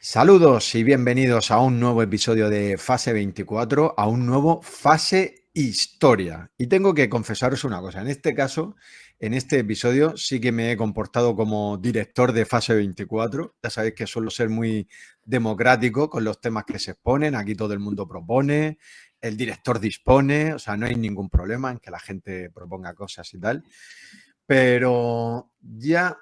Saludos y bienvenidos a un nuevo episodio de Fase 24, a un nuevo Fase Historia. Y tengo que confesaros una cosa, en este caso, en este episodio sí que me he comportado como director de Fase 24. Ya sabéis que suelo ser muy democrático con los temas que se exponen, aquí todo el mundo propone, el director dispone, o sea, no hay ningún problema en que la gente proponga cosas y tal. Pero ya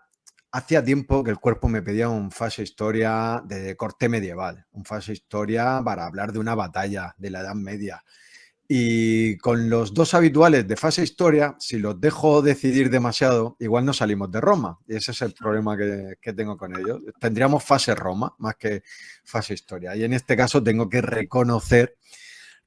hacía tiempo que el cuerpo me pedía un fase historia de corte medieval, un fase historia para hablar de una batalla de la Edad Media. Y con los dos habituales de fase historia, si los dejo decidir demasiado, igual no salimos de Roma. Y ese es el problema que tengo con ellos. Tendríamos fase Roma más que fase historia. Y en este caso tengo que reconocer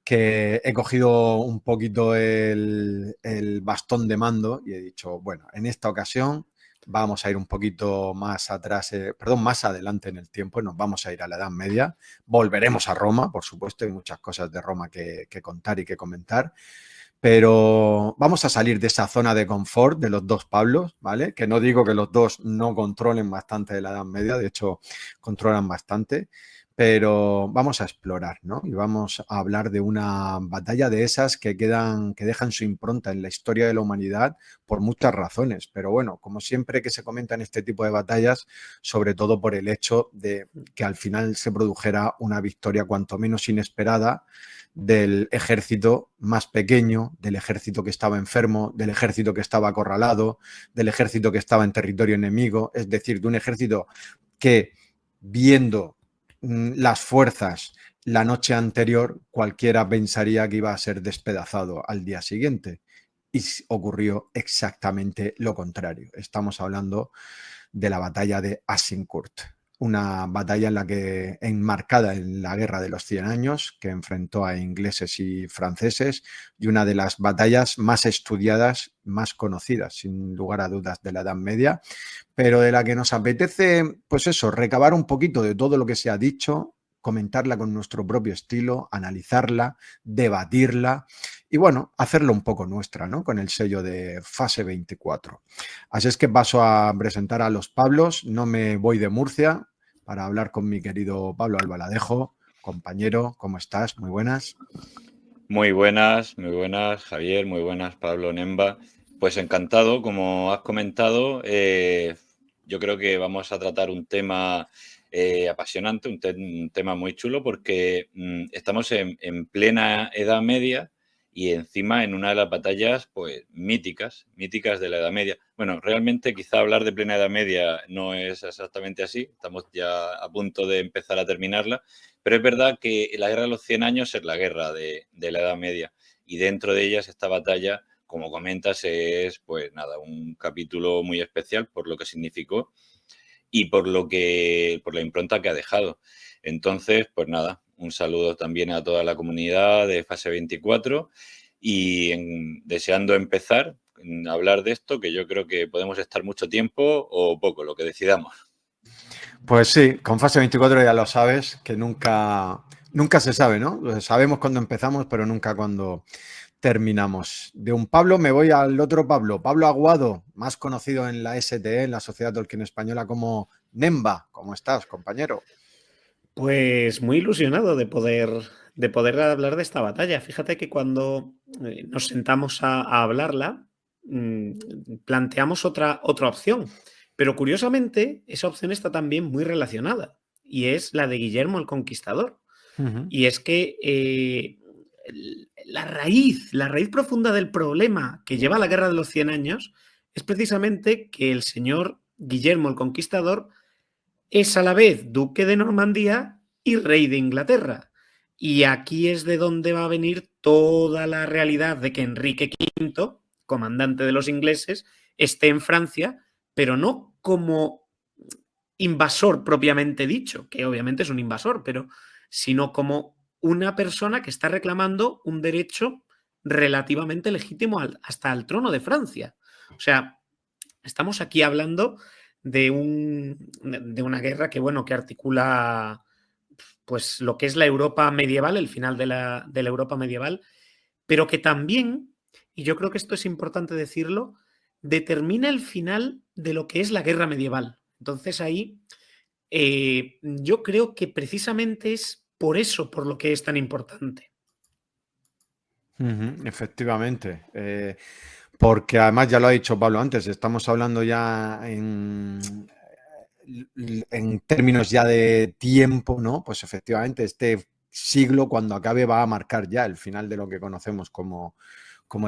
que he cogido un poquito el bastón de mando y he dicho, bueno, en esta ocasión vamos a ir un poquito más atrás, más adelante en el tiempo, nos vamos a ir a la Edad Media, volveremos a Roma, por supuesto, hay muchas cosas de Roma que contar y que comentar, pero vamos a salir de esa zona de confort de los dos Pablos, ¿vale? Que no digo que los dos no controlen bastante de la Edad Media, de hecho controlan bastante, pero vamos a explorar, ¿no? Y vamos a hablar de una batalla de esas que quedan, que dejan su impronta en la historia de la humanidad por muchas razones. Pero bueno, como siempre que se comentan este tipo de batallas, sobre todo por el hecho de que al final se produjera una victoria cuanto menos inesperada del ejército más pequeño, del ejército que estaba enfermo, del ejército que estaba acorralado, del ejército que estaba en territorio enemigo, es decir, de un ejército que viendo las fuerzas la noche anterior, cualquiera pensaría que iba a ser despedazado al día siguiente. Y ocurrió exactamente lo contrario. Estamos hablando de la batalla de Azincourt, una batalla en la que enmarcada en la Guerra de los 100 años, que enfrentó a ingleses y franceses, y una de las batallas más estudiadas, más conocidas, sin lugar a dudas, de la Edad Media, pero de la que nos apetece, pues eso, recabar un poquito de todo lo que se ha dicho, comentarla con nuestro propio estilo, analizarla, debatirla y bueno, hacerlo un poco nuestra, ¿no? Con el sello de Fase 24. Así es que paso a presentar a los Pablos, no me voy de Murcia para hablar con mi querido Pablo Albaladejo. Compañero, ¿cómo estás? Muy buenas. Muy buenas, Javier, muy buenas, Pablo Nemba. Pues encantado, como has comentado, yo creo que vamos a tratar un tema apasionante, un tema muy chulo, porque estamos en plena Edad Media y encima en una de las batallas, pues, míticas de la Edad Media. Bueno, realmente quizá hablar de plena Edad Media no es exactamente así, estamos ya a punto de empezar a terminarla, pero es verdad que la Guerra de los 100 años es la guerra de la Edad Media y dentro de ellas esta batalla, como comentas, es pues nada, un capítulo muy especial por lo que significó y por la impronta que ha dejado. Entonces, pues nada, un saludo también a toda la comunidad de Fase 24 y deseando empezar a hablar de esto, que yo creo que podemos estar mucho tiempo o poco, lo que decidamos. Pues sí, con Fase 24 ya lo sabes, que nunca se sabe, ¿no? Sabemos cuándo empezamos, pero nunca cuándo terminamos. De un Pablo me voy al otro Pablo, Pablo Aguado, más conocido en la STE, en la Sociedad Tolkien Española, como Nemba. ¿Cómo estás, compañero? Pues muy ilusionado de poder hablar de esta batalla. Fíjate que cuando nos sentamos a hablarla, planteamos otra opción. Pero curiosamente, esa opción está también muy relacionada, y es la de Guillermo el Conquistador. Ujú. Y es que la raíz profunda del problema que lleva a la Guerra de los 100 años es precisamente que el señor Guillermo el Conquistador es a la vez duque de Normandía y rey de Inglaterra. Y aquí es de donde va a venir toda la realidad de que Enrique V, comandante de los ingleses, esté en Francia, pero no como invasor propiamente dicho, que obviamente es un invasor, pero sino como una persona que está reclamando un derecho relativamente legítimo hasta al trono de Francia. O sea, estamos aquí hablando de una guerra que, bueno, que articula pues lo que es la Europa medieval, el final de la Europa medieval, pero que también, y yo creo que esto es importante decirlo, determina el final de lo que es la guerra medieval. Entonces ahí yo creo que precisamente es por eso por lo que es tan importante. Efectivamente. Porque además ya lo ha dicho Pablo antes, estamos hablando ya en términos ya de tiempo, ¿no? Pues efectivamente este siglo cuando acabe va a marcar ya el final de lo que conocemos como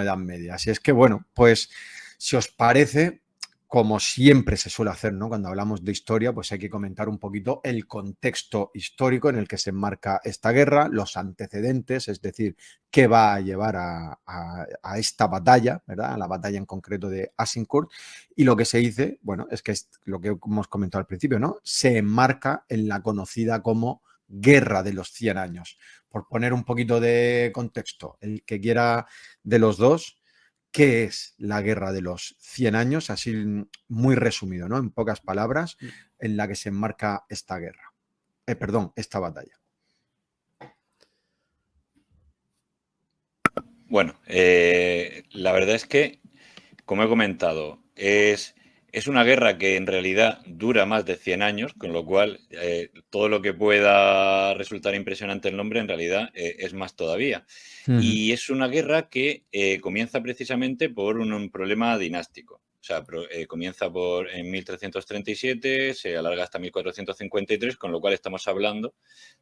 Edad Media. Así es que bueno, pues si os parece, como siempre se suele hacer, ¿no? Cuando hablamos de historia, pues hay que comentar un poquito el contexto histórico en el que se enmarca esta guerra, los antecedentes, es decir, qué va a llevar a esta batalla, ¿verdad? A la batalla en concreto de Azincourt. Y lo que se dice, bueno, es que es lo que hemos comentado al principio, ¿no? Se enmarca en la conocida como Guerra de los 100 años. Por poner un poquito de contexto, el que quiera de los dos, ¿qué es la Guerra de los 100 años? Así muy resumido, ¿no? En pocas palabras, en la que se enmarca esta guerra. Esta batalla. Bueno, la verdad es que, como he comentado, es una guerra que en realidad dura más de 100 años, con lo cual todo lo que pueda resultar impresionante el nombre en realidad es más todavía. Y es una guerra que comienza precisamente por un problema dinástico. O sea, comienza en 1337, se alarga hasta 1453, con lo cual estamos hablando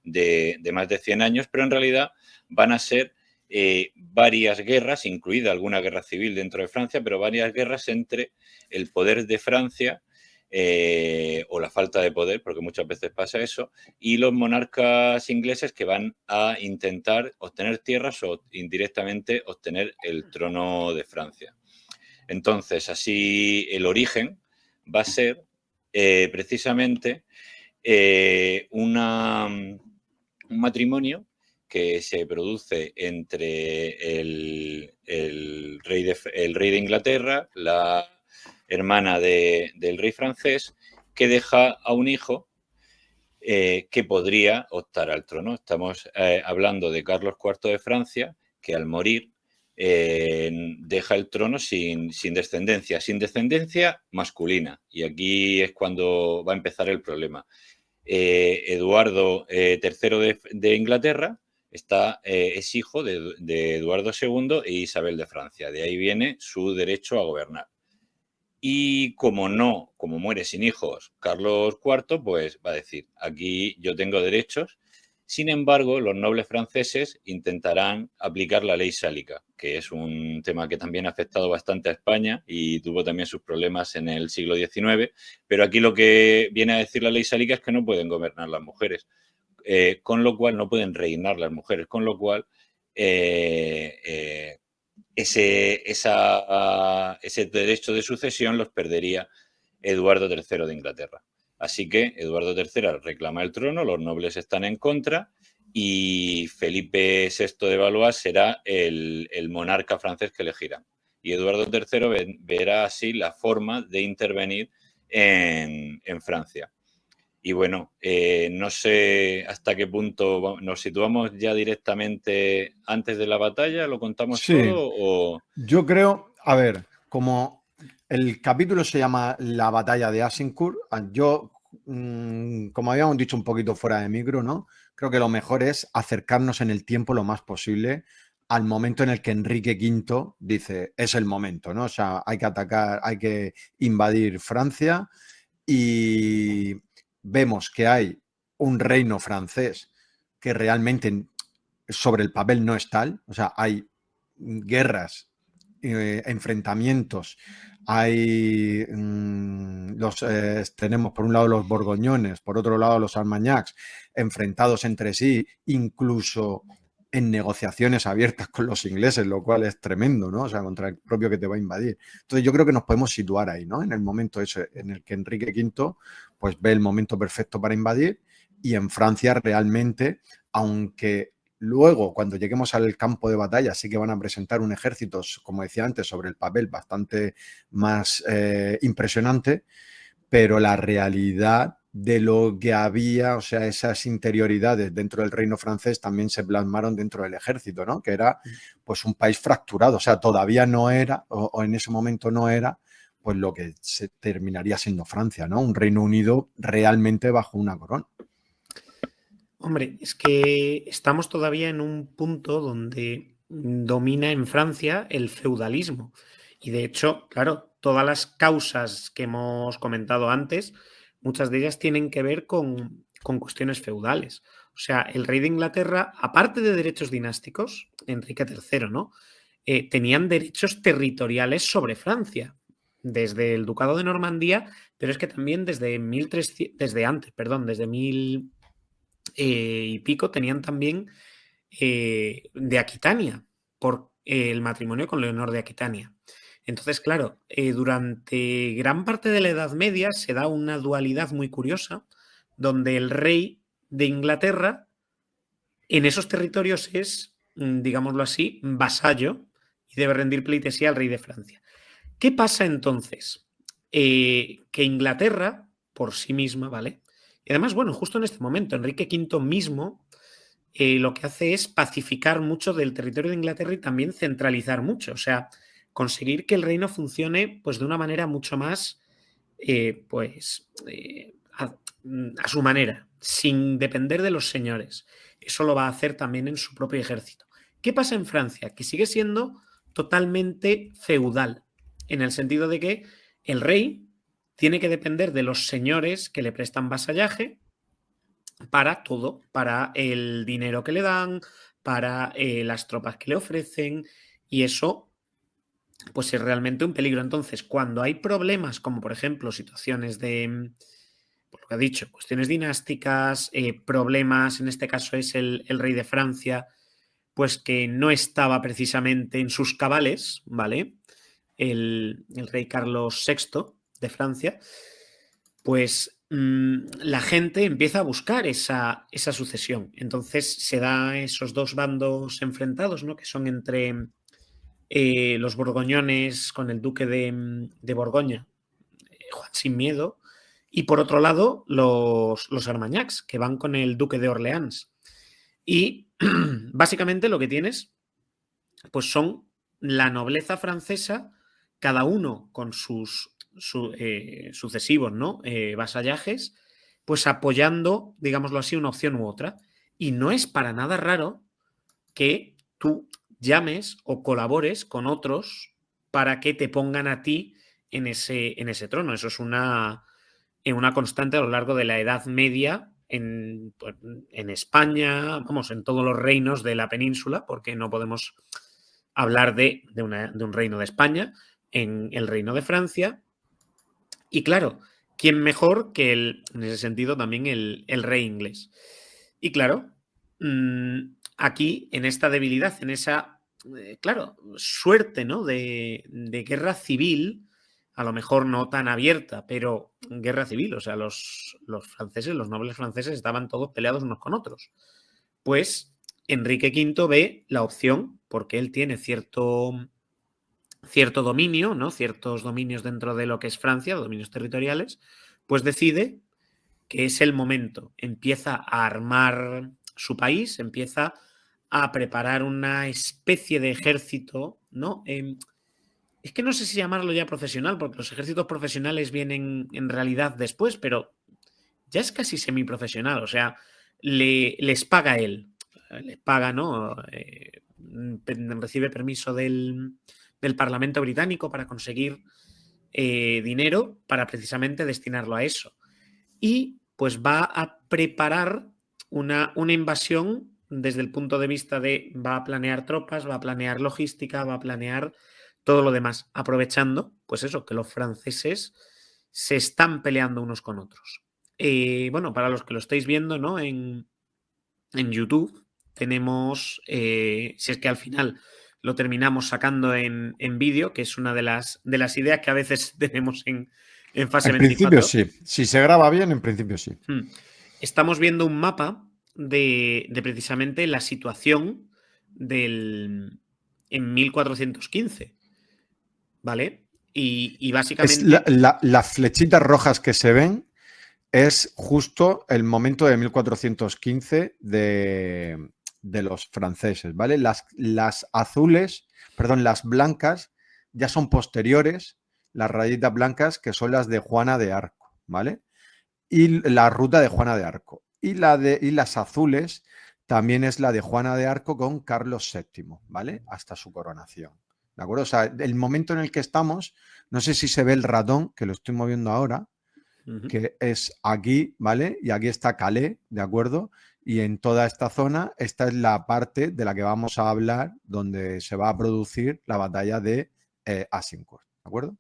de más de 100 años, pero en realidad van a ser varias guerras, incluida alguna guerra civil dentro de Francia, pero varias guerras entre el poder de Francia o la falta de poder, porque muchas veces pasa eso, y los monarcas ingleses que van a intentar obtener tierras o indirectamente obtener el trono de Francia. Entonces, así el origen va a ser precisamente un matrimonio que se produce entre el rey de Inglaterra, la hermana del rey francés, que deja a un hijo que podría optar al trono. Estamos hablando de Carlos IV de Francia, que al morir deja el trono sin descendencia masculina. Y aquí es cuando va a empezar el problema. Eduardo III de Inglaterra es hijo de Eduardo II e Isabel de Francia. De ahí viene su derecho a gobernar. Y como muere sin hijos Carlos IV, pues va a decir, aquí yo tengo derechos. Sin embargo, los nobles franceses intentarán aplicar la ley sálica, que es un tema que también ha afectado bastante a España y tuvo también sus problemas en el siglo XIX. Pero aquí lo que viene a decir la ley sálica es que no pueden gobernar las mujeres, con lo cual no pueden reinar las mujeres, con lo cual ese derecho de sucesión los perdería Eduardo III de Inglaterra. Así que Eduardo III reclama el trono, los nobles están en contra y Felipe VI de Valois será el monarca francés que elegirá. Y Eduardo III verá así la forma de intervenir en Francia. Y bueno, no sé hasta qué punto nos situamos ya directamente antes de la batalla, ¿lo contamos Sí, todo o...? yo creo, a ver, como el capítulo se llama La batalla de Azincourt, yo, como habíamos dicho un poquito fuera de micro, ¿no? Creo que lo mejor es acercarnos en el tiempo lo más posible al momento en el que Enrique V dice, es el momento, ¿no? O sea, hay que atacar, hay que invadir Francia y vemos que hay un reino francés que realmente sobre el papel no es tal, o sea, hay guerras, enfrentamientos, hay tenemos por un lado los borgoñones, por otro lado los armagnacs, enfrentados entre sí, incluso en negociaciones abiertas con los ingleses, lo cual es tremendo, ¿no? O sea, contra el propio que te va a invadir. Entonces yo creo que nos podemos situar ahí, ¿no? En el momento ese en el que Enrique V pues ve el momento perfecto para invadir y en Francia realmente, aunque luego cuando lleguemos al campo de batalla sí que van a presentar un ejército, como decía antes, sobre el papel bastante más impresionante, pero la realidad de lo que había, o sea, esas interioridades dentro del reino francés también se plasmaron dentro del ejército, ¿no? Que era pues un país fracturado, o sea, todavía no era, o en ese momento no era, pues lo que se terminaría siendo Francia, ¿no? Un Reino Unido realmente bajo una corona. Hombre, es que estamos todavía en un punto donde domina en Francia el feudalismo. Y de hecho, claro, todas las causas que hemos comentado antes, muchas de ellas tienen que ver con cuestiones feudales. O sea, el rey de Inglaterra, aparte de derechos dinásticos, Enrique III, ¿no? Tenían derechos territoriales sobre Francia, desde el Ducado de Normandía, pero es que también desde 1000 y pico tenían también de Aquitania, por el matrimonio con Leonor de Aquitania. Entonces, claro, durante gran parte de la Edad Media se da una dualidad muy curiosa, donde el rey de Inglaterra en esos territorios es, digámoslo así, vasallo y debe rendir pleitesía al rey de Francia. ¿Qué pasa entonces? Que Inglaterra, por sí misma, ¿vale? Y además, bueno, justo en este momento, Enrique V mismo lo que hace es pacificar mucho del territorio de Inglaterra y también centralizar mucho. O sea, conseguir que el reino funcione pues, de una manera mucho más a su manera, sin depender de los señores. Eso lo va a hacer también en su propio ejército. ¿Qué pasa en Francia? Que sigue siendo totalmente feudal, en el sentido de que el rey tiene que depender de los señores que le prestan vasallaje para todo, para el dinero que le dan, para las tropas que le ofrecen, y eso pues es realmente un peligro. Entonces, cuando hay problemas, como por ejemplo situaciones de, por lo que ha dicho, cuestiones dinásticas, problemas, en este caso es el rey de Francia, pues que no estaba precisamente en sus cabales, ¿vale? El rey Carlos VI de Francia, pues la gente empieza a buscar esa sucesión. Entonces se da esos dos bandos enfrentados, ¿no? Que son entre los borgoñones con el duque de Borgoña, Juan sin Miedo, y por otro lado los Armagnacs, que van con el duque de Orleans. Y básicamente lo que tienes pues son la nobleza francesa, cada uno con sus sucesivos, ¿no? Vasallajes, pues apoyando, digámoslo así, una opción u otra. Y no es para nada raro que tú llames o colabores con otros para que te pongan a ti en ese trono. Eso es una constante a lo largo de la Edad Media en España, vamos, en todos los reinos de la península, porque no podemos hablar de un reino de España, en el reino de Francia. Y claro, ¿quién mejor que en ese sentido también el rey inglés? Y claro, aquí en esta debilidad, en esa, claro, suerte, ¿no? de guerra civil, a lo mejor no tan abierta, pero guerra civil, o sea, los franceses, los nobles franceses estaban todos peleados unos con otros. Pues Enrique V ve la opción, porque él tiene cierto dominio, ¿no? Ciertos dominios dentro de lo que es Francia, dominios territoriales, pues decide que es el momento. Empieza a armar su país, empieza a preparar una especie de ejército, ¿no? Es que no sé si llamarlo ya profesional, porque los ejércitos profesionales vienen en realidad después, pero ya es casi semiprofesional, o sea, les paga él, les paga, ¿no? Recibe permiso del Parlamento británico para conseguir dinero para precisamente destinarlo a eso. Y pues va a preparar una invasión desde el punto de vista de va a planear tropas, va a planear logística, va a planear todo lo demás, aprovechando, pues eso, que los franceses se están peleando unos con otros. Bueno, para los que lo estáis viendo, ¿no? En YouTube tenemos, si es que al final lo terminamos sacando en vídeo, que es una de las ideas que a veces tenemos en fase 24. En principio sí, si se graba bien, en principio sí. Estamos viendo un mapa de precisamente la situación en 1415, ¿vale? Y básicamente... Las flechitas rojas que se ven es justo el momento de 1415 de los franceses, ¿vale? Las azules, perdón, las blancas ya son posteriores las rayitas blancas que son las de Juana de Arco, ¿vale? Y la ruta de Juana de Arco. Y las azules también es la de Juana de Arco con Carlos VII, ¿vale? Hasta su coronación. ¿De acuerdo? O sea, el momento en el que estamos, no sé si se ve el ratón, que lo estoy moviendo ahora, que es aquí, ¿vale? Y aquí está Calais, ¿de acuerdo? Y en toda esta zona, esta es la parte de la que vamos a hablar, donde se va a producir la batalla de Azincourt, ¿de acuerdo?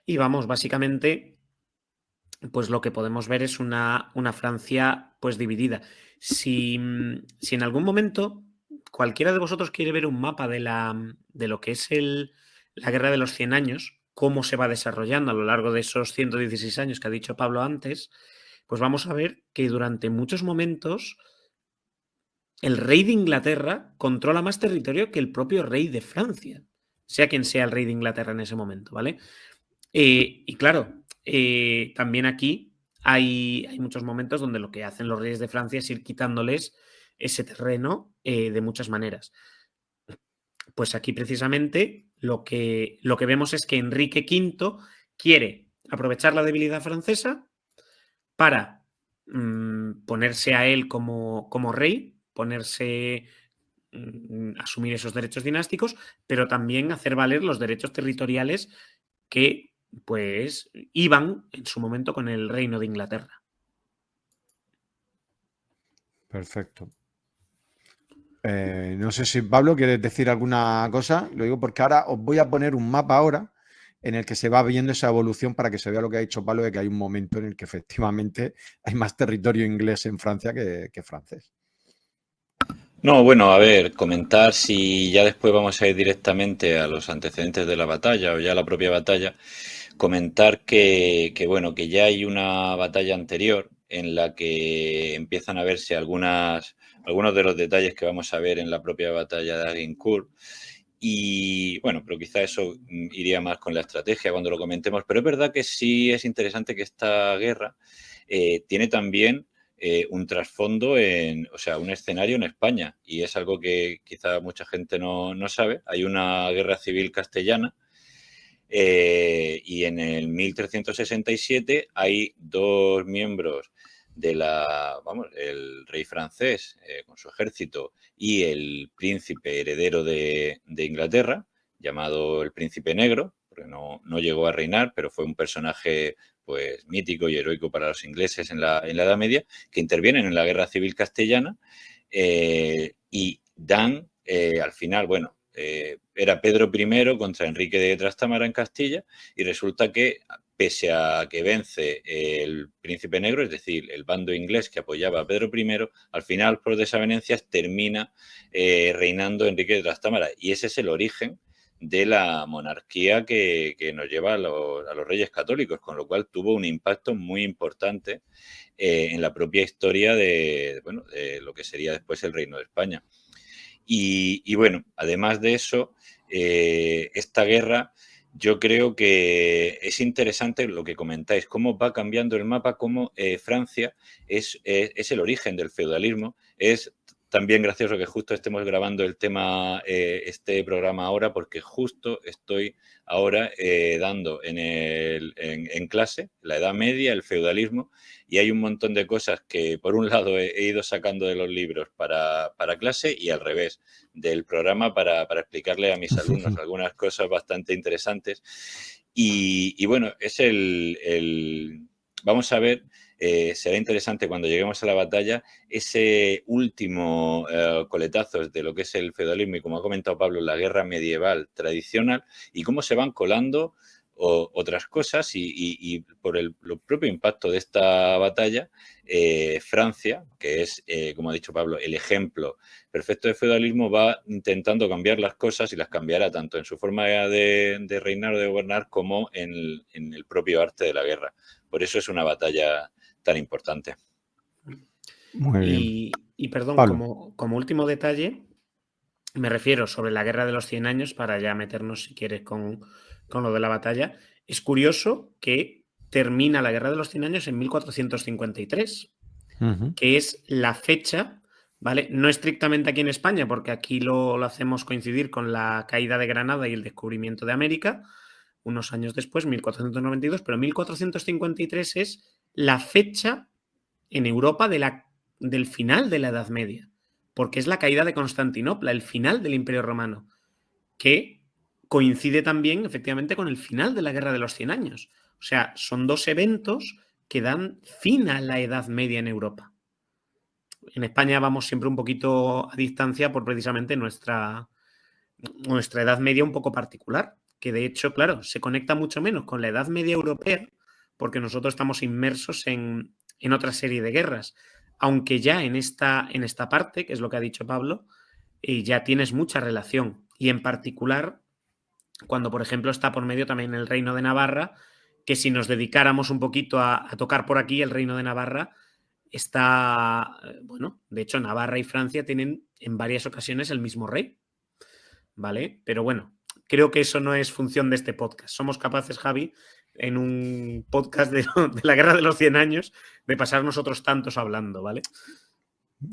Y vamos, básicamente, pues lo que podemos ver es una Francia pues dividida. Si en algún momento cualquiera de vosotros quiere ver un mapa de lo que es la Guerra de los 100 años, cómo se va desarrollando a lo largo de esos 116 años que ha dicho Pablo antes, pues vamos a ver que durante muchos momentos el rey de Inglaterra controla más territorio que el propio rey de Francia, sea quien sea el rey de Inglaterra en ese momento, ¿vale? Y claro, también aquí hay muchos momentos donde lo que hacen los reyes de Francia es ir quitándoles ese terreno de muchas maneras. Pues aquí precisamente lo que vemos es que Enrique V quiere aprovechar la debilidad francesa para ponerse a él como rey, asumir esos derechos dinásticos, pero también hacer valer los derechos territoriales que pues iban en su momento con el Reino de Inglaterra. Perfecto. No sé si Pablo quieres decir alguna cosa. Lo digo porque ahora os voy a poner un mapa ahora en el que se va viendo esa evolución para que se vea lo que ha dicho Pablo de que hay un momento en el que efectivamente hay más territorio inglés en Francia que francés. No, bueno, a ver, comentar si ya después vamos a ir directamente a los antecedentes de la batalla o ya la propia batalla, comentar bueno, que ya hay una batalla anterior en la que empiezan a verse algunos de los detalles que vamos a ver en la propia batalla de Agincourt. Y bueno, pero quizá eso iría más con la estrategia cuando lo comentemos. Pero es verdad que sí es interesante que esta guerra tiene también un trasfondo o sea, un escenario en España. Y es algo que quizá mucha gente no sabe. Hay una guerra civil castellana y en el 1367 hay dos miembros el rey francés con su ejército y el príncipe heredero de Inglaterra, llamado el Príncipe Negro, porque no llegó a reinar, pero fue un personaje pues mítico y heroico para los ingleses en la Edad Media, que intervienen en la Guerra Civil Castellana y dan, al final, bueno, era Pedro I contra Enrique de Trastámara en Castilla y resulta que pese a que vence el Príncipe Negro, es decir, el bando inglés que apoyaba a Pedro I, al final por desavenencias termina reinando Enrique de Trastámara y ese es el origen de la monarquía que nos lleva a los reyes católicos, con lo cual tuvo un impacto muy importante en la propia historia de lo que sería después el Reino de España. Y bueno, además de eso, esta guerra, yo creo que es interesante lo que comentáis, cómo va cambiando el mapa, cómo Francia es el origen del feudalismo. Es también gracioso que justo estemos grabando el tema, este programa ahora, porque justo estoy ahora dando en clase la Edad Media, el feudalismo, y hay un montón de cosas que por un lado he ido sacando de los libros para clase y al revés del programa para explicarle a mis alumnos algunas cosas bastante interesantes. Y bueno, es vamos a ver, será interesante cuando lleguemos a la batalla, ese último coletazo de lo que es el feudalismo y, como ha comentado Pablo, la guerra medieval tradicional y cómo se van colando otras cosas y por el propio impacto de esta batalla, Francia, que es, como ha dicho Pablo, el ejemplo perfecto de feudalismo, va intentando cambiar las cosas y las cambiará tanto en su forma de reinar o de gobernar como en el propio arte de la guerra. Por eso es una batalla tan importante. Muy bien. Y perdón, Pablo. como último detalle, me refiero sobre la Guerra de los 100 años, para ya meternos, si quieres, con lo de la batalla. Es curioso que termina la Guerra de los 100 años en 1453, que es la fecha ¿vale? No estrictamente aquí en España, porque aquí lo hacemos coincidir con la caída de Granada y el descubrimiento de América, unos años después, 1492, pero 1453 es la fecha en Europa del final de la Edad Media, porque es la caída de Constantinopla, el final del Imperio Romano, que coincide también, efectivamente, con el final de la Guerra de los 100 años. O sea, son dos eventos que dan fin a la Edad Media en Europa. En España vamos siempre un poquito a distancia por precisamente nuestra Edad Media un poco particular, que de hecho, claro, se conecta mucho menos con la Edad Media europea, porque nosotros estamos inmersos en otra serie de guerras. Aunque ya en esta parte, que es lo que ha dicho Pablo, ya tienes mucha relación. Y en particular, cuando, por ejemplo, está por medio también el Reino de Navarra, que si nos dedicáramos un poquito a tocar por aquí, el Reino de Navarra está, bueno, de hecho, Navarra y Francia tienen en varias ocasiones el mismo rey, ¿vale? Pero bueno, creo que eso no es función de este podcast. Somos capaces, Javi, en un podcast de la Guerra de los 100 años, de pasar nosotros tantos hablando, ¿vale?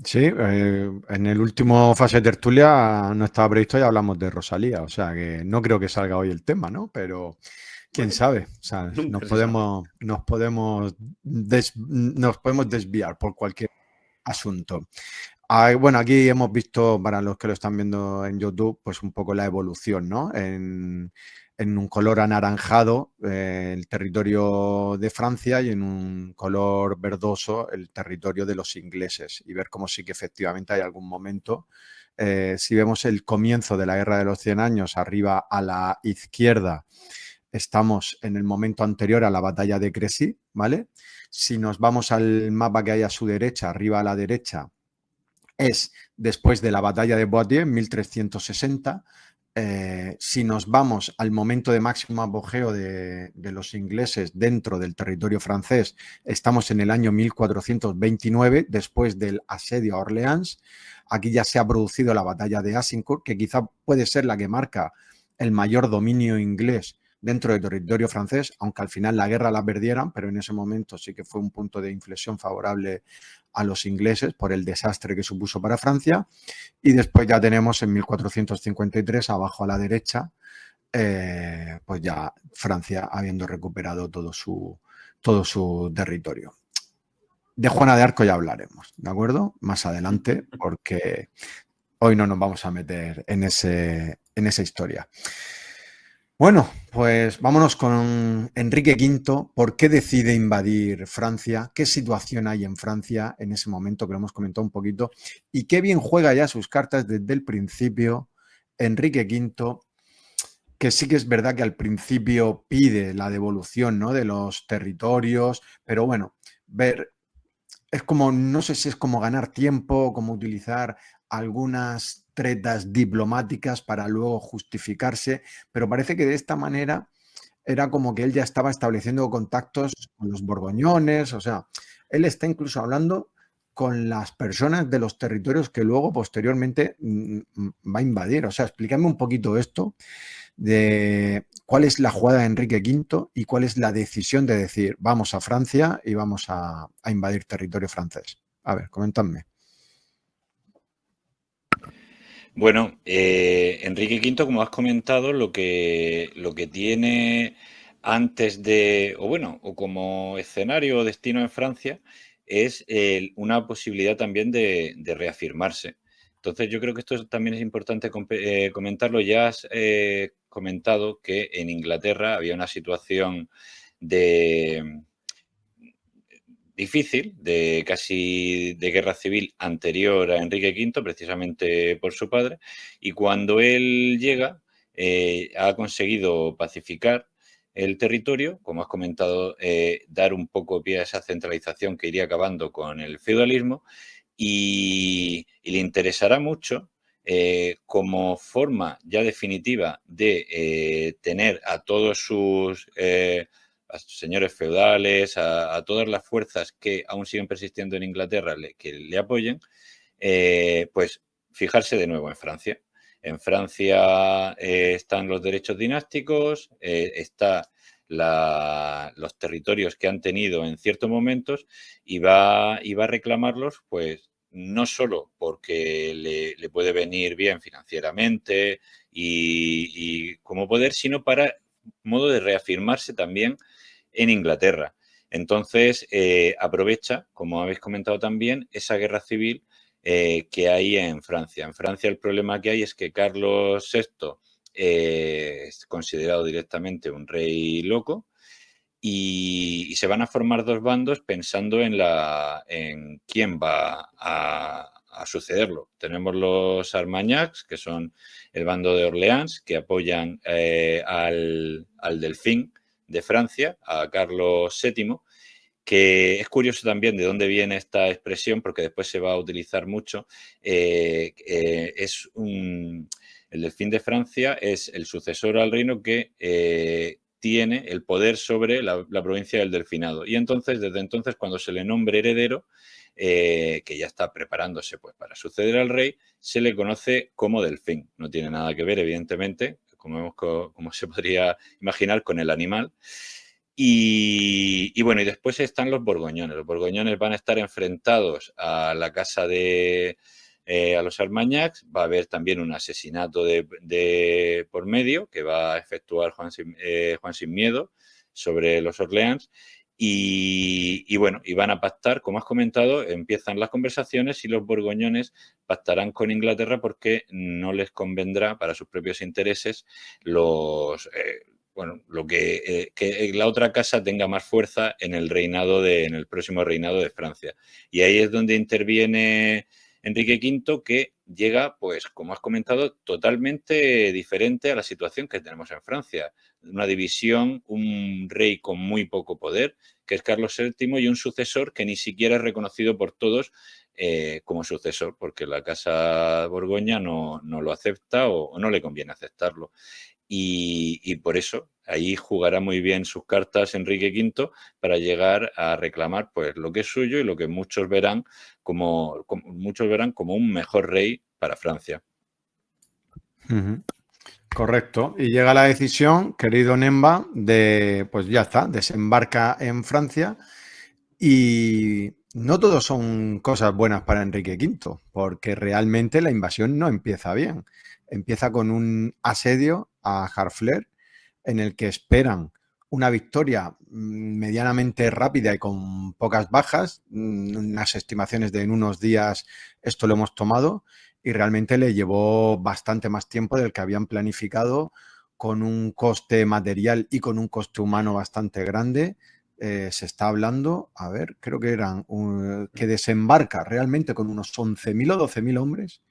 Sí, en el último fase de tertulia no estaba previsto y hablamos de Rosalía, o sea que no creo que salga hoy el tema, ¿no? Pero quién Bueno, sabe, o sea, nunca se sabe. nos podemos desviar por cualquier asunto. Bueno, aquí hemos visto, para los que lo están viendo en YouTube, pues un poco la evolución, ¿no? En un color anaranjado el territorio de Francia y en un color verdoso el territorio de los ingleses, y ver cómo sí que efectivamente hay algún momento. Si vemos el comienzo de la Guerra de los 100 años, arriba a la izquierda estamos en el momento anterior a la batalla de Crécy, ¿vale? Si nos vamos al mapa que hay a su derecha, arriba a la derecha, es después de la batalla de Poitiers, 1360. Si nos vamos al momento de máximo apogeo de los ingleses dentro del territorio francés, estamos en el año 1429, después del asedio a Orleans. Aquí ya se ha producido la batalla de Azincourt, que quizá puede ser la que marca el mayor dominio inglés dentro del territorio francés, aunque al final la guerra la perdieran, pero en ese momento sí que fue un punto de inflexión favorable a los ingleses por el desastre que supuso para Francia. Y después ya tenemos en 1453, abajo a la derecha, pues ya Francia habiendo recuperado todo su territorio. De Juana de Arco ya hablaremos, ¿de acuerdo? Más adelante, porque hoy no nos vamos a meter en esa historia. Bueno, pues vámonos con Enrique V. ¿Por qué decide invadir Francia? ¿Qué situación hay en Francia en ese momento, que lo hemos comentado un poquito? Y qué bien juega ya sus cartas desde el principio Enrique V, que sí que es verdad que al principio pide la devolución, ¿no?, de los territorios, pero bueno, es como, no sé si es como ganar tiempo, como utilizar algunas tretas diplomáticas para luego justificarse, pero parece que de esta manera era como que él ya estaba estableciendo contactos con los borgoñones, o sea, él está incluso hablando con las personas de los territorios que luego posteriormente va a invadir. O sea, explícame un poquito esto de cuál es la jugada de Enrique V y cuál es la decisión de decir vamos a Francia y vamos a invadir territorio francés. A ver, coméntame. Bueno, Enrique V, como has comentado, lo que tiene antes de, o bueno, o como escenario o destino en Francia, es una posibilidad también de reafirmarse. Entonces, yo creo que esto también es importante comentarlo. Ya has comentado que en Inglaterra había una situación de difícil, de casi de guerra civil anterior a Enrique V, precisamente por su padre, y cuando él llega, ha conseguido pacificar el territorio, como has comentado, dar un poco pie a esa centralización que iría acabando con el feudalismo, y le interesará mucho como forma ya definitiva de tener a todos sus a señores feudales, a todas las fuerzas que aún siguen persistiendo en Inglaterra que le apoyen, pues fijarse de nuevo en Francia. En Francia están los derechos dinásticos, está los territorios que han tenido en ciertos momentos y va a reclamarlos, pues no solo porque le puede venir bien financieramente y como poder, sino para modo de reafirmarse también en Inglaterra. Entonces, aprovecha, como habéis comentado también, esa guerra civil que hay en Francia. En Francia el problema que hay es que Carlos VI es considerado directamente un rey loco y se van a formar dos bandos pensando en quién va a sucederlo. Tenemos los Armagnacs, que son el bando de Orleans, que apoyan al Delfín de Francia, a Carlos VII, que es curioso también de dónde viene esta expresión, porque después se va a utilizar mucho. El Delfín de Francia es el sucesor al reino que tiene el poder sobre la provincia del Delfinado. Y entonces, desde entonces, cuando se le nombre heredero, que ya está preparándose pues, para suceder al rey, se le conoce como Delfín. No tiene nada que ver, evidentemente, como se podría imaginar, con el animal. Y bueno, y después están los borgoñones. Los borgoñones van a estar enfrentados a la casa a los Armagnacs. Va a haber también un asesinato de por medio que va a efectuar Juan Sin Miedo sobre los Orleans. Y bueno, y van a pactar, como has comentado, empiezan las conversaciones y los borgoñones pactarán con Inglaterra porque no les convendrá para sus propios intereses que la otra casa tenga más fuerza en en el próximo reinado de Francia. Y ahí es donde interviene Enrique V, que llega, pues, como has comentado, totalmente diferente a la situación que tenemos en Francia. Una división, un rey con muy poco poder, que es Carlos VII, y un sucesor que ni siquiera es reconocido por todos como sucesor, porque la Casa Borgoña no lo acepta o no le conviene aceptarlo. Y por eso ahí jugará muy bien sus cartas Enrique V para llegar a reclamar pues lo que es suyo y lo que muchos verán como un mejor rey para Francia. Correcto. Y llega la decisión, querido Nemba, pues ya está, desembarca en Francia y no todo son cosas buenas para Enrique V, porque realmente la invasión no empieza bien. Empieza con un asedio a Harfleur en el que esperan una victoria medianamente rápida y con pocas bajas, unas estimaciones de en unos días esto lo hemos tomado, y realmente le llevó bastante más tiempo del que habían planificado, con un coste material y con un coste humano bastante grande. Se está hablando, a ver, creo que que desembarca realmente con unos 11.000 o 12.000 hombres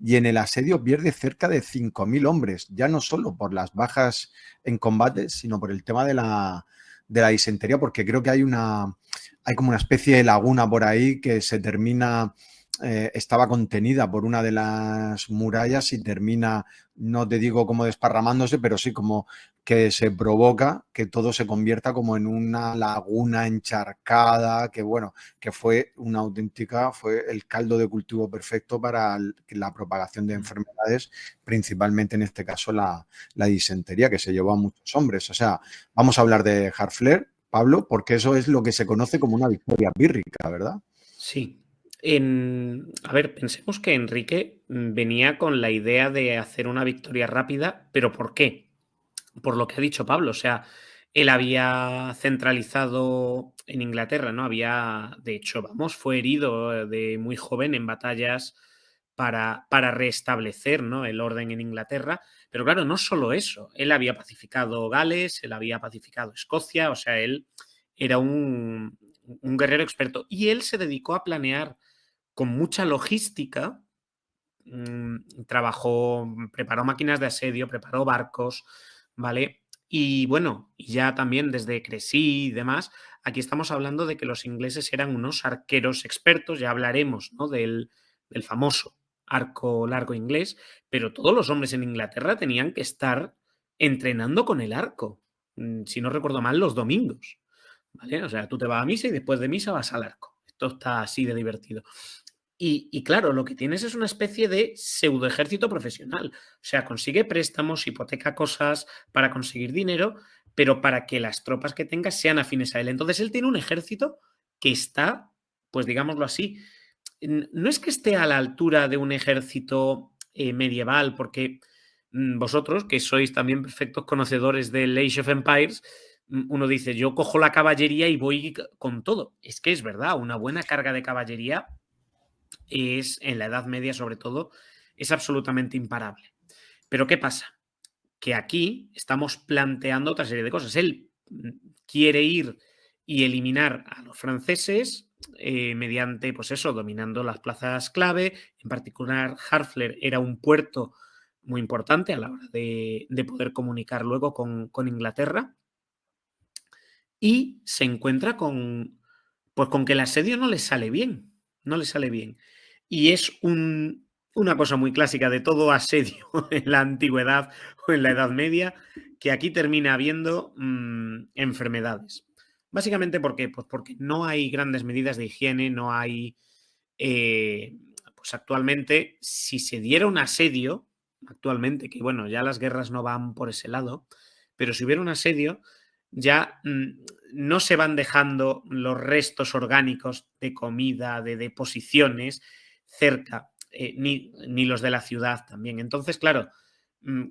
y en el asedio pierde cerca de 5.000 hombres, ya no solo por las bajas en combate, sino por el tema de la disentería, porque creo que hay como una especie de laguna por ahí que se termina, estaba contenida por una de las murallas y termina, no te digo como desparramándose, pero sí como que se provoca que todo se convierta como en una laguna encharcada, que bueno, que fue el caldo de cultivo perfecto para la propagación de enfermedades, principalmente en este caso la disentería, que se llevó a muchos hombres. O sea, vamos a hablar de Harfleur, Pablo, porque eso es lo que se conoce como una victoria pírrica, ¿verdad? Sí. A ver, pensemos que Enrique venía con la idea de hacer una victoria rápida, pero ¿por qué? Por lo que ha dicho Pablo, o sea, él había centralizado en Inglaterra, ¿no? De hecho, vamos, fue herido de muy joven en batallas para restablecer, ¿no?, el orden en Inglaterra. Pero claro, no solo eso, él había pacificado Gales, él había pacificado Escocia, o sea, él era un guerrero experto. Y él se dedicó a planear con mucha logística. Preparó máquinas de asedio, preparó barcos, ¿vale? Y bueno, y ya también desde Crecy y demás, aquí estamos hablando de que los ingleses eran unos arqueros expertos, ya hablaremos, ¿no?, del famoso arco largo inglés, pero todos los hombres en Inglaterra tenían que estar entrenando con el arco, si no recuerdo mal, los domingos, ¿vale? O sea, tú te vas a misa y después de misa vas al arco. Esto está así de divertido. Y claro, lo que tienes es una especie de pseudo ejército profesional. O sea, consigue préstamos, hipoteca cosas para conseguir dinero, pero para que las tropas que tenga sean afines a él. Entonces él tiene un ejército que está, pues digámoslo así, no es que esté a la altura de un ejército medieval, porque vosotros, que sois también perfectos conocedores del Age of Empires, uno dice, yo cojo la caballería y voy con todo. Es que es verdad, una buena carga de caballería es, en la Edad Media sobre todo, es absolutamente imparable. Pero ¿qué pasa? Que aquí estamos planteando otra serie de cosas. Él quiere ir y eliminar a los franceses mediante, pues eso, dominando las plazas clave. En particular, Harfleur era un puerto muy importante a la hora de poder comunicar luego con Inglaterra. Y se encuentra con, pues con que el asedio no le sale bien. No le sale bien. Y es una cosa muy clásica de todo asedio en la antigüedad o en la Edad Media, que aquí termina habiendo enfermedades. Básicamente, ¿por qué? Pues porque no hay grandes medidas de higiene, no hay... pues actualmente, si se diera un asedio, actualmente, que bueno, ya las guerras no van por ese lado, pero si hubiera un asedio, ya no se van dejando los restos orgánicos de comida, de deposiciones cerca, ni los de la ciudad también. Entonces, claro,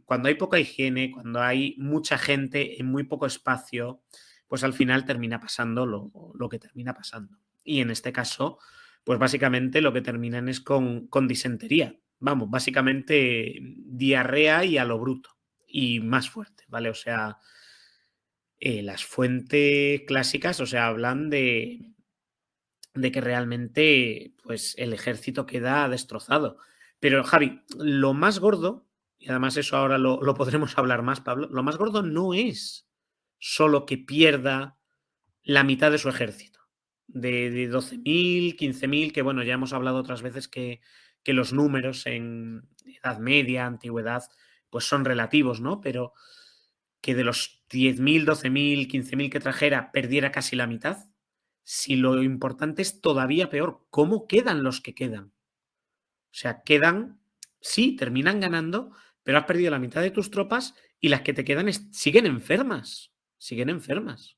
cuando hay poca higiene, cuando hay mucha gente en muy poco espacio, pues al final termina pasando lo que termina pasando. Y en este caso, pues básicamente lo que terminan es con disentería. Vamos, básicamente diarrea y a lo bruto. Y más fuerte, ¿vale? O sea, las fuentes clásicas, o sea, hablan de que realmente pues, el ejército queda destrozado. Pero, Javi, lo más gordo, y además eso ahora lo podremos hablar más, Pablo, lo más gordo no es solo que pierda la mitad de su ejército, de 12.000, 15.000, que bueno, ya hemos hablado otras veces que los números en Edad Media, Antigüedad, pues son relativos, ¿no? Pero que de los 10.000, 12.000, 15.000 que trajera perdiera casi la mitad, si lo importante es todavía peor, ¿cómo quedan los que quedan? O sea, quedan, sí, terminan ganando, pero has perdido la mitad de tus tropas y las que te quedan siguen enfermas, siguen enfermas.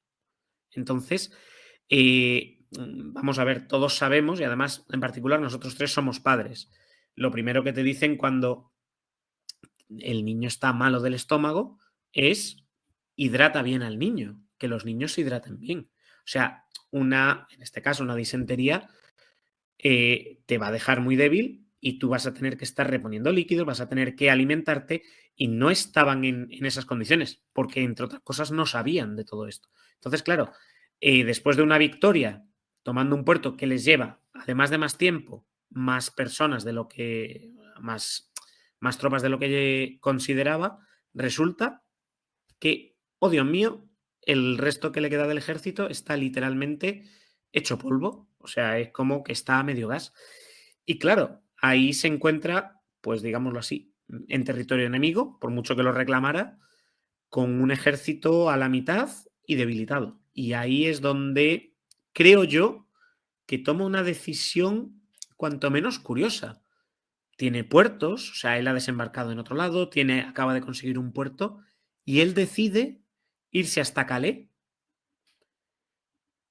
Entonces, vamos a ver, todos sabemos, y además, en particular, nosotros tres somos padres. Lo primero que te dicen cuando el niño está malo del estómago es hidrata bien al niño, que los niños se hidraten bien. O sea, en este caso, una disentería te va a dejar muy débil y tú vas a tener que estar reponiendo líquidos, vas a tener que alimentarte y no estaban en esas condiciones porque, entre otras cosas, no sabían de todo esto. Entonces, claro, después de una victoria, tomando un puerto que les lleva, además de más tiempo, más personas de lo que... más tropas de lo que consideraba, resulta que, oh Dios mío, el resto que le queda del ejército está literalmente hecho polvo, o sea, es como que está a medio gas. Y claro, ahí se encuentra, pues digámoslo así, en territorio enemigo, por mucho que lo reclamara, con un ejército a la mitad y debilitado. Y ahí es donde creo yo que toma una decisión cuanto menos curiosa. Tiene puertos, o sea, él ha desembarcado en otro lado, acaba de conseguir un puerto y él decide irse hasta Calais.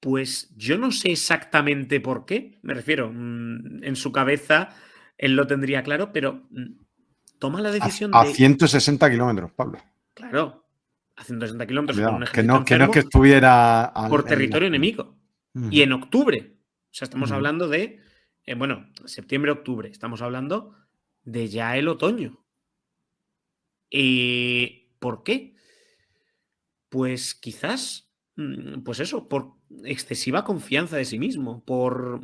Pues yo no sé exactamente por qué, me refiero, en su cabeza él lo tendría claro, pero toma la decisión A de... 160 kilómetros, Pablo. Claro, a 160 kilómetros con un Cuidado, ejército que no enfermo es que estuviera por territorio enemigo. Y en octubre, o sea, estamos hablando de, bueno, septiembre-octubre, estamos hablando de ya el otoño. ¿Por qué? Pues quizás, pues eso, por excesiva confianza de sí mismo, por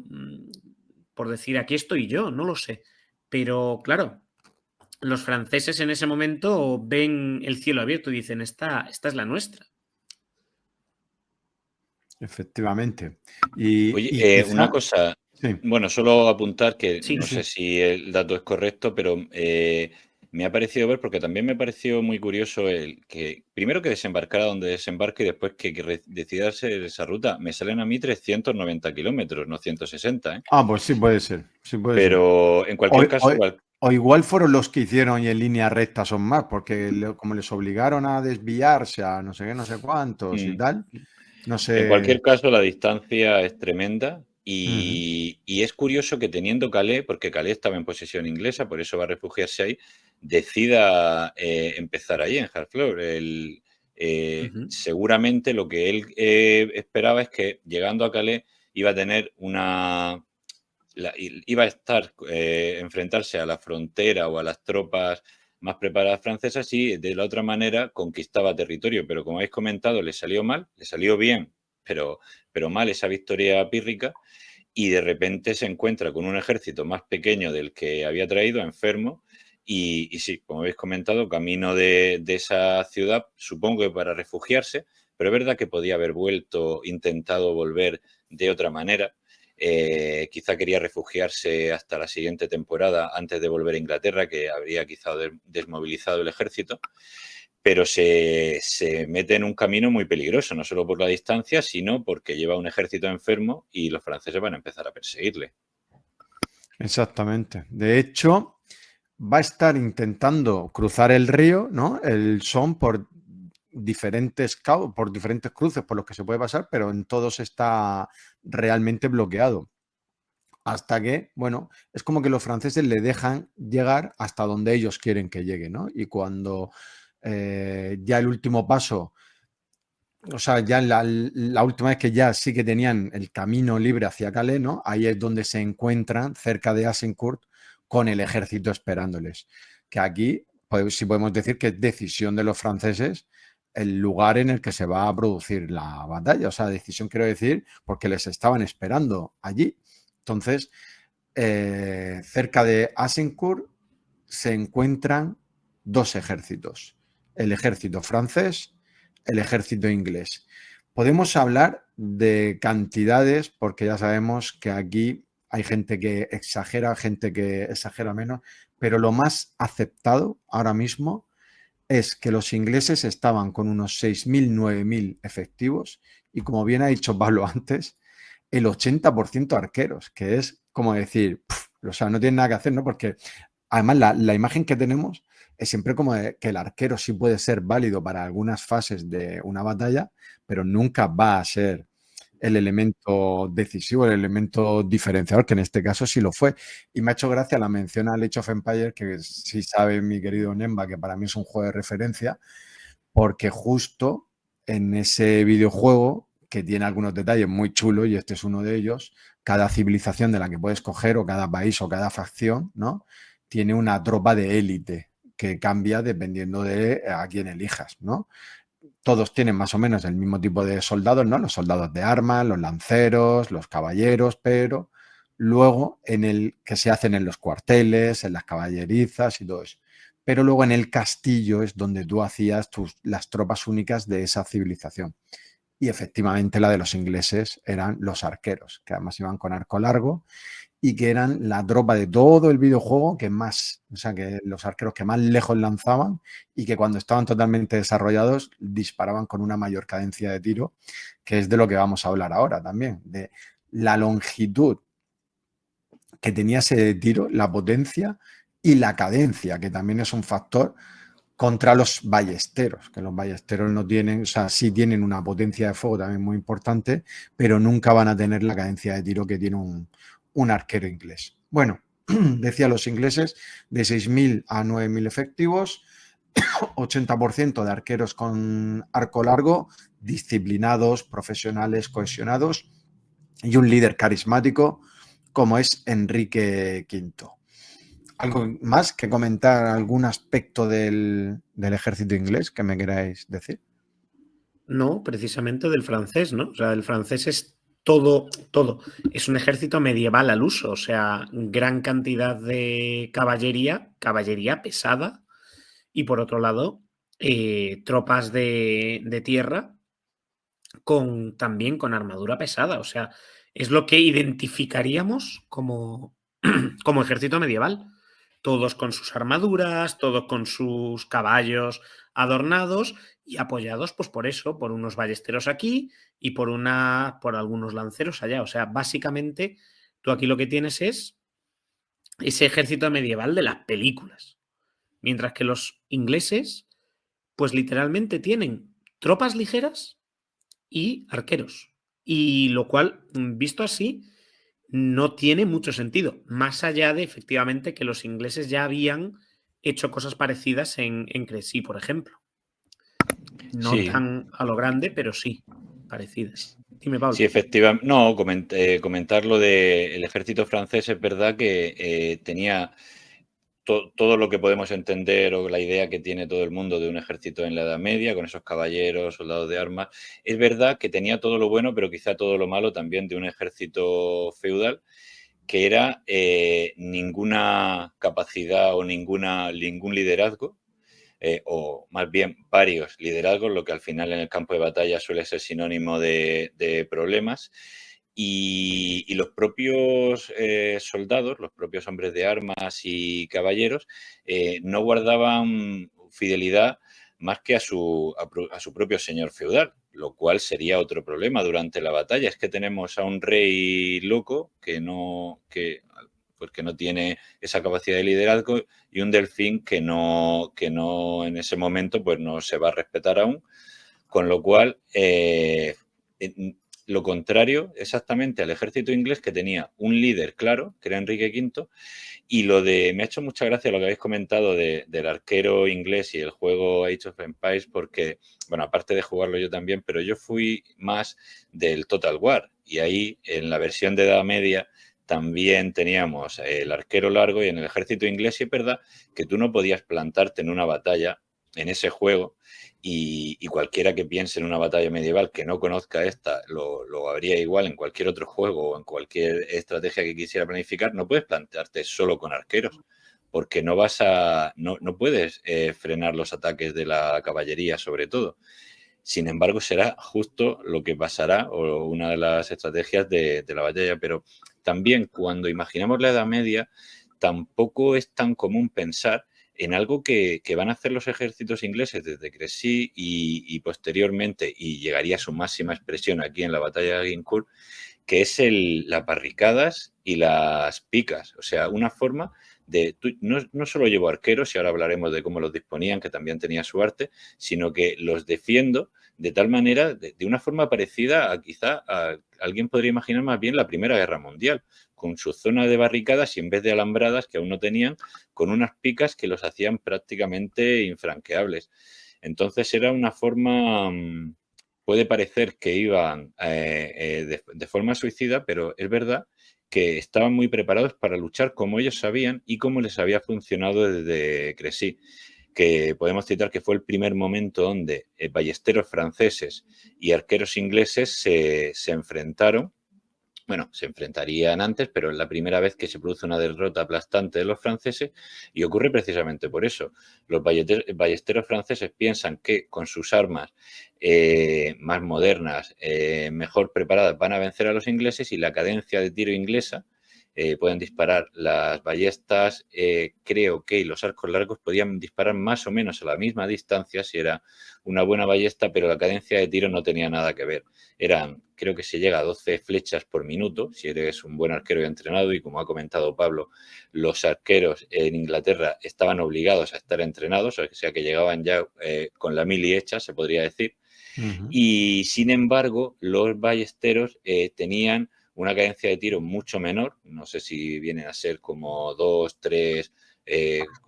decir aquí estoy yo, no lo sé. Pero claro, los franceses en ese momento ven el cielo abierto y dicen, esta es la nuestra. Efectivamente. Oye, quizá... una cosa, Sí. bueno, solo apuntar que Sí, no sí. sé si el dato es correcto, pero me ha parecido ver, porque también me pareció muy curioso el que, primero que desembarcara donde desembarque y después que decida hacer esa ruta. Me salen a mí 390 kilómetros, no 160, ¿eh? Ah, pues sí puede ser. Sí puede ser. Pero en cualquier caso, O igual fueron los que hicieron y en línea recta son más, porque como les obligaron a desviarse a no sé qué, no sé cuántos y tal, no en cualquier sé. caso, la distancia es tremenda Ujú. Y es curioso que teniendo Calais, porque Calais estaba en posesión inglesa, por eso va a refugiarse ahí, decida empezar ahí en Harfleur. Ujú. Seguramente lo que él esperaba es que llegando a Calais iba a tener iba a estar, enfrentarse a la frontera o a las tropas más preparadas francesas y de la otra manera conquistaba territorio. Pero como habéis comentado, le salió mal, le salió bien, pero mal esa victoria pírrica y de repente se encuentra con un ejército más pequeño del que había traído, enfermo, y sí, como habéis comentado, camino de esa ciudad, supongo que para refugiarse, pero es verdad que podía haber intentado volver de otra manera. Quizá quería refugiarse hasta la siguiente temporada antes de volver a Inglaterra, que habría quizá desmovilizado el ejército, pero se mete en un camino muy peligroso, no solo por la distancia, sino porque lleva un ejército enfermo y los franceses van a empezar a perseguirle. Exactamente. De hecho, va a estar intentando cruzar el río, ¿no? El Somme por diferentes cruces por los que se puede pasar, pero en todos está realmente bloqueado. Hasta que, bueno, es como que los franceses le dejan llegar hasta donde ellos quieren que llegue, ¿no? Y cuando ya el último paso, o sea, ya la última vez que ya sí que tenían el camino libre hacia Calais, ¿no? Ahí es donde se encuentran, cerca de Agincourt, con el ejército esperándoles. Que aquí, pues, sí podemos decir que es decisión de los franceses el lugar en el que se va a producir la batalla. O sea, decisión quiero decir porque les estaban esperando allí. Entonces, cerca de Agincourt se encuentran dos ejércitos, el ejército francés, el ejército inglés. Podemos hablar de cantidades porque ya sabemos que aquí hay gente que exagera menos, pero lo más aceptado ahora mismo es que los ingleses estaban con unos 6.000, 9.000 efectivos y como bien ha dicho Pablo antes, el 80% arqueros, que es como decir, o sea, no tiene nada que hacer, ¿no? Porque además la imagen que tenemos es siempre como que el arquero sí puede ser válido para algunas fases de una batalla, pero nunca va a ser el elemento decisivo, el elemento diferenciador, que en este caso sí lo fue. Y me ha hecho gracia la mención al Age of Empires, que sí sabe mi querido Nemba, que para mí es un juego de referencia, porque justo en ese videojuego, que tiene algunos detalles muy chulos, y este es uno de ellos, cada civilización de la que puedes coger, o cada país, o cada facción, ¿no? Tiene una tropa de élite que cambia dependiendo de a quién elijas, ¿no? Todos tienen más o menos el mismo tipo de soldados, ¿no? Los soldados de armas, los lanceros, los caballeros, pero luego en el que se hacen en los cuarteles, en las caballerizas y todo eso. Pero luego en el castillo es donde tú hacías las tropas únicas de esa civilización. Y efectivamente la de los ingleses eran los arqueros, que además iban con arco largo y que eran la tropa de todo el videojuego que más, o sea, que los arqueros que más lejos lanzaban y que cuando estaban totalmente desarrollados disparaban con una mayor cadencia de tiro, que es de lo que vamos a hablar ahora también, de la longitud que tenía ese tiro, la potencia y la cadencia, que también es un factor contra los ballesteros, que los ballesteros no tienen, o sea, sí tienen una potencia de fuego también muy importante, pero nunca van a tener la cadencia de tiro que tiene un arquero inglés. Bueno, decía los ingleses, de 6.000 a 9.000 efectivos, 80% de arqueros con arco largo, disciplinados, profesionales, cohesionados, y un líder carismático como es Enrique V. ¿Algo más que comentar? ¿Algún aspecto del ejército inglés que me queráis decir? No, precisamente del francés, ¿no? O sea, el francés es todo, todo. Es un ejército medieval al uso, o sea, gran cantidad de caballería, caballería pesada, y por otro lado, tropas de tierra también con armadura pesada. O sea, es lo que identificaríamos como, como ejército medieval. Todos con sus armaduras, todos con sus caballos adornados y apoyados, pues por eso, por unos ballesteros aquí y por algunos lanceros allá. O sea, básicamente, tú aquí lo que tienes es ese ejército medieval de las películas. Mientras que los ingleses, pues literalmente tienen tropas ligeras y arqueros. Y lo cual, visto así, no tiene mucho sentido, más allá de efectivamente que los ingleses ya habían hecho cosas parecidas en Crecy, por ejemplo. No Sí, tan a lo grande, pero sí, parecidas. Dime, Pablo. sí, efectivamente. No, comentar lo del ejército francés, es verdad que tenía todo lo que podemos entender o la idea que tiene todo el mundo de un ejército en la Edad Media, con esos caballeros, soldados de armas. Es verdad que tenía todo lo bueno, pero quizá todo lo malo también de un ejército feudal, que era ninguna capacidad o ningún liderazgo, o más bien varios liderazgos, lo que al final en el campo de batalla suele ser sinónimo de problemas. Y los propios soldados, los propios hombres de armas y caballeros, no guardaban fidelidad más que a su propio señor feudal, lo cual sería otro problema durante la batalla. Es que tenemos a un rey loco pues que no tiene esa capacidad de liderazgo, y un delfín que no en ese momento pues no se va a respetar aún, con lo cual lo contrario exactamente al ejército inglés, que tenía un líder claro, que era Enrique V. Y me ha hecho mucha gracia lo que habéis comentado del arquero inglés y el juego Age of Empires, porque, bueno, aparte de jugarlo yo también, pero yo fui más del Total War, y ahí en la versión de Edad Media también teníamos el arquero largo, y en el ejército inglés, y es verdad que tú no podías plantarte en una batalla en ese juego, y cualquiera que piense en una batalla medieval que no conozca esta, lo habría igual en cualquier otro juego o en cualquier estrategia que quisiera planificar. No puedes plantearte solo con arqueros, porque no puedes frenar los ataques de la caballería, sobre todo. Sin embargo, será justo lo que pasará, o una de las estrategias de la batalla. Pero también, cuando imaginamos la Edad Media, tampoco es tan común pensar en algo que van a hacer los ejércitos ingleses desde Crecy y posteriormente, y llegaría a su máxima expresión aquí en la batalla de Agincourt, que es las barricadas y las picas. O sea, una forma de... No solo llevo arqueros, y ahora hablaremos de cómo los disponían, que también tenía su arte, sino que los defiendo de tal manera, de una forma parecida alguien podría imaginar más bien la Primera Guerra Mundial, con su zona de barricadas, y en vez de alambradas, que aún no tenían, con unas picas que los hacían prácticamente infranqueables. Entonces era una forma... Puede parecer que iban de forma suicida, pero es verdad que estaban muy preparados para luchar como ellos sabían y como les había funcionado desde Crecy, que podemos citar que fue el primer momento donde ballesteros franceses y arqueros ingleses se enfrentaron. Bueno, se enfrentarían antes, pero es la primera vez que se produce una derrota aplastante de los franceses, y ocurre precisamente por eso. Los ballesteros franceses piensan que con sus armas más modernas, mejor preparadas, van a vencer a los ingleses, y la cadencia de tiro inglesa, pueden disparar las ballestas, creo que los arcos largos podían disparar más o menos a la misma distancia si era una buena ballesta, pero la cadencia de tiro no tenía nada que ver. Creo que se llega a 12 flechas por minuto, si eres un buen arquero y entrenado, y como ha comentado Pablo, los arqueros en Inglaterra estaban obligados a estar entrenados, o sea que llegaban ya con la mili hecha, se podría decir. Y sin embargo, los ballesteros tenían una cadencia de tiro mucho menor, no sé si vienen a ser como 2, 3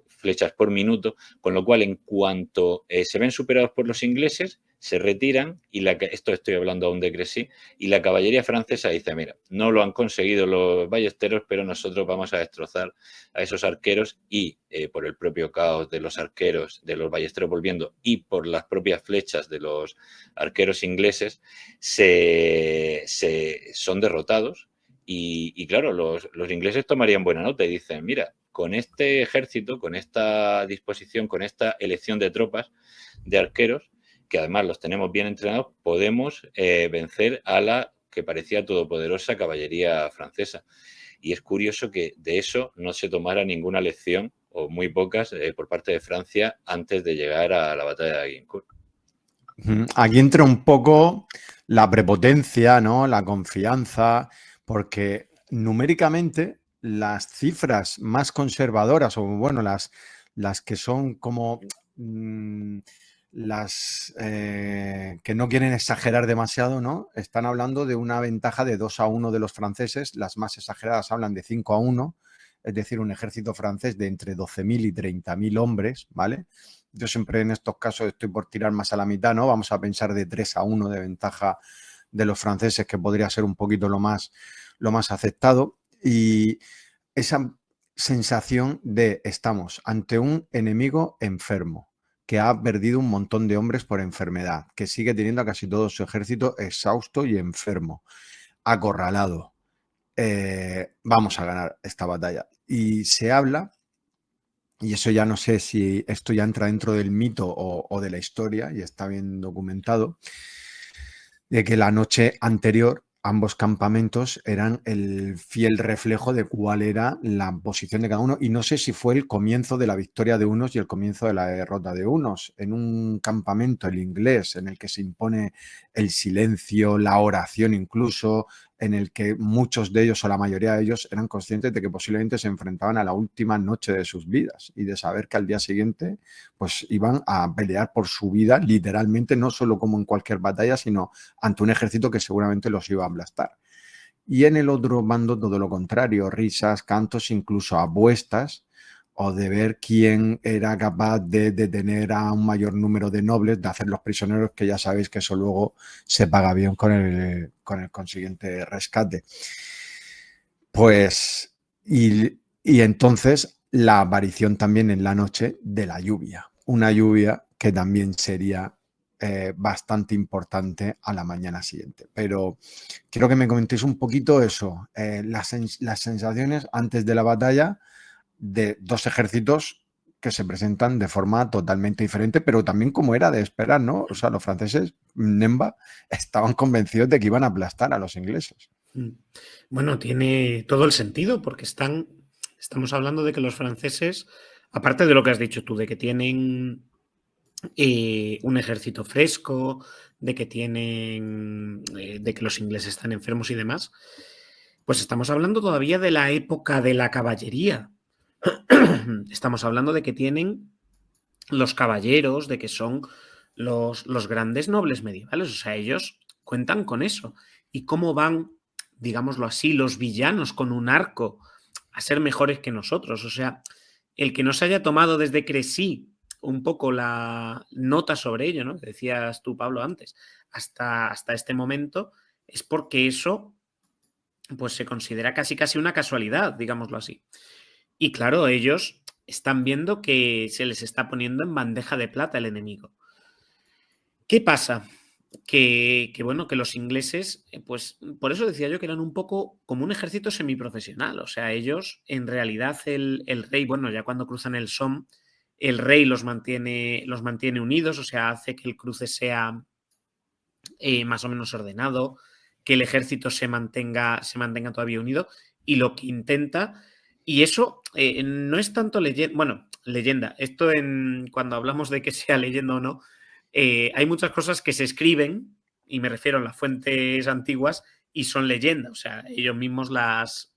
flechas por minuto, con lo cual en cuanto se ven superados por los ingleses, se retiran, y esto estoy hablando aún de Crecy, y la caballería francesa dice: mira, no lo han conseguido los ballesteros, pero nosotros vamos a destrozar a esos arqueros, y por el propio caos de los arqueros, de los ballesteros volviendo, y por las propias flechas de los arqueros ingleses, son derrotados. Y claro, los ingleses tomarían buena nota y dicen: mira, con este ejército, con esta disposición, con esta elección de tropas, de arqueros, que además los tenemos bien entrenados, podemos vencer a la que parecía todopoderosa caballería francesa. Y es curioso que de eso no se tomara ninguna lección, o muy pocas, por parte de Francia antes de llegar a la batalla de Agincourt. Aquí entra un poco la prepotencia, ¿no? La confianza, porque numéricamente las cifras más conservadoras, o bueno, las que son como que no quieren exagerar demasiado, ¿no? Están hablando de una ventaja de 2-1 de los franceses, las más exageradas hablan de 5-1, es decir, un ejército francés de entre 12.000 y 30.000 hombres, ¿vale? Yo siempre en estos casos estoy por tirar más a la mitad, ¿no? Vamos a pensar de 3-1 de ventaja de los franceses, que podría ser un poquito lo más aceptado. Y esa sensación de estamos ante un enemigo enfermo, que ha perdido un montón de hombres por enfermedad, que sigue teniendo a casi todo su ejército exhausto y enfermo, acorralado. Vamos a ganar esta batalla. Y se habla, y eso ya no sé si esto ya entra dentro del mito o de la historia, y está bien documentado, de que la noche anterior ambos campamentos eran el fiel reflejo de cuál era la posición de cada uno, y no sé si fue el comienzo de la victoria de unos y el comienzo de la derrota de unos. En un campamento, el inglés, en el que se impone el silencio, la oración incluso, en el que muchos de ellos o la mayoría de ellos eran conscientes de que posiblemente se enfrentaban a la última noche de sus vidas y de saber que al día siguiente pues iban a pelear por su vida literalmente, no solo como en cualquier batalla, sino ante un ejército que seguramente los iba a aplastar. Y en el otro bando todo lo contrario, risas, cantos, incluso apuestas, o de ver quién era capaz de detener a un mayor número de nobles, de hacer los prisioneros, que ya sabéis que eso luego se paga bien con el consiguiente rescate. Pues, y entonces la aparición también en la noche de la lluvia, una lluvia que también sería bastante importante a la mañana siguiente. Pero quiero que me comentéis un poquito eso, las sensaciones antes de la batalla de dos ejércitos que se presentan de forma totalmente diferente, pero también como era de esperar, ¿no? O sea, los franceses, Nemba, estaban convencidos de que iban a aplastar a los ingleses. Bueno, tiene todo el sentido, porque estamos hablando de que los franceses, aparte de lo que has dicho tú, de que tienen un ejército fresco, de que de que los ingleses están enfermos y demás, pues estamos hablando todavía de la época de la caballería. Estamos hablando de que tienen los caballeros, de que son los grandes nobles medievales, o sea, ellos cuentan con eso. ¿Y cómo van, digámoslo así, los villanos con un arco a ser mejores que nosotros? O sea, el que no se haya tomado desde Crecy un poco la nota sobre ello, ¿no? Decías tú, Pablo, antes, hasta este momento, es porque eso pues se considera casi una casualidad, digámoslo así. Y claro, ellos están viendo que se les está poniendo en bandeja de plata el enemigo. ¿Qué pasa? Bueno, que los ingleses, pues por eso decía yo que eran un poco como un ejército semiprofesional. O sea, ellos, en realidad, el rey, bueno, ya cuando cruzan el Somme, el rey los mantiene unidos, o sea, hace que el cruce sea más o menos ordenado, que el ejército se mantenga todavía unido, y lo que intenta, y eso no es tanto leyenda, bueno, leyenda, esto cuando hablamos de que sea leyenda o no, hay muchas cosas que se escriben, y me refiero a las fuentes antiguas, y son leyenda, o sea, ellos mismos las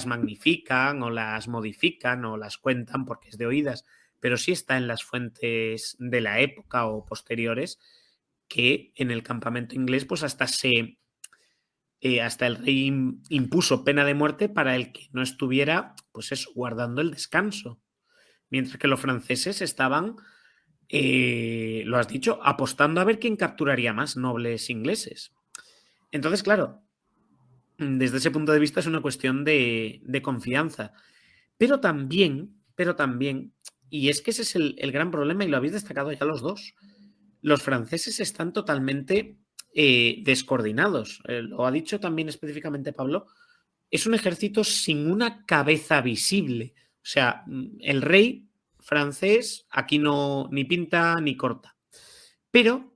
magnifican o las modifican o las cuentan porque es de oídas, pero sí está en las fuentes de la época o posteriores, que en el campamento inglés pues hasta el rey impuso pena de muerte para el que no estuviera, pues eso, guardando el descanso. Mientras que los franceses estaban, lo has dicho, apostando a ver quién capturaría más nobles ingleses. Entonces, claro, desde ese punto de vista es una cuestión de confianza. Pero también, y es que ese es el gran problema, y lo habéis destacado ya los dos, los franceses están totalmente descoordinados. Lo ha dicho también específicamente Pablo, es un ejército sin una cabeza visible. O sea, el rey francés aquí no ni pinta ni corta. Pero,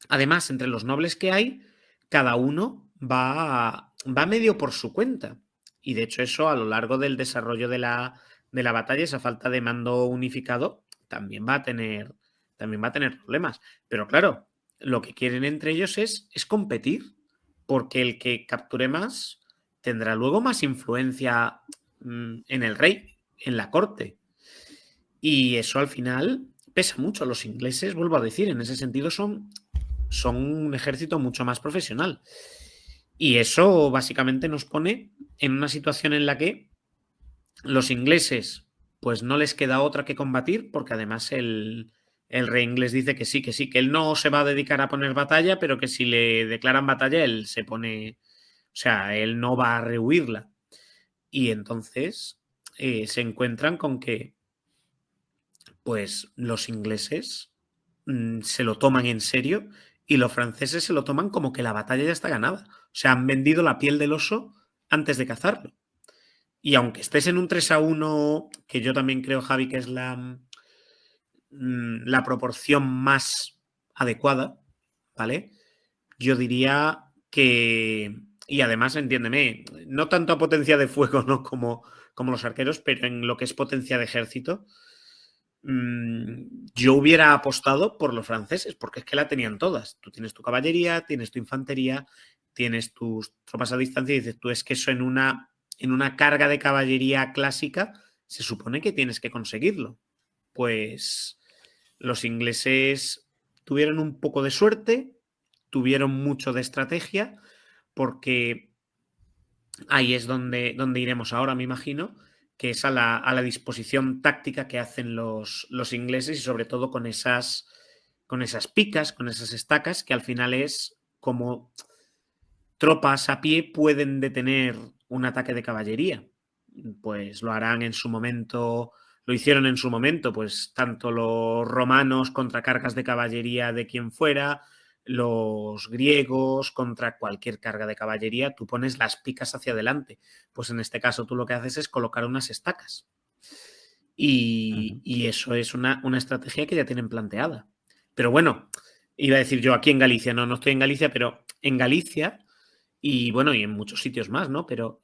además, entre los nobles que hay, cada uno va medio por su cuenta. Y de hecho eso, a lo largo del desarrollo de la batalla, esa falta de mando unificado también va a tener problemas. Pero claro, lo que quieren entre ellos es competir, porque el que capture más tendrá luego más influencia en el rey, en la corte. Y eso al final pesa mucho. Los ingleses, vuelvo a decir, en ese sentido son un ejército mucho más profesional. Y eso básicamente nos pone en una situación en la que los ingleses, pues no les queda otra que combatir, porque además el rey inglés dice que sí, que él no se va a dedicar a poner batalla, pero que si le declaran batalla, él se pone, o sea, él no va a rehuirla. Y entonces se encuentran con que, pues, los ingleses se lo toman en serio y los franceses se lo toman como que la batalla ya está ganada. O sea, han vendido la piel del oso antes de cazarlo. Y aunque estés en un 3-1, que yo también creo, Javi, que es la proporción más adecuada, ¿vale? Yo diría que, y además, entiéndeme, no tanto a potencia de fuego, ¿no? como los arqueros, pero en lo que es potencia de ejército, yo hubiera apostado por los franceses, porque es que la tenían todas. Tú tienes tu caballería, tienes tu infantería, tienes tus tropas a distancia y dices, tú es que eso en una carga de caballería clásica se supone que tienes que conseguirlo. Pues los ingleses tuvieron un poco de suerte, tuvieron mucho de estrategia, porque ahí es donde iremos ahora, me imagino, que es a la disposición táctica que hacen los ingleses y sobre todo con esas picas, con esas estacas, que al final es como tropas a pie pueden detener un ataque de caballería. Pues lo harán en su momento, lo hicieron en su momento, pues tanto los romanos contra cargas de caballería de quien fuera, los griegos contra cualquier carga de caballería, tú pones las picas hacia adelante. Pues en este caso tú lo que haces es colocar unas estacas. Y eso es una estrategia que ya tienen planteada. Pero bueno, iba a decir yo aquí en Galicia, no estoy en Galicia, pero en Galicia y bueno, y en muchos sitios más, ¿no? Pero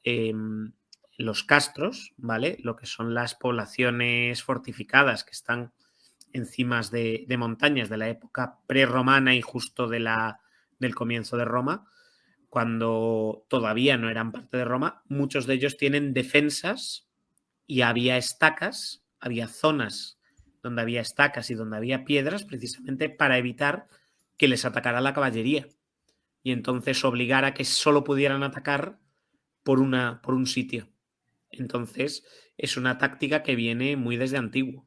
los castros, ¿vale? Lo que son las poblaciones fortificadas que están encima de montañas de la época prerromana y justo del comienzo de Roma, cuando todavía no eran parte de Roma, muchos de ellos tienen defensas y había estacas, había zonas donde había estacas y donde había piedras precisamente para evitar que les atacara la caballería y entonces obligar a que solo pudieran atacar por un sitio. Entonces es una táctica que viene muy desde antiguo.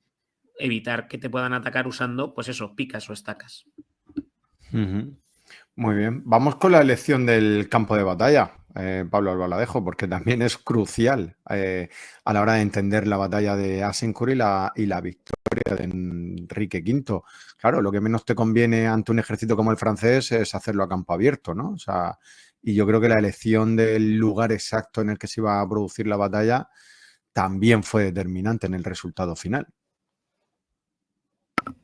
Evitar que te puedan atacar usando, pues eso, picas o estacas. Muy bien. Vamos con la elección del campo de batalla, Pablo Albaladejo, porque también es crucial a la hora de entender la batalla de Agincourt y la victoria de Enrique V. Claro, lo que menos te conviene ante un ejército como el francés es hacerlo a campo abierto, ¿no? O sea, y yo creo que la elección del lugar exacto en el que se iba a producir la batalla también fue determinante en el resultado final.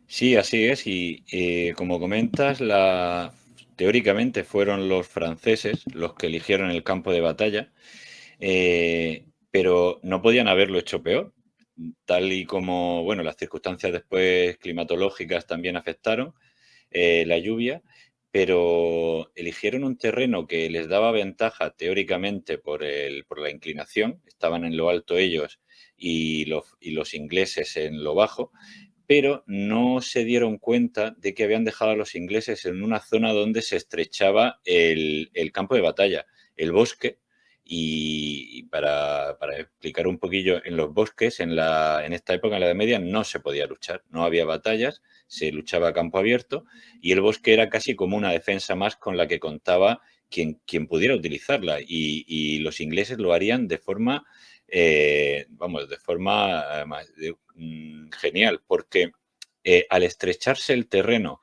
Sí, así es. Y como comentas, teóricamente fueron los franceses los que eligieron el campo de batalla, pero no podían haberlo hecho peor, tal y como, bueno, las circunstancias después climatológicas también afectaron, la lluvia, pero eligieron un terreno que les daba ventaja teóricamente por la inclinación, estaban en lo alto ellos y los ingleses en lo bajo, pero no se dieron cuenta de que habían dejado a los ingleses en una zona donde se estrechaba el campo de batalla, el bosque. Y para explicar un poquillo, en los bosques, en esta época, en la Edad Media, no se podía luchar, no había batallas, se luchaba a campo abierto y el bosque era casi como una defensa más con la que contaba quien pudiera utilizarla. Y los ingleses lo harían de forma, genial, porque al estrecharse el terreno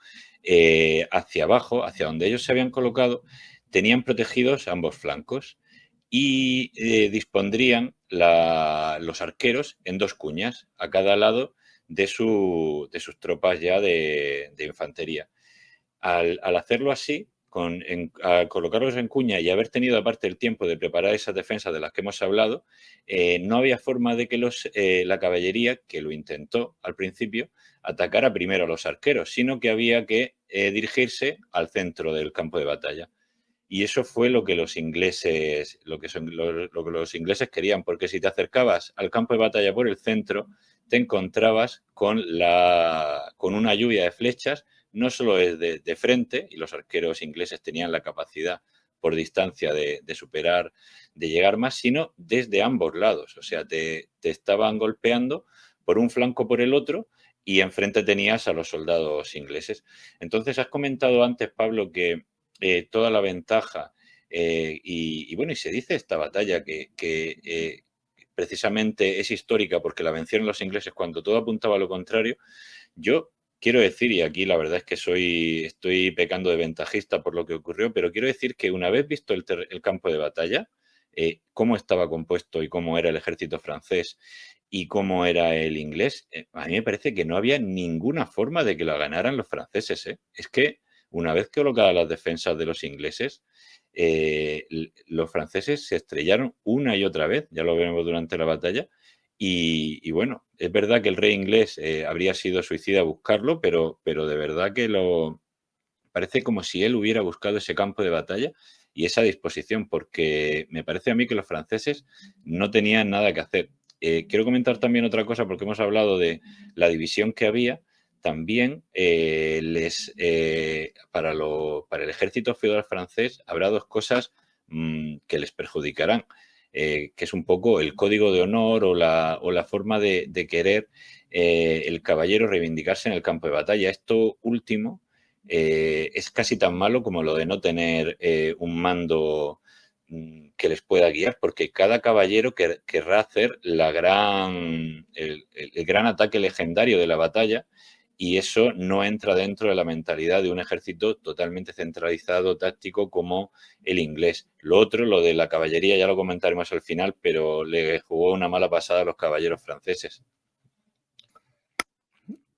hacia abajo, hacia donde ellos se habían colocado, tenían protegidos ambos flancos y dispondrían los arqueros en dos cuñas a cada lado de sus tropas ya de infantería. Al hacerlo así, al colocarlos en cuña y haber tenido aparte el tiempo de preparar esas defensas de las que hemos hablado, no había forma de que la caballería, que lo intentó al principio, atacara primero a los arqueros, sino que había que dirigirse al centro del campo de batalla. Y eso fue lo que los ingleses querían, porque si te acercabas al campo de batalla por el centro, te encontrabas con una lluvia de flechas, no solo de frente, y los arqueros ingleses tenían la capacidad por distancia de superar, de llegar más, sino desde ambos lados. O sea, te estaban golpeando por un flanco o por el otro, y enfrente tenías a los soldados ingleses. Entonces, has comentado antes, Pablo, que toda la ventaja, bueno, y se dice esta batalla que precisamente es histórica porque la vencieron los ingleses cuando todo apuntaba a lo contrario. Yo quiero decir, y aquí la verdad es que estoy pecando de ventajista por lo que ocurrió, pero quiero decir que una vez visto el campo de batalla, cómo estaba compuesto y cómo era el ejército francés y cómo era el inglés, a mí me parece que no había ninguna forma de que la ganaran los franceses, ¿eh? Es que una vez colocadas las defensas de los ingleses, los franceses se estrellaron una y otra vez, ya lo veremos durante la batalla, y bueno, es verdad que el rey inglés habría sido suicida buscarlo, pero de verdad que parece como si él hubiera buscado ese campo de batalla y esa disposición, porque me parece a mí que los franceses no tenían nada que hacer. Quiero comentar también otra cosa, porque hemos hablado de la división que había. También para el ejército feudal francés habrá dos cosas que les perjudicarán, que es un poco el código de honor o la forma de querer el caballero reivindicarse en el campo de batalla. Esto último es casi tan malo como lo de no tener un mando que les pueda guiar, porque cada caballero querrá hacer el gran ataque legendario de la batalla, y eso no entra dentro de la mentalidad de un ejército totalmente centralizado, táctico, como el inglés. Lo otro, lo de la caballería, ya lo comentaremos al final, pero le jugó una mala pasada a los caballeros franceses.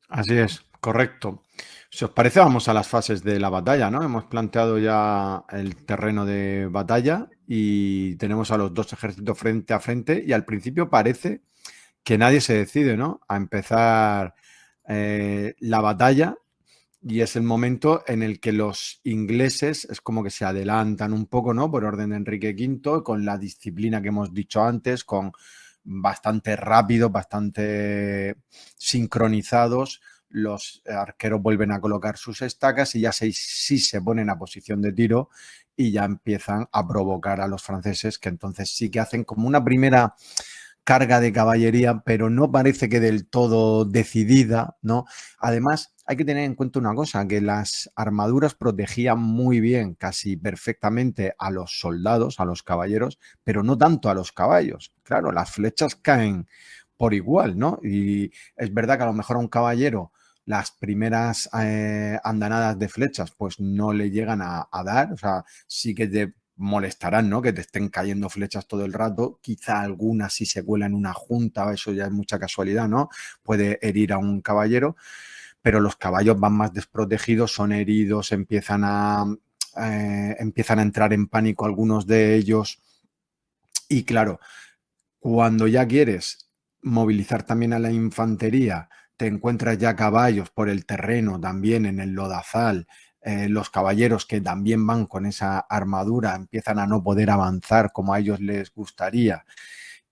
Así es, correcto. Si os parece, vamos a las fases de la batalla, ¿no? Hemos planteado ya el terreno de batalla y tenemos a los dos ejércitos frente a frente, y al principio parece que nadie se decide, ¿no?, a empezar la batalla, y es el momento en el que los ingleses es como que se adelantan un poco, ¿no?, por orden de Enrique V, con la disciplina que hemos dicho antes, con bastante rápido, bastante sincronizados. Los arqueros vuelven a colocar sus estacas y ya sí se ponen a posición de tiro y ya empiezan a provocar a los franceses, que entonces sí que hacen como una primera carga de caballería, pero no parece que del todo decidida, ¿no? Además, hay que tener en cuenta una cosa, que las armaduras protegían muy bien, casi perfectamente, a los soldados, a los caballeros, pero no tanto a los caballos. Claro, las flechas caen por igual, ¿no? Y es verdad que a lo mejor a un caballero las primeras andanadas de flechas pues no le llegan a dar, o sea, sí que te molestarán, ¿no?, que te estén cayendo flechas todo el rato, quizá alguna si se cuela en una junta, eso ya es mucha casualidad, ¿no?, puede herir a un caballero, pero los caballos van más desprotegidos, son heridos, empiezan a entrar en pánico algunos de ellos, y claro, cuando ya quieres movilizar también a la infantería, te encuentras ya caballos por el terreno, también en el lodazal. Los caballeros que también van con esa armadura empiezan a no poder avanzar como a ellos les gustaría,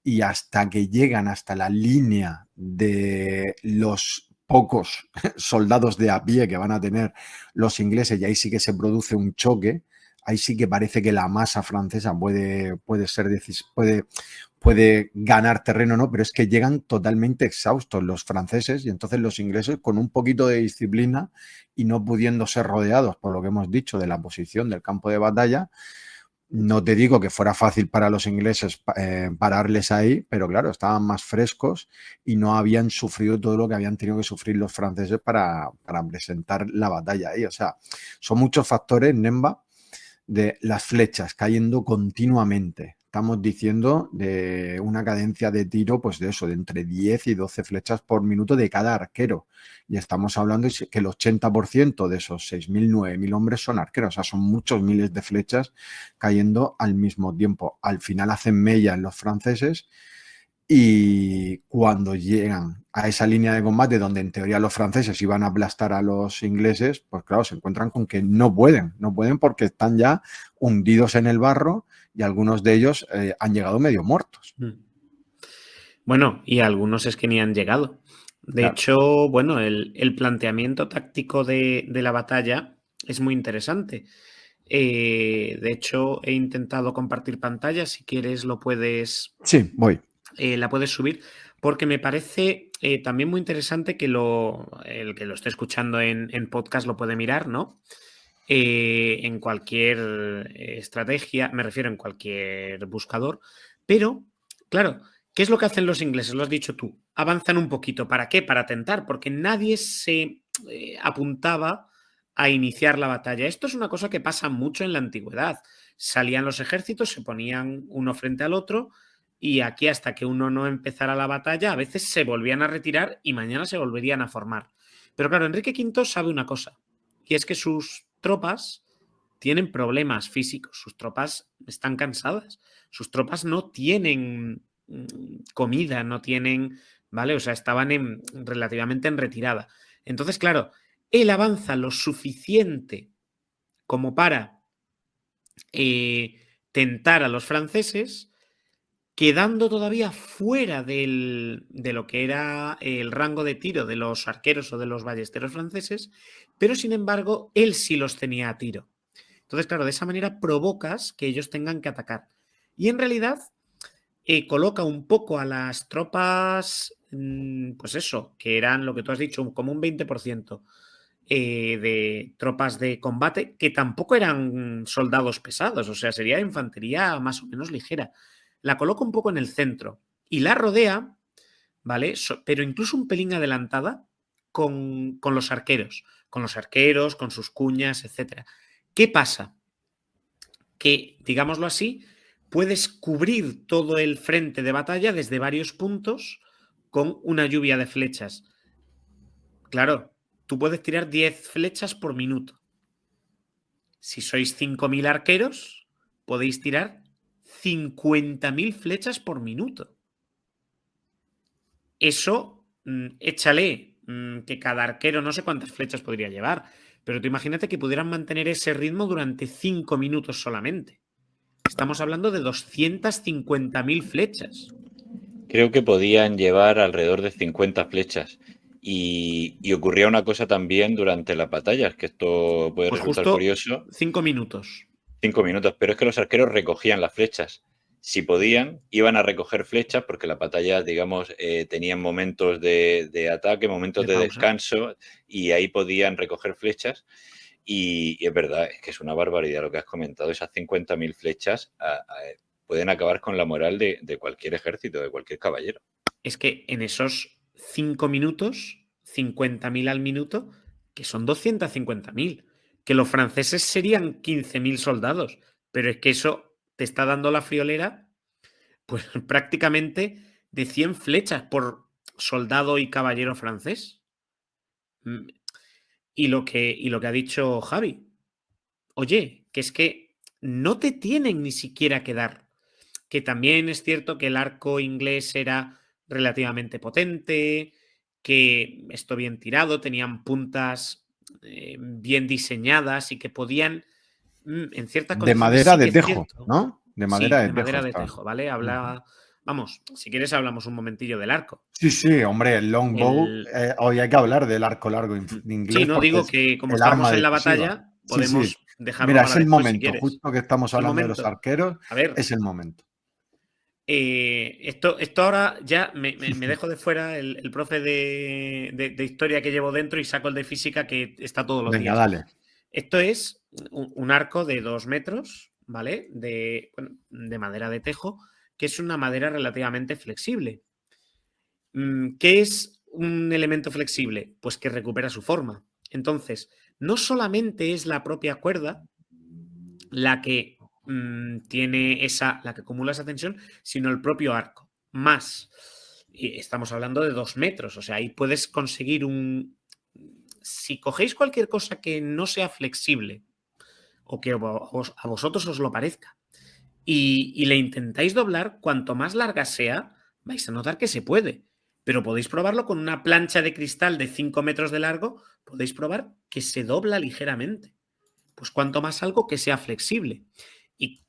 y hasta que llegan hasta la línea de los pocos soldados de a pie que van a tener los ingleses, y ahí sí que se produce un choque. Ahí sí que parece que la masa francesa puede ganar terreno, ¿no? Pero es que llegan totalmente exhaustos los franceses, y entonces los ingleses, con un poquito de disciplina y no pudiendo ser rodeados, por lo que hemos dicho, de la posición del campo de batalla, no te digo que fuera fácil para los ingleses pararles ahí, pero claro, estaban más frescos y no habían sufrido todo lo que habían tenido que sufrir los franceses para presentar la batalla ahí. O sea, son muchos factores, Nemba, de las flechas cayendo continuamente. Estamos diciendo de una cadencia de tiro, pues de eso, de entre 10 y 12 flechas por minuto de cada arquero. Y estamos hablando de que el 80% de esos 6.000, 9.000 hombres son arqueros. O sea, son muchos miles de flechas cayendo al mismo tiempo. Al final hacen mella en los franceses, y cuando llegan a esa línea de combate donde en teoría los franceses iban a aplastar a los ingleses, pues claro, se encuentran con que no pueden porque están ya hundidos en el barro, y algunos de ellos han llegado medio muertos. Bueno, y algunos es que ni han llegado. De Claro. hecho, bueno, el planteamiento táctico de la batalla es muy interesante. De hecho, he intentado compartir pantalla. Si quieres, Sí, voy. la puedes subir, porque me parece también muy interesante que el que lo esté escuchando en podcast lo puede mirar, ¿no? En cualquier estrategia, me refiero en cualquier buscador, pero, claro, ¿qué es lo que hacen los ingleses? Lo has dicho tú, avanzan un poquito. ¿Para qué? Para tentar, porque nadie se apuntaba a iniciar la batalla. Esto es una cosa que pasa mucho en la antigüedad. Salían los ejércitos, se ponían uno frente al otro y aquí hasta que uno no empezara la batalla, a veces se volvían a retirar y mañana se volverían a formar. Pero claro, Enrique V sabe una cosa, y es que sus tropas tienen problemas físicos, sus tropas están cansadas, sus tropas no tienen comida, no tienen, ¿vale? O sea, estaban relativamente en retirada. Entonces, claro, él avanza lo suficiente como para tentar a los franceses, quedando todavía fuera de lo que era el rango de tiro de los arqueros o de los ballesteros franceses, pero sin embargo, él sí los tenía a tiro. Entonces, claro, de esa manera provocas que ellos tengan que atacar. Y en realidad coloca un poco a las tropas, pues eso, que eran lo que tú has dicho, como un 20% de tropas de combate, que tampoco eran soldados pesados, o sea, sería infantería más o menos ligera. La coloca un poco en el centro y la rodea, ¿vale? Pero incluso un pelín adelantada con los arqueros, con sus cuñas, etc. ¿Qué pasa? Que, digámoslo así, puedes cubrir todo el frente de batalla desde varios puntos con una lluvia de flechas. Claro, tú puedes tirar 10 flechas por minuto. Si sois 5.000 arqueros, podéis tirar 50.000 flechas por minuto. Eso, échale que cada arquero no sé cuántas flechas podría llevar, pero tú imagínate que pudieran mantener ese ritmo durante 5 minutos solamente. Estamos hablando de 250.000 flechas. Creo que podían llevar alrededor de 50 flechas. Y ocurría una cosa también durante las batallas, que esto puede Pues resultar justo curioso. 5 minutos. 5 minutos, pero es que los arqueros recogían las flechas. Si podían, iban a recoger flechas porque las batallas, digamos, tenían momentos de ataque, momentos De de pausa. descanso, y ahí podían recoger flechas. Y es verdad, es que es una barbaridad lo que has comentado. Esas 50.000 flechas pueden acabar con la moral de cualquier ejército, de cualquier caballero. Es que en esos 5 minutos, 50.000 al minuto, que son 250.000, que los franceses serían 15.000 soldados, pero es que eso te está dando la friolera, pues prácticamente de 100 flechas por soldado y caballero francés. Mm, y lo que ha dicho Javi, oye, que es que no te tienen ni siquiera que dar. Que también es cierto que el arco inglés era relativamente potente, que esto bien tirado, tenían puntas bien diseñadas y que podían, en ciertas De condiciones madera sí de que es tejo, cierto. ¿no? De madera Sí, de de tejo madera de está. tejo, ¿vale? Ujú. Vamos, si quieres hablamos un momentillo del arco. Sí, sí, hombre, el longbow. El, Hoy hay que hablar del arco largo mm, de sí, inglés no porque digo es que como el estábamos arma en la decisiva. batalla, Sí, sí. podemos dejarlo Mira, es para el después si momento, quieres. justo que estamos Es el hablando de los momento. arqueros, A ver, es el momento. esto ahora ya me dejo de fuera el profe de historia que llevo dentro y saco el de física que está todos los Venga, días. dale. Esto es un arco de 2 metros, ¿vale? De madera de tejo, que es una madera relativamente flexible. ¿Qué es un elemento flexible? Pues que recupera su forma. Entonces, no solamente es la propia cuerda la que tiene la que acumula esa tensión, sino el propio arco. Más, y estamos hablando de 2 metros, o sea, ahí puedes conseguir si cogéis cualquier cosa que no sea flexible o que a vosotros os lo parezca y le intentáis doblar, cuanto más larga sea, vais a notar que se puede. Pero podéis probarlo con una plancha de cristal de 5 metros de largo, podéis probar que se dobla ligeramente. Pues cuanto más algo que sea flexible. Y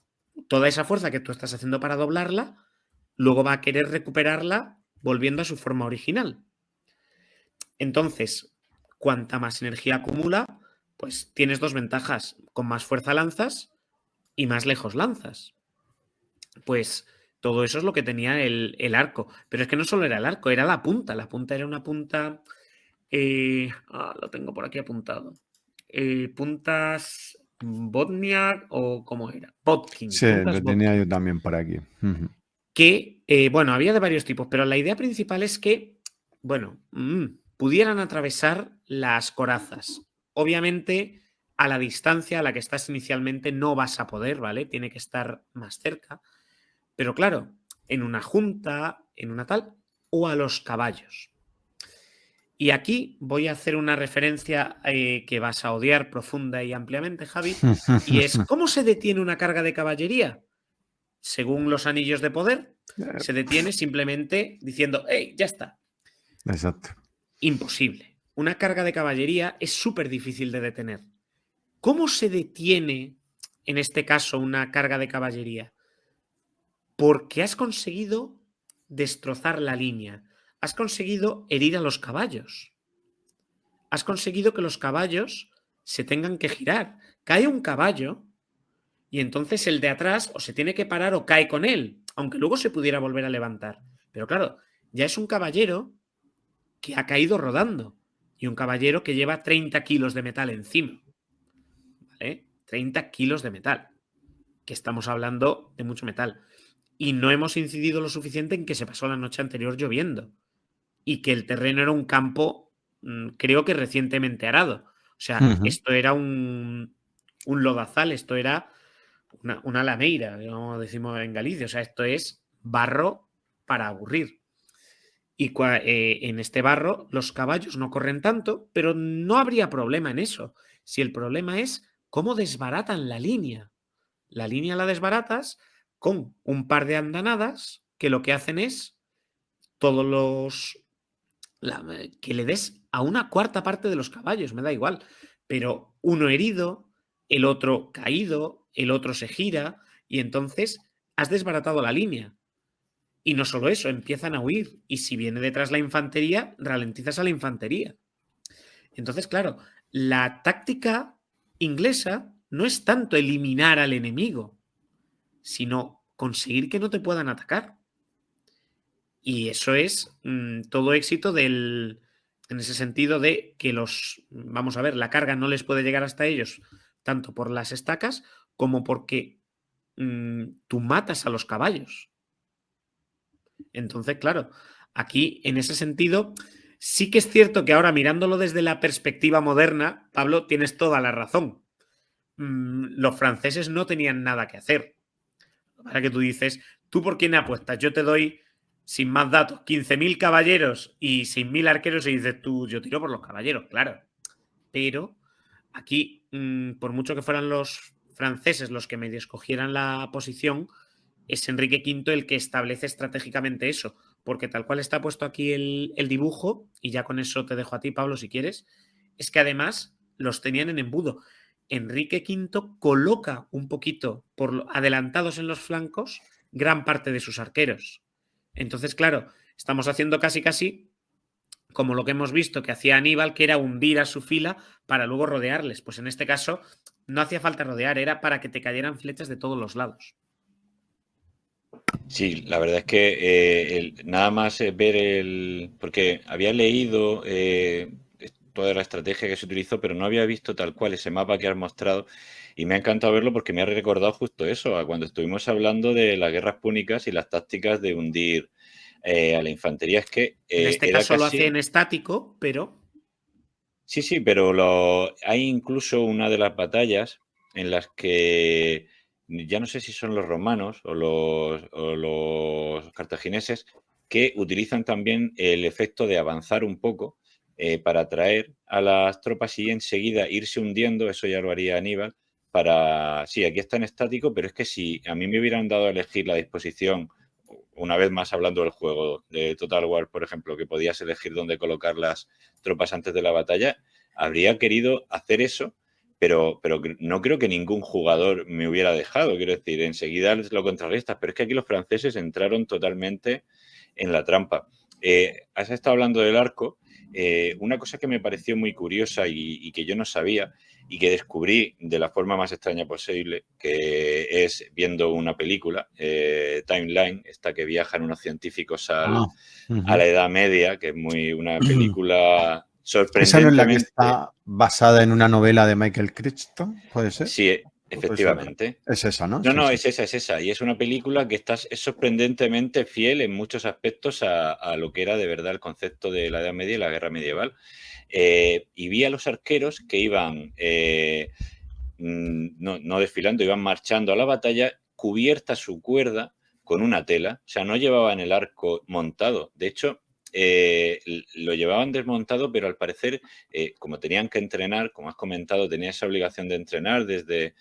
toda esa fuerza que tú estás haciendo para doblarla, luego va a querer recuperarla volviendo a su forma original. Entonces, cuanta más energía acumula, pues tienes dos ventajas. Con más fuerza lanzas y más lejos lanzas. Pues todo eso es lo que tenía el arco. Pero es que no solo era el arco, era la punta. La punta era una punta... lo tengo por aquí apuntado. Puntas Botniak o ¿cómo era? Botkin. Sí, Puntas lo tenía Botkin. yo también por aquí. Ujú. Que, bueno, había de varios tipos, pero la idea principal es que, bueno, pudieran atravesar las corazas. Obviamente, a la distancia a la que estás inicialmente no vas a poder, ¿vale? Tiene que estar más cerca. Pero claro, en una junta, en una tal, o a los caballos. Y aquí voy a hacer una referencia que vas a odiar profunda y ampliamente, Javi, y es ¿cómo se detiene una carga de caballería? Según los anillos de poder, se detiene simplemente diciendo, ¡hey, ya está! Exacto. Imposible. Una carga de caballería es súper difícil de detener. ¿Cómo se detiene, en este caso, una carga de caballería? Porque has conseguido destrozar la línea. Has conseguido herir a los caballos. Has conseguido que los caballos se tengan que girar. Cae un caballo y entonces el de atrás o se tiene que parar o cae con él, aunque luego se pudiera volver a levantar. Pero claro, ya es un caballero que ha caído rodando y un caballero que lleva 30 kilos de metal encima. ¿Vale? 30 kilos de metal, que estamos hablando de mucho metal. Y no hemos incidido lo suficiente en que se pasó la noche anterior lloviendo y que el terreno era un campo, creo que recientemente arado. O sea, Ujú. esto era un lodazal, esto era una lameira, como decimos en Galicia. O sea, esto es barro para aburrir. Y en este barro los caballos no corren tanto, pero no habría problema en eso. Si el problema es cómo desbaratan la línea. La línea la desbaratas con un par de andanadas que lo que hacen es todos los... que le des a una cuarta parte de los caballos, me da igual. Pero uno herido, el otro caído, el otro se gira y entonces has desbaratado la línea. Y no solo eso, empiezan a huir. Y si viene detrás la infantería, ralentizas a la infantería. Entonces, claro, la táctica inglesa no es tanto eliminar al enemigo, sino conseguir que no te puedan atacar. Y eso es todo éxito en ese sentido de que vamos a ver, la carga no les puede llegar hasta ellos, tanto por las estacas como porque tú matas a los caballos. Entonces, claro, aquí en ese sentido, sí que es cierto que ahora mirándolo desde la perspectiva moderna, Pablo, tienes toda la razón. Los franceses no tenían nada que hacer. Ahora que tú dices, ¿tú por quién apuestas? Yo te doy, sin más datos, 15.000 caballeros y 6.000 arqueros y dices tú, yo tiro por los caballeros, claro. Pero aquí, por mucho que fueran los franceses los que medio escogieran la posición, es Enrique V el que establece estratégicamente eso, porque tal cual está puesto aquí el dibujo, y ya con eso te dejo a ti, Pablo, si quieres, es que además los tenían en embudo. Enrique V coloca un poquito adelantados en los flancos gran parte de sus arqueros. Entonces, claro, estamos haciendo casi como lo que hemos visto que hacía Aníbal, que era hundir a su fila para luego rodearles. Pues en este caso no hacía falta rodear, era para que te cayeran flechas de todos los lados. Sí, la verdad es que nada más ver porque había leído toda la estrategia que se utilizó, pero no había visto tal cual ese mapa que has mostrado y me ha encantado verlo porque me ha recordado justo eso, a cuando estuvimos hablando de las guerras púnicas y las tácticas de hundir a la infantería. Es que En este era caso lo hace casi... en estático, pero... Sí, sí, pero hay incluso una de las batallas en las que ya no sé si son los romanos o los cartagineses que utilizan también el efecto de avanzar un poco para atraer a las tropas y enseguida irse hundiendo, eso ya lo haría Aníbal, sí, aquí está en estático, pero es que si a mí me hubieran dado a elegir la disposición, una vez más hablando del juego de Total War, por ejemplo, que podías elegir dónde colocar las tropas antes de la batalla, habría querido hacer eso, pero no creo que ningún jugador me hubiera dejado. Quiero decir, enseguida lo contrarrestas, pero es que aquí los franceses entraron totalmente en la trampa. has estado hablando del arco. Una cosa que me pareció muy curiosa y que yo no sabía y que descubrí de la forma más extraña posible, que es viendo una película, Timeline, esta que viajan unos científicos a la Edad Media, que es una película ¿Esa no es la que sorprendentemente... está basada en una novela de Michael Crichton? ¿Puede ser? Sí, ¿O es otra? efectivamente. Es esa, ¿no? No, Sí, no, sí. es esa, es esa. Y es una película que es sorprendentemente fiel en muchos aspectos a lo que era de verdad el concepto de la Edad Media y la guerra medieval. Y vi a los arqueros que iban, no desfilando, iban marchando a la batalla, cubierta su cuerda con una tela. O sea, no llevaban el arco montado. De hecho, lo llevaban desmontado, pero al parecer, como tenían que entrenar, como has comentado, tenía esa obligación de entrenar desde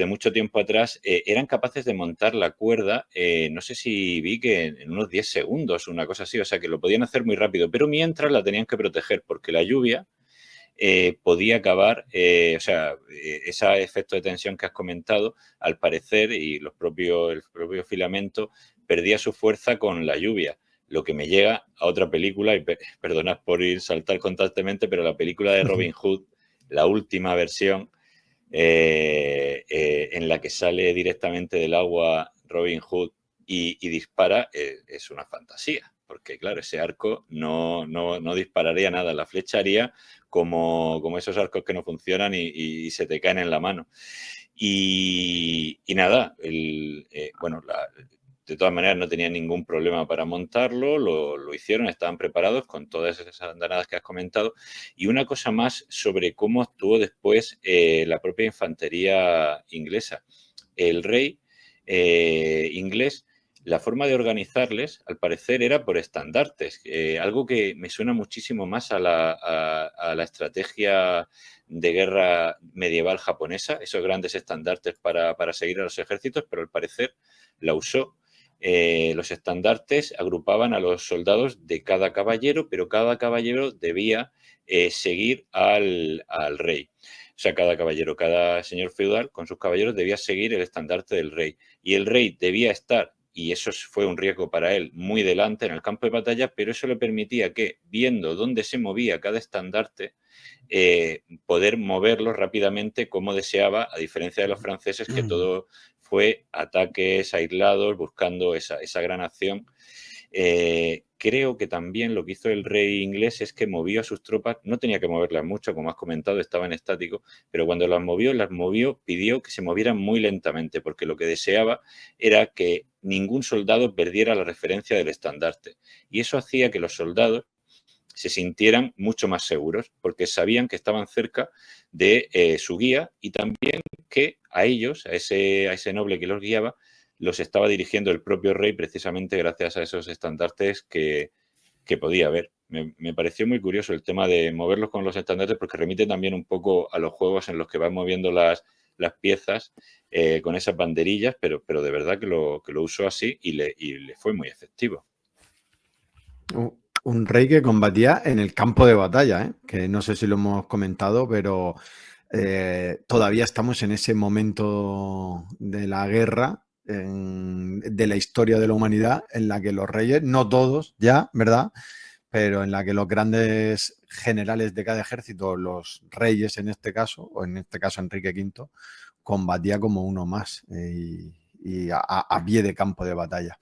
mucho tiempo atrás, eran capaces de montar la cuerda, no sé si vi que en unos 10 segundos, una cosa así, o sea que lo podían hacer muy rápido, pero mientras la tenían que proteger porque la lluvia podía acabar, o sea, ese efecto de tensión que has comentado, al parecer, y el propio filamento perdía su fuerza con la lluvia. Lo que me llega a otra película, y perdonad por ir saltar constantemente, pero la película de Robin Hood, la última versión, en la que sale directamente del agua Robin Hood y dispara, es una fantasía, porque claro, ese arco no dispararía nada, la flecha haría como esos arcos que no funcionan y se te caen en la mano. Y nada, bueno, de todas maneras no tenían ningún problema para montarlo, lo hicieron, estaban preparados con todas esas andanadas que has comentado. Y una cosa más sobre cómo actuó después la propia infantería inglesa. El rey inglés, la forma de organizarles, al parecer, era por estandartes, algo que me suena muchísimo más a la estrategia de guerra medieval japonesa, esos grandes estandartes para seguir a los ejércitos, pero al parecer la usó. Los estandartes agrupaban a los soldados de cada caballero, pero cada caballero debía seguir al rey. O sea, cada caballero, cada señor feudal con sus caballeros debía seguir el estandarte del rey. Y el rey debía estar, y eso fue un riesgo para él, muy delante en el campo de batalla, pero eso le permitía que, viendo dónde se movía cada estandarte, poder moverlos rápidamente como deseaba, a diferencia de los franceses, que todo fue ataques aislados, buscando esa gran acción. Creo que también lo que hizo el rey inglés es que movió a sus tropas, no tenía que moverlas mucho, como has comentado, estaban estáticos, pero cuando las movió, pidió que se movieran muy lentamente, porque lo que deseaba era que ningún soldado perdiera la referencia del estandarte. Y eso hacía que los soldados se sintieran mucho más seguros, porque sabían que estaban cerca de su guía y también que a ellos, a ese noble que los guiaba, los estaba dirigiendo el propio rey precisamente gracias a esos estandartes que podía ver. Me pareció muy curioso el tema de moverlos con los estandartes porque remite también un poco a los juegos en los que van moviendo las piezas con esas banderillas, pero de verdad que lo usó así y le fue muy efectivo. Un rey que combatía en el campo de batalla, ¿eh? Que no sé si lo hemos comentado, pero todavía estamos en ese momento de la guerra, de la historia de la humanidad, en la que los reyes, no todos ya, ¿verdad? Pero en la que los grandes generales de cada ejército, los reyes en este caso, o en este caso Enrique V, combatía como uno más y a pie de campo de batalla.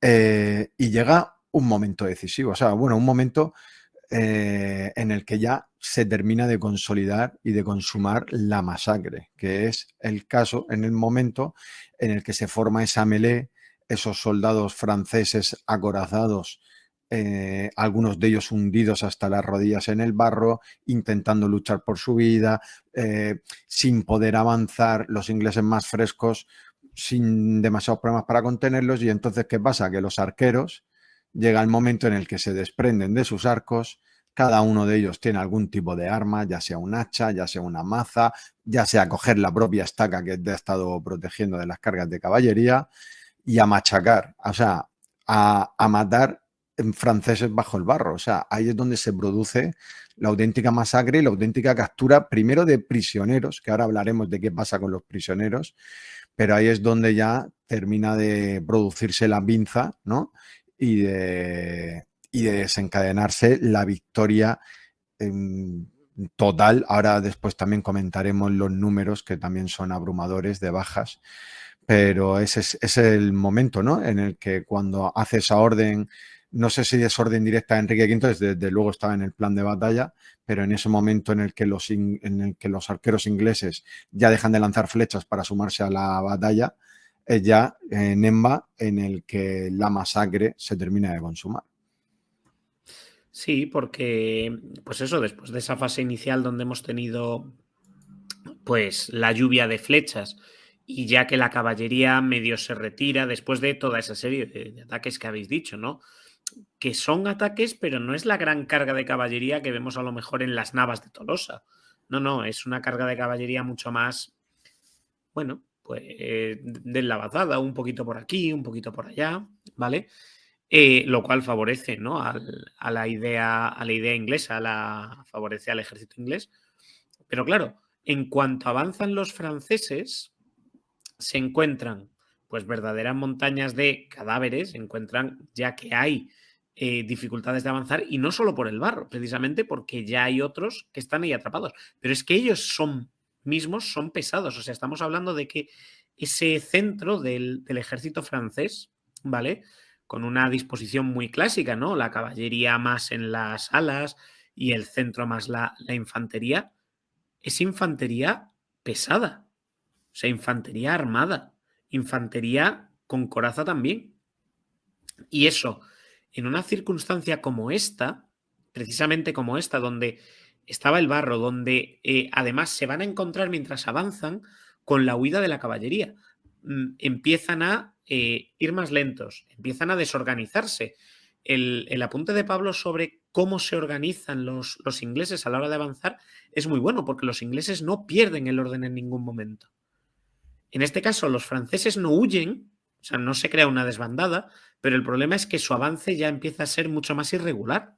Y llega un momento decisivo, o sea, bueno, un momento en el que ya se termina de consolidar y de consumar la masacre, que es el caso en el momento en el que se forma esa melee, esos soldados franceses acorazados, algunos de ellos hundidos hasta las rodillas en el barro, intentando luchar por su vida, sin poder avanzar, los ingleses más frescos, sin demasiados problemas para contenerlos. Y entonces, ¿qué pasa? Que los arqueros, llega el momento en el que se desprenden de sus arcos, cada uno de ellos tiene algún tipo de arma, ya sea un hacha, ya sea una maza, ya sea coger la propia estaca que te ha estado protegiendo de las cargas de caballería y a machacar, o sea, a matar franceses bajo el barro. O sea, ahí es donde se produce la auténtica masacre y la auténtica captura, primero de prisioneros, que ahora hablaremos de qué pasa con los prisioneros, pero ahí es donde ya termina de producirse la pinza, ¿no? Y y de desencadenarse la victoria total. Ahora después también comentaremos los números que también son abrumadores de bajas, pero ese es el momento, ¿no? En el que cuando hace esa orden, no sé si es orden directa de Enrique V, desde luego estaba en el plan de batalla, pero en ese momento en el que los arqueros ingleses ya dejan de lanzar flechas para sumarse a la batalla, es ya Nemba en el que la masacre se termina de consumar. Sí, porque, pues eso, después de esa fase inicial donde hemos tenido pues la lluvia de flechas y ya que la caballería medio se retira después de toda esa serie de ataques que habéis dicho, ¿no? Que son ataques, pero no es la gran carga de caballería que vemos a lo mejor en las Navas de Tolosa. No, es una carga de caballería mucho más, bueno, pues deslavazada, un poquito por aquí, un poquito por allá, ¿vale? Lo cual favorece, ¿no? a la idea inglesa, favorece al ejército inglés. Pero claro, en cuanto avanzan los franceses, se encuentran pues verdaderas montañas de cadáveres, encuentran ya que hay dificultades de avanzar y no solo por el barro, precisamente porque ya hay otros que están ahí atrapados. Pero es que ellos mismos son pesados, o sea, estamos hablando de que ese centro del ejército francés, ¿vale? Con una disposición muy clásica, ¿no? La caballería más en las alas y el centro más la infantería, es infantería pesada, o sea, infantería armada, infantería con coraza también. Y eso, en una circunstancia como esta, precisamente como esta, donde estaba el barro, donde además se van a encontrar mientras avanzan con la huida de la caballería. Empiezan a ir más lentos, empiezan a desorganizarse. El apunte de Pablo sobre cómo se organizan los ingleses a la hora de avanzar es muy bueno, porque los ingleses no pierden el orden en ningún momento. En este caso, los franceses no huyen, o sea, no se crea una desbandada, pero el problema es que su avance ya empieza a ser mucho más irregular.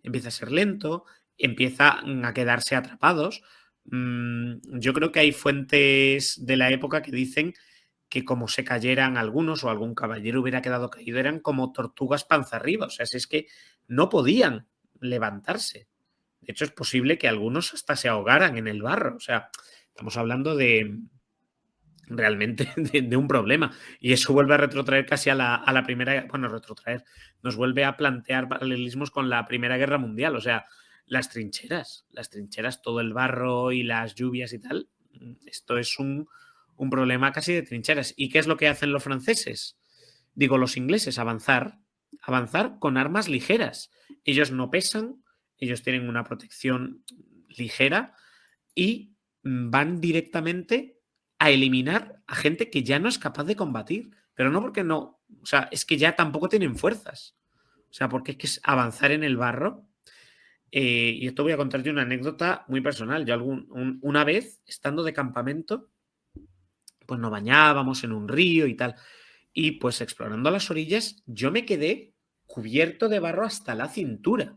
Empieza a ser lento, empiezan a quedarse atrapados. Yo creo que hay fuentes de la época que dicen que como se cayeran algunos o algún caballero hubiera quedado caído, eran como tortugas panza arriba. O sea, si es que no podían levantarse. De hecho, es posible que algunos hasta se ahogaran en el barro. O sea, estamos hablando de realmente de un problema. Y eso vuelve a retrotraer casi a la primera, bueno, retrotraer, nos vuelve a plantear paralelismos con la Primera Guerra Mundial. O sea, las trincheras, todo el barro y las lluvias y tal, esto es un problema casi de trincheras. ¿Y qué es lo que hacen los franceses? Digo, los ingleses, avanzar con armas ligeras. Ellos no pesan, ellos tienen una protección ligera y van directamente a eliminar a gente que ya no es capaz de combatir. Pero no porque no, o sea, es que ya tampoco tienen fuerzas. O sea, porque es que es avanzar en el barro. Y esto voy a contarte una anécdota muy personal. Yo una vez, estando de campamento, pues nos bañábamos en un río y tal. Y pues explorando las orillas, yo me quedé cubierto de barro hasta la cintura.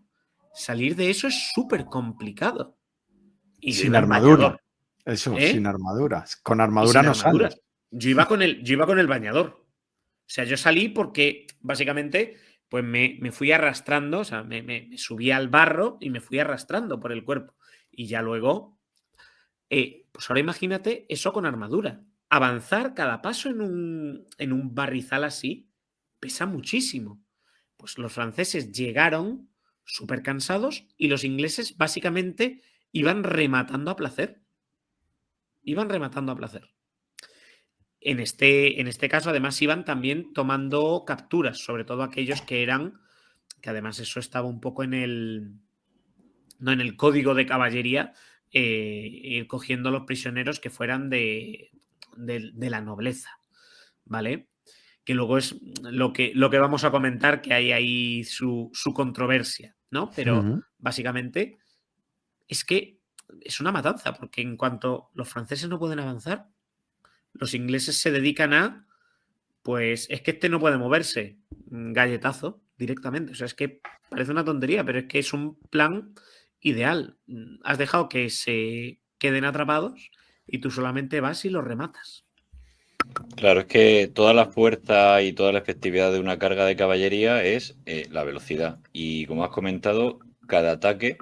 Salir de eso es súper complicado. Y yo Sin iba en armadura. bañador. Eso, sin ¿Eh? armaduras. Con Y armadura sin no armadura. sales. Yo iba con el bañador. O sea, yo salí porque básicamente pues me fui arrastrando, o sea, me subí al barro y me fui arrastrando por el cuerpo. Y ya luego, pues ahora imagínate eso con armadura. Avanzar cada paso en un barrizal así pesa muchísimo. Pues los franceses llegaron súper cansados y los ingleses básicamente iban rematando a placer. Iban rematando a placer. En este caso, además, iban también tomando capturas, sobre todo aquellos que eran, que además eso estaba un poco en el código de caballería, ir cogiendo los prisioneros que fueran de la nobleza, ¿vale? Que luego es lo que vamos a comentar, que hay ahí su controversia, ¿no? Pero básicamente es que es una matanza, porque en cuanto los franceses no pueden avanzar, los ingleses se dedican a, pues es que este no puede moverse, galletazo directamente. O sea, es que parece una tontería, pero es que es un plan ideal. Has dejado que se queden atrapados y tú solamente vas y los rematas. Claro, es que toda la fuerza y toda la efectividad de una carga de caballería es la velocidad. Y como has comentado, cada ataque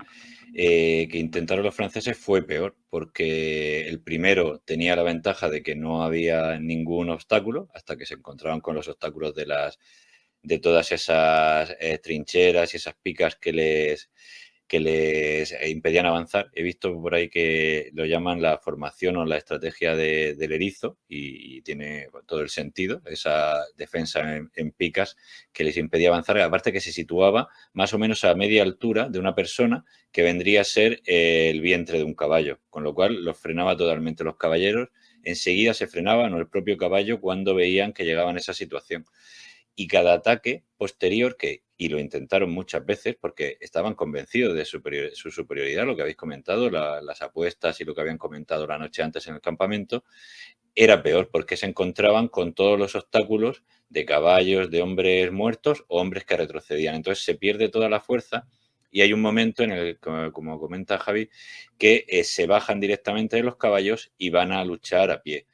que intentaron los franceses fue peor, porque el primero tenía la ventaja de que no había ningún obstáculo hasta que se encontraban con los obstáculos de todas esas trincheras y esas picas que les impedían avanzar. He visto por ahí que lo llaman la formación o la estrategia del erizo y tiene todo el sentido, esa defensa en picas que les impedía avanzar, aparte que se situaba más o menos a media altura de una persona que vendría a ser el vientre de un caballo, con lo cual los frenaba totalmente los caballeros, enseguida se frenaban o el propio caballo cuando veían que llegaban a esa situación. Y cada ataque posterior, y lo intentaron muchas veces porque estaban convencidos de su superioridad, lo que habéis comentado, las apuestas y lo que habían comentado la noche antes en el campamento, era peor porque se encontraban con todos los obstáculos de caballos, de hombres muertos o hombres que retrocedían. Entonces se pierde toda la fuerza y hay un momento en el, como comenta Javi, que se bajan directamente de los caballos y van a luchar a pie.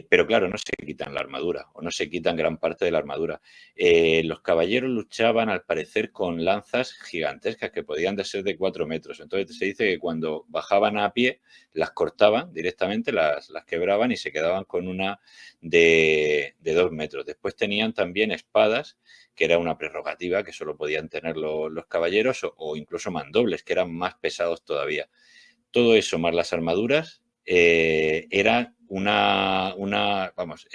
Pero claro, no se quitan la armadura o no se quitan gran parte de la armadura. Los caballeros luchaban al parecer con lanzas gigantescas que podían ser de 4 metros. Entonces se dice que cuando bajaban a pie las cortaban directamente, las quebraban y se quedaban con una de 2 metros. Después tenían también espadas, que era una prerrogativa que solo podían tener los caballeros o incluso mandobles, que eran más pesados todavía. Todo eso más las armaduras era vamos,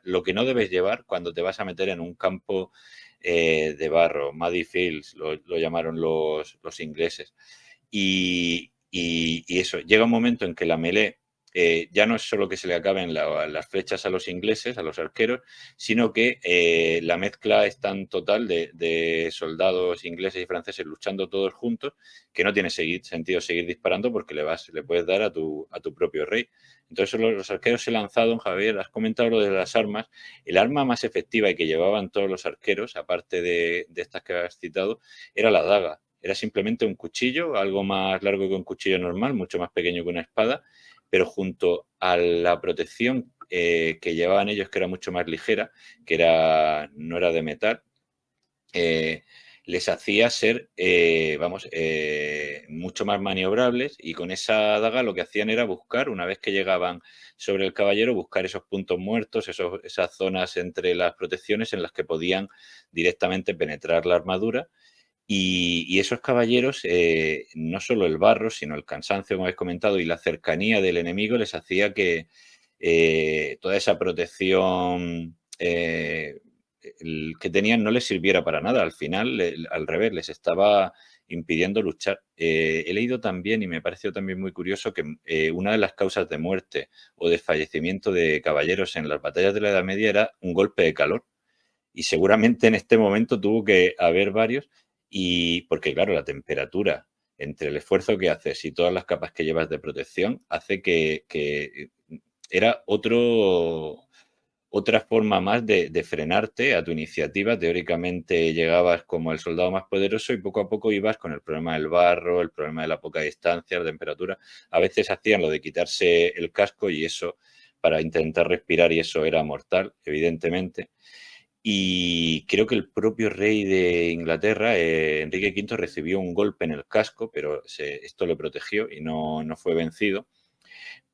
lo que no debes llevar cuando te vas a meter en un campo de barro, muddy fields, lo llamaron los ingleses. Y eso, llega un momento en que la melee ya no es solo que se le acaben las flechas a los ingleses, a los arqueros, sino que la mezcla es tan total de soldados ingleses y franceses luchando todos juntos que no tiene sentido seguir disparando porque le puedes dar a tu propio rey. Entonces los arqueros se lanzaron, Javier, has comentado lo de las armas. El arma más efectiva y que llevaban todos los arqueros, aparte de estas que has citado, era la daga. Era simplemente un cuchillo, algo más largo que un cuchillo normal, mucho más pequeño que una espada, pero junto a la protección que llevaban ellos, que era mucho más ligera, no era de metal, les hacía ser, mucho más maniobrables, y con esa daga lo que hacían era buscar, una vez que llegaban sobre el caballero, buscar esos puntos muertos, esas zonas entre las protecciones en las que podían directamente penetrar la armadura. Y esos caballeros, no solo el barro, sino el cansancio, como habéis comentado, y la cercanía del enemigo les hacía que toda esa protección que tenían no les sirviera para nada. Al final, al revés, les estaba impidiendo luchar. He leído también, y me pareció también muy curioso, que una de las causas de muerte o de fallecimiento de caballeros en las batallas de la Edad Media era un golpe de calor. Y seguramente en este momento tuvo que haber varios, y porque claro, la temperatura entre el esfuerzo que haces y todas las capas que llevas de protección hace que era otra forma más de frenarte a tu iniciativa. Teóricamente llegabas como el soldado más poderoso y poco a poco ibas con el problema del barro, el problema de la poca distancia, la temperatura. A veces hacían lo de quitarse el casco y eso para intentar respirar, y eso era mortal, evidentemente. Y creo que el propio rey de Inglaterra, Enrique V, recibió un golpe en el casco, pero esto le protegió y no fue vencido.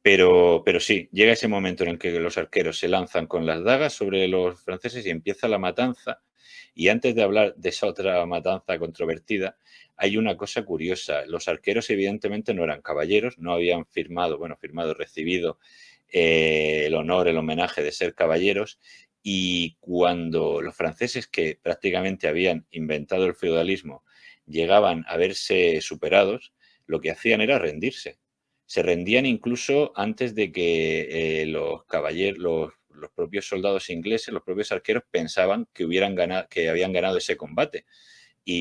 Pero sí, llega ese momento en el que los arqueros se lanzan con las dagas sobre los franceses y empieza la matanza. Y antes de hablar de esa otra matanza controvertida, hay una cosa curiosa. Los arqueros evidentemente no eran caballeros, no habían recibido el honor, el homenaje de ser caballeros. Y cuando los franceses, que prácticamente habían inventado el feudalismo, llegaban a verse superados, lo que hacían era rendirse. Se rendían incluso antes de que los caballeros, los propios soldados ingleses, los propios arqueros pensaban que habían ganado ese combate.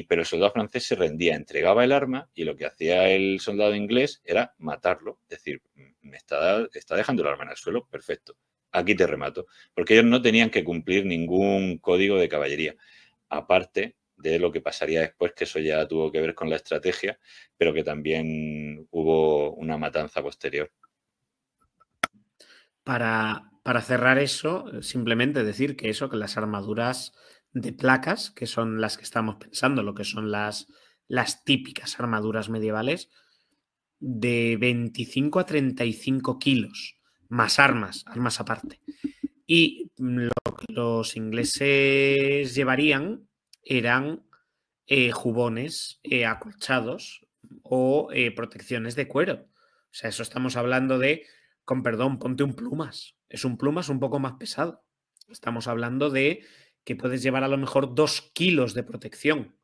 Pero el soldado francés se rendía, entregaba el arma, y lo que hacía el soldado inglés era matarlo. Es decir, me está dejando el arma en el suelo, perfecto, aquí te remato. Porque ellos no tenían que cumplir ningún código de caballería. Aparte de lo que pasaría después, que eso ya tuvo que ver con la estrategia, pero que también hubo una matanza posterior. Para para cerrar eso, simplemente decir que las armaduras de placas, que son las que estamos pensando, lo que son las típicas armaduras medievales, de 25 a 35 kilos, más armas aparte. Y lo que los ingleses llevarían eran jubones acolchados o protecciones de cuero. O sea, eso estamos hablando de, con perdón, ponte un plumas. Es un plumas un poco más pesado. Estamos hablando de que puedes llevar a lo mejor 2 kilos de protección.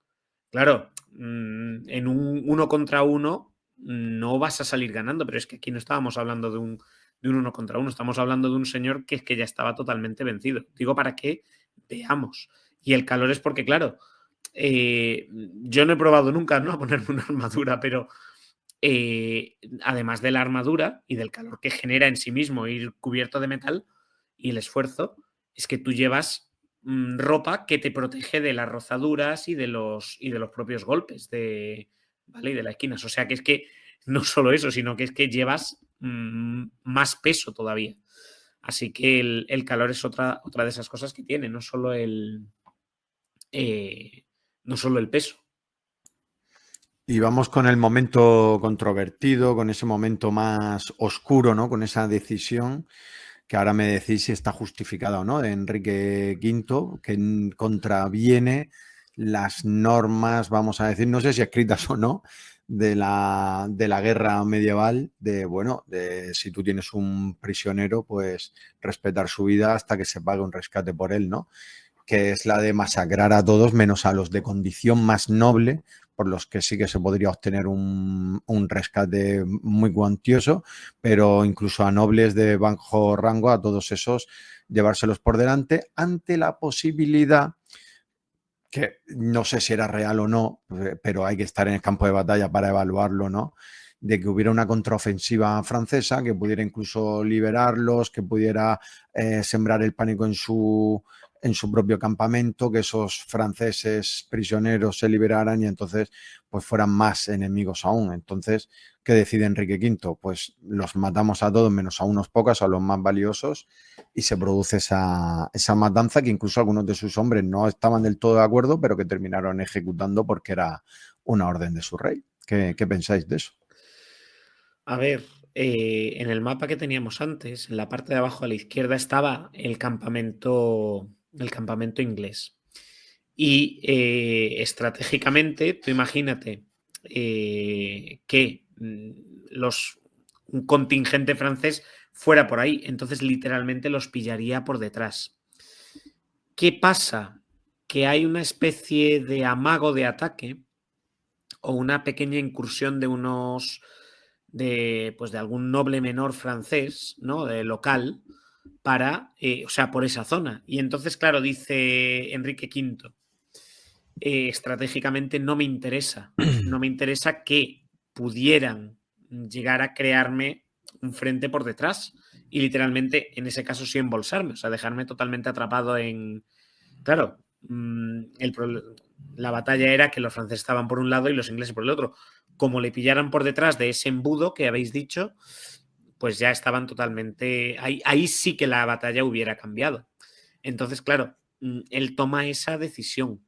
Claro, en un 1 contra 1 no vas a salir ganando, pero es que aquí no estábamos hablando de un 1 contra 1, estamos hablando de un señor que es que ya estaba totalmente vencido. Digo para que veamos. Y el calor es porque, claro, yo no he probado nunca, ¿no?, a ponerme una armadura, pero además de la armadura y del calor que genera en sí mismo ir cubierto de metal y el esfuerzo, es que tú llevas ropa que te protege de las rozaduras y de los propios golpes ¿vale? Y de las esquinas. O sea que es que no solo eso, sino que es que llevas más peso todavía. Así que el calor es otra de esas cosas que tiene, no solo el peso. Y vamos con el momento controvertido, con ese momento más oscuro, ¿no? Con esa decisión que ahora me decís si está justificada o no, de Enrique V, que contraviene las normas, vamos a decir, no sé si escritas o no, de la guerra medieval, de si tú tienes un prisionero, pues respetar su vida hasta que se pague un rescate por él, ¿no? Que es la de masacrar a todos menos a los de condición más noble, por los que sí que se podría obtener un rescate muy cuantioso, pero incluso a nobles de bajo rango, a todos esos, llevárselos por delante ante la posibilidad, que no sé si era real o no, pero hay que estar en el campo de batalla para evaluarlo, ¿no?, de que hubiera una contraofensiva francesa que pudiera incluso liberarlos, que pudiera sembrar el pánico en su propio campamento, que esos franceses prisioneros se liberaran y entonces pues fueran más enemigos aún. Entonces, ¿qué decide Enrique V? Pues los matamos a todos menos a unos pocos, a los más valiosos, y se produce esa matanza que incluso algunos de sus hombres no estaban del todo de acuerdo, pero que terminaron ejecutando porque era una orden de su rey. ¿Qué pensáis de eso? A ver, en el mapa que teníamos antes, en la parte de abajo a la izquierda estaba el campamento inglés. Y estratégicamente, tú imagínate que un contingente francés fuera por ahí, entonces literalmente los pillaría por detrás. ¿Qué pasa? Que hay una especie de amago de ataque o una pequeña incursión de de algún noble menor francés, ¿no?, de local, por esa zona. Y entonces, claro, dice Enrique V, estratégicamente no me interesa que pudieran llegar a crearme un frente por detrás y literalmente, en ese caso, sí embolsarme, o sea, dejarme totalmente atrapado en... Claro, la batalla era que los franceses estaban por un lado y los ingleses por el otro. Como le pillaran por detrás de ese embudo que habéis dicho, pues ya estaban totalmente... Ahí sí que la batalla hubiera cambiado. Entonces, claro, él toma esa decisión.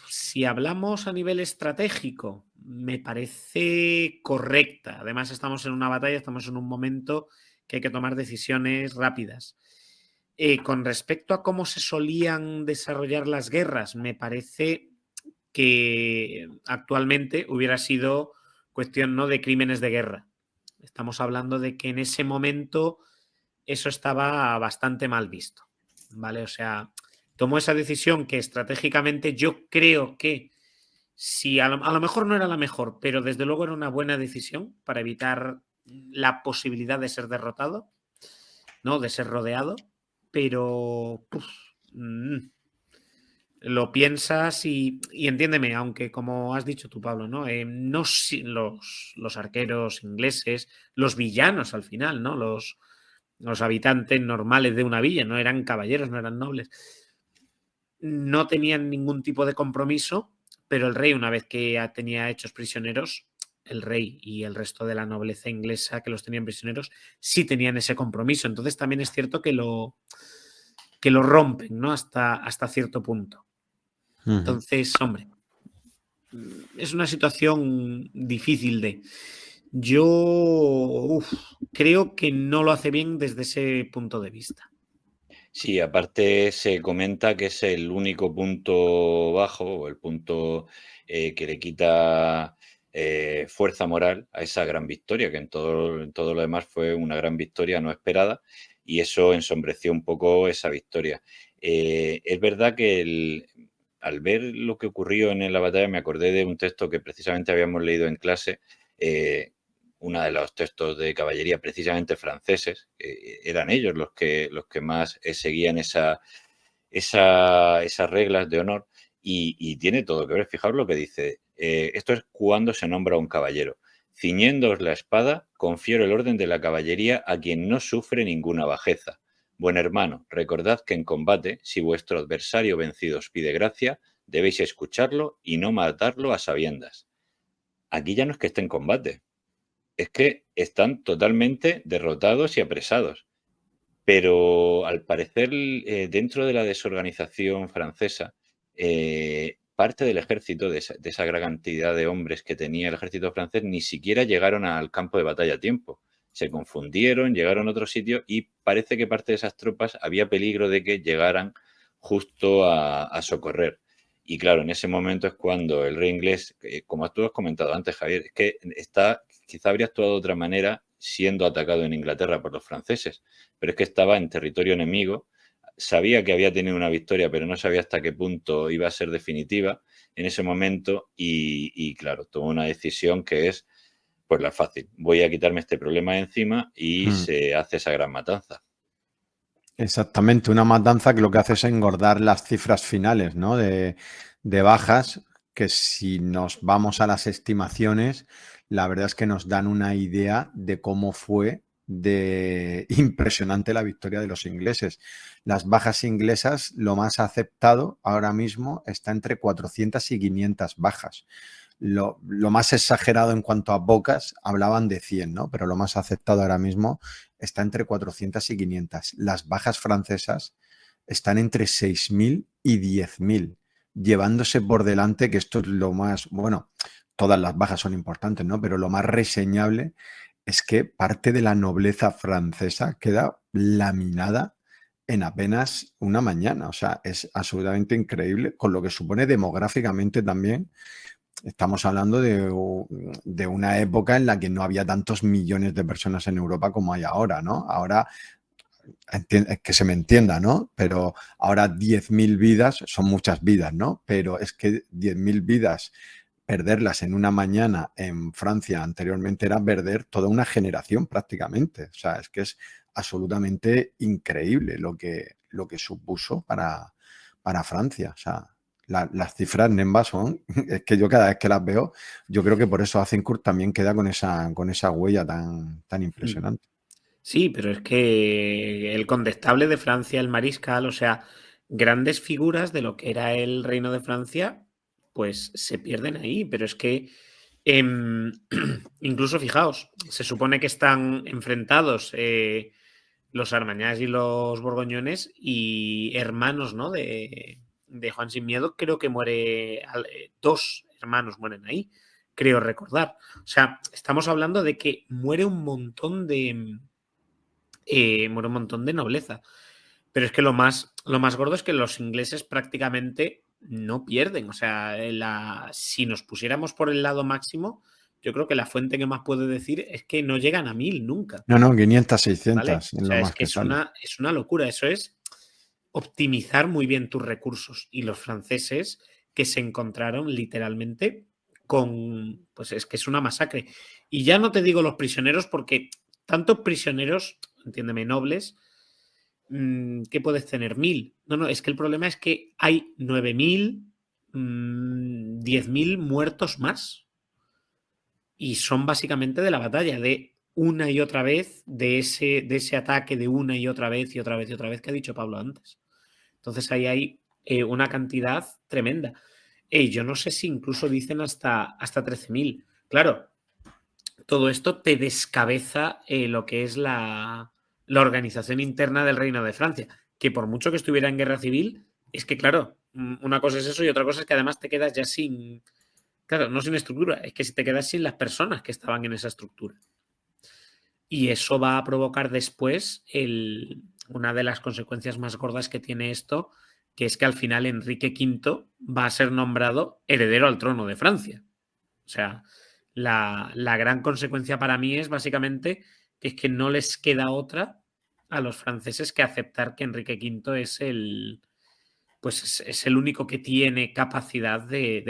Si hablamos a nivel estratégico, me parece correcta. Además, estamos en una batalla, estamos en un momento que hay que tomar decisiones rápidas. Con respecto a cómo se solían desarrollar las guerras, me parece que actualmente hubiera sido cuestión, ¿no?, de crímenes de guerra. Estamos hablando de que en ese momento eso estaba bastante mal visto, ¿vale? O sea, tomó esa decisión que estratégicamente yo creo que si a lo mejor no era la mejor, pero desde luego era una buena decisión para evitar la posibilidad de ser derrotado, ¿no?, de ser rodeado, pero lo piensas y entiéndeme, aunque como has dicho tú, Pablo, ¿no? Los arqueros ingleses, los villanos al final, ¿no? Los habitantes normales de una villa, no eran caballeros, no eran nobles, no tenían ningún tipo de compromiso, pero el rey, una vez que tenía hechos prisioneros, el rey y el resto de la nobleza inglesa que los tenían prisioneros sí tenían ese compromiso. Entonces también es cierto que lo rompen, ¿no? Hasta cierto punto. Entonces, hombre, es una situación difícil de... Yo creo que no lo hace bien desde ese punto de vista. Sí, aparte se comenta que es el único punto bajo o el punto que le quita fuerza moral a esa gran victoria, que en todo lo demás fue una gran victoria no esperada, y eso ensombreció un poco esa victoria. Es verdad que al ver lo que ocurrió en la batalla me acordé de un texto que precisamente habíamos leído en clase, uno de los textos de caballería precisamente franceses, eran ellos los que más seguían esas reglas de honor y tiene todo que ver. Fijaos lo que dice, esto es cuando se nombra a un caballero. Ciñéndoos la espada, confiero el orden de la caballería a quien no sufre ninguna bajeza. Buen hermano, recordad que en combate, si vuestro adversario vencido os pide gracia, debéis escucharlo y no matarlo a sabiendas. Aquí ya no es que esté en combate, es que están totalmente derrotados y apresados. Pero al parecer, dentro de la desorganización francesa, parte del ejército, de esa gran cantidad de hombres que tenía el ejército francés, ni siquiera llegaron al campo de batalla a tiempo. Se confundieron, llegaron a otro sitio y parece que parte de esas tropas había peligro de que llegaran justo a socorrer. Y claro, en ese momento es cuando el rey inglés, como tú has comentado antes, Javier, es que quizá habría actuado de otra manera siendo atacado en Inglaterra por los franceses, pero es que estaba en territorio enemigo, sabía que había tenido una victoria, pero no sabía hasta qué punto iba a ser definitiva en ese momento y claro, tomó una decisión que es, pues la fácil, voy a quitarme este problema de encima y se hace esa gran matanza. Exactamente, una matanza que lo que hace es engordar las cifras finales, ¿no? de bajas, que si nos vamos a las estimaciones, la verdad es que nos dan una idea de cómo fue de impresionante la victoria de los ingleses. Las bajas inglesas, lo más aceptado ahora mismo está entre 400 y 500 bajas. Lo más exagerado en cuanto a bocas, hablaban de 100, ¿no? Pero lo más aceptado ahora mismo está entre 400 y 500. Las bajas francesas están entre 6.000 y 10.000, llevándose por delante, que esto es lo más, bueno, todas las bajas son importantes, ¿no? Pero lo más reseñable es que parte de la nobleza francesa queda laminada en apenas una mañana. O sea, es absolutamente increíble, con lo que supone demográficamente también. Estamos hablando de una época en la que no había tantos millones de personas en Europa como hay ahora, ¿no? Ahora, que se me entienda, ¿no? Pero ahora 10.000 vidas son muchas vidas, ¿no? Pero es que 10.000 vidas, perderlas en una mañana en Francia anteriormente era perder toda una generación prácticamente. O sea, es que es absolutamente increíble lo que supuso para Francia. O sea, las cifras, Nemba, son, es que yo cada vez que las veo, yo creo que por eso Azincourt también queda con esa huella tan impresionante. Sí, pero es que el condestable de Francia, el mariscal, o sea, grandes figuras de lo que era el reino de Francia, pues se pierden ahí. Pero es que incluso fijaos, se supone que están enfrentados los Armañás y los Borgoñones y hermanos, ¿no? de Juan Sin Miedo, creo que muere, 2 hermanos mueren ahí, creo recordar. O sea, estamos hablando de que muere un montón de nobleza. Pero es que lo más gordo es que los ingleses prácticamente no pierden. O sea, si nos pusiéramos por el lado máximo, yo creo que la fuente que más puede decir es que no llegan a 1000 nunca. No, 500, ¿Vale? 600 O es lo sea, es más que que sale. es una locura. Eso es optimizar muy bien tus recursos. Y los franceses que se encontraron literalmente con... Pues es que es una masacre. Y ya no te digo los prisioneros porque tantos prisioneros, entiéndeme, nobles, ¿qué puedes tener? 1000. No, es que el problema es que hay 9000, 10.000 muertos más. Y son básicamente de la batalla, de una y otra vez, de ese ataque de una y otra vez y otra vez y otra vez que ha dicho Pablo antes. Entonces ahí hay una cantidad tremenda. Yo no sé si incluso dicen hasta 13.000. Claro, todo esto te descabeza lo que es la organización interna del Reino de Francia, que por mucho que estuviera en guerra civil, es que claro, una cosa es eso y otra cosa es que además te quedas ya sin, claro, no sin estructura, es que si te quedas sin las personas que estaban en esa estructura. Y eso va a provocar después una de las consecuencias más gordas que tiene esto, que es que al final Enrique V va a ser nombrado heredero al trono de Francia. O sea, la gran consecuencia para mí es básicamente que es que no les queda otra a los franceses que aceptar que Enrique V es es el único que tiene capacidad de